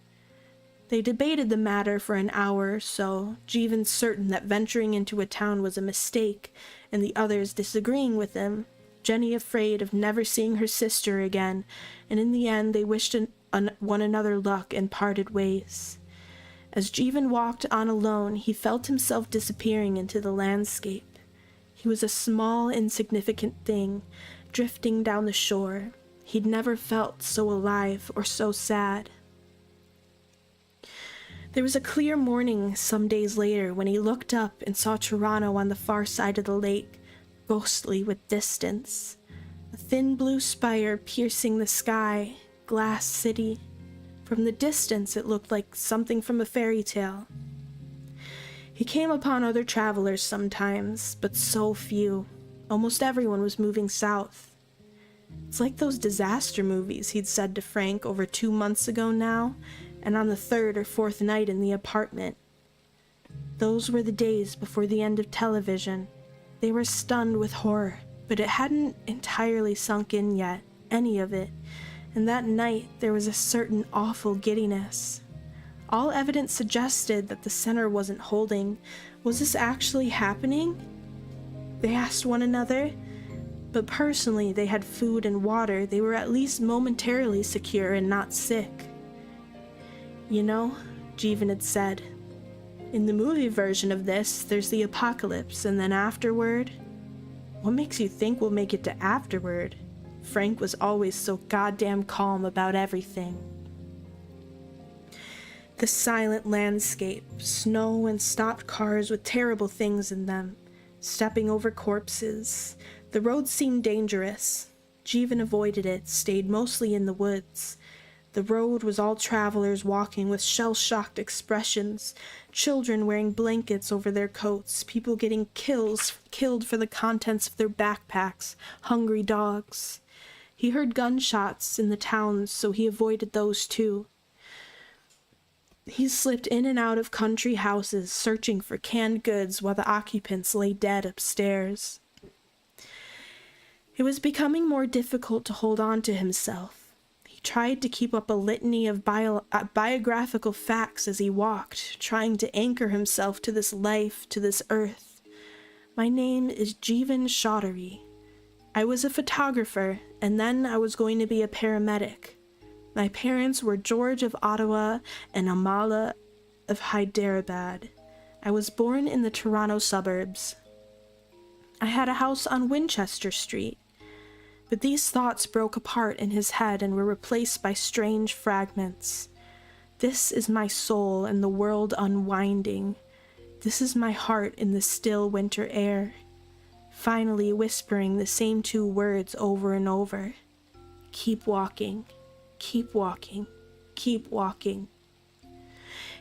They debated the matter for an hour or so, Jeevan certain that venturing into a town was a mistake, and the others disagreeing with him, Jenny afraid of never seeing her sister again, and in the end they wished one another luck and parted ways. As Jeevan walked on alone, he felt himself disappearing into the landscape. He was a small, insignificant thing, drifting down the shore. He'd never felt so alive or so sad. There was a clear morning some days later when he looked up and saw Toronto on the far side of the lake, ghostly with distance. A thin blue spire piercing the sky, glass city. From the distance it looked like something from a fairy tale. He came upon other travelers sometimes, but so few. Almost everyone was moving south. "It's like those disaster movies," he'd said to Frank over 2 months ago now, and on the 3rd or 4th night in the apartment. Those were the days before the end of television. They were stunned with horror, but it hadn't entirely sunk in yet, any of it, and that night there was a certain awful giddiness. All evidence suggested that the center wasn't holding. Was this actually happening? They asked one another, but personally they had food and water. They were at least momentarily secure and not sick. "You know," Jeevan had said, "in the movie version of this, there's the apocalypse, and then afterward." "What makes you think we'll make it to afterward?" Frank was always so goddamn calm about everything. The silent landscape, snow and stopped cars with terrible things in them, stepping over corpses. The road seemed dangerous. Jeevan avoided it, stayed mostly in the woods. The road was all travelers walking with shell-shocked expressions, children wearing blankets over their coats, people getting killed for the contents of their backpacks, hungry dogs. He heard gunshots in the towns, so he avoided those too. He slipped in and out of country houses, searching for canned goods while the occupants lay dead upstairs. It was becoming more difficult to hold on to himself. He tried to keep up a litany of biographical facts as he walked, trying to anchor himself to this life, to this earth. My name is Jeevan Chaudhary. I was a photographer, and then I was going to be a paramedic. My parents were George of Ottawa and Amala of Hyderabad. I was born in the Toronto suburbs. I had a house on Winchester Street. But these thoughts broke apart in his head and were replaced by strange fragments. This is my soul in the world unwinding. This is my heart in the still winter air. Finally whispering the same two words over and over. Keep walking, keep walking, keep walking.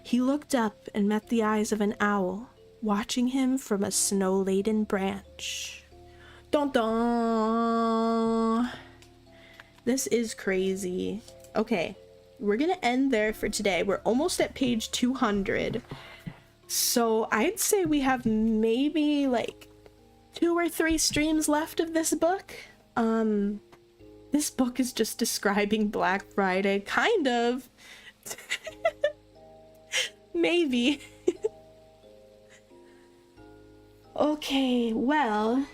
He looked up and met the eyes of an owl, watching him from a snow-laden branch. Dun dun! This is crazy. Okay, we're gonna end there for today. We're almost at page 200. So I'd say we have maybe like 2 or 3 streams left of this book. This book is just describing Black Friday, kind of. Maybe. Okay, well...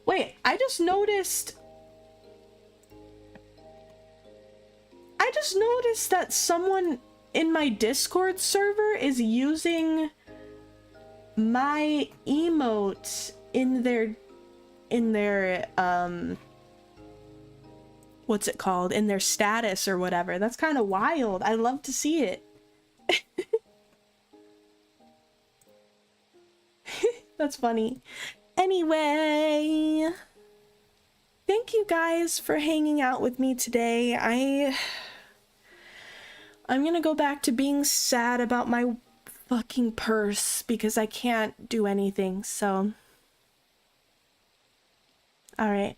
Wait, I just noticed that someone in my Discord server is using my emote in their what's it called? In their status or whatever. That's kind of wild. I love to see it. That's funny. Anyway, thank you guys for hanging out with me today. I'm gonna go back to being sad about my fucking purse because I can't do anything, so. Alright.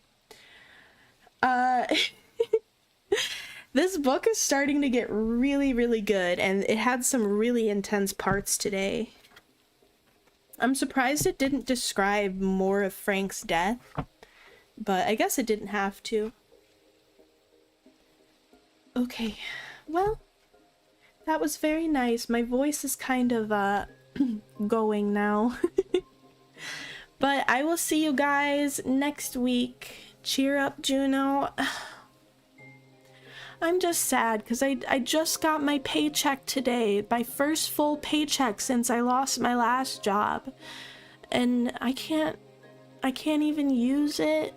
This book is starting to get really, really good, and it had some really intense parts today. I'm surprised it didn't describe more of Frank's death, but I guess it didn't have to. Okay, well, that was very nice. My voice is kind of, going now. But I will see you guys next week. Cheer up, Juno. I'm just sad because I just got my paycheck today, my first full paycheck since I lost my last job, and I can't even use it.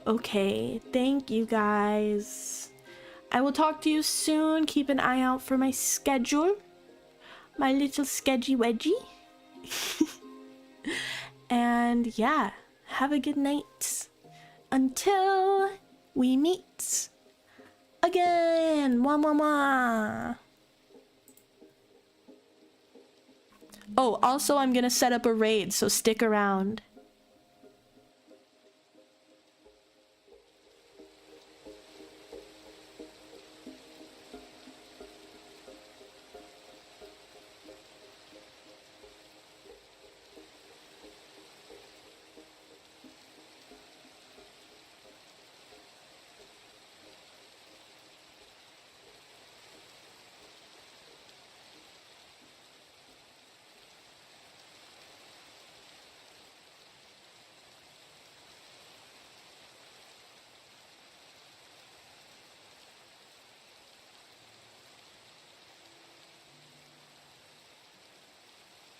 Okay, thank you guys. I will talk to you soon. Keep an eye out for my schedule, my little sketchy wedgie. And yeah. Have a good night. Until we meet again. Mwah, mwah, mwah. Oh, also I'm gonna set up a raid, so stick around.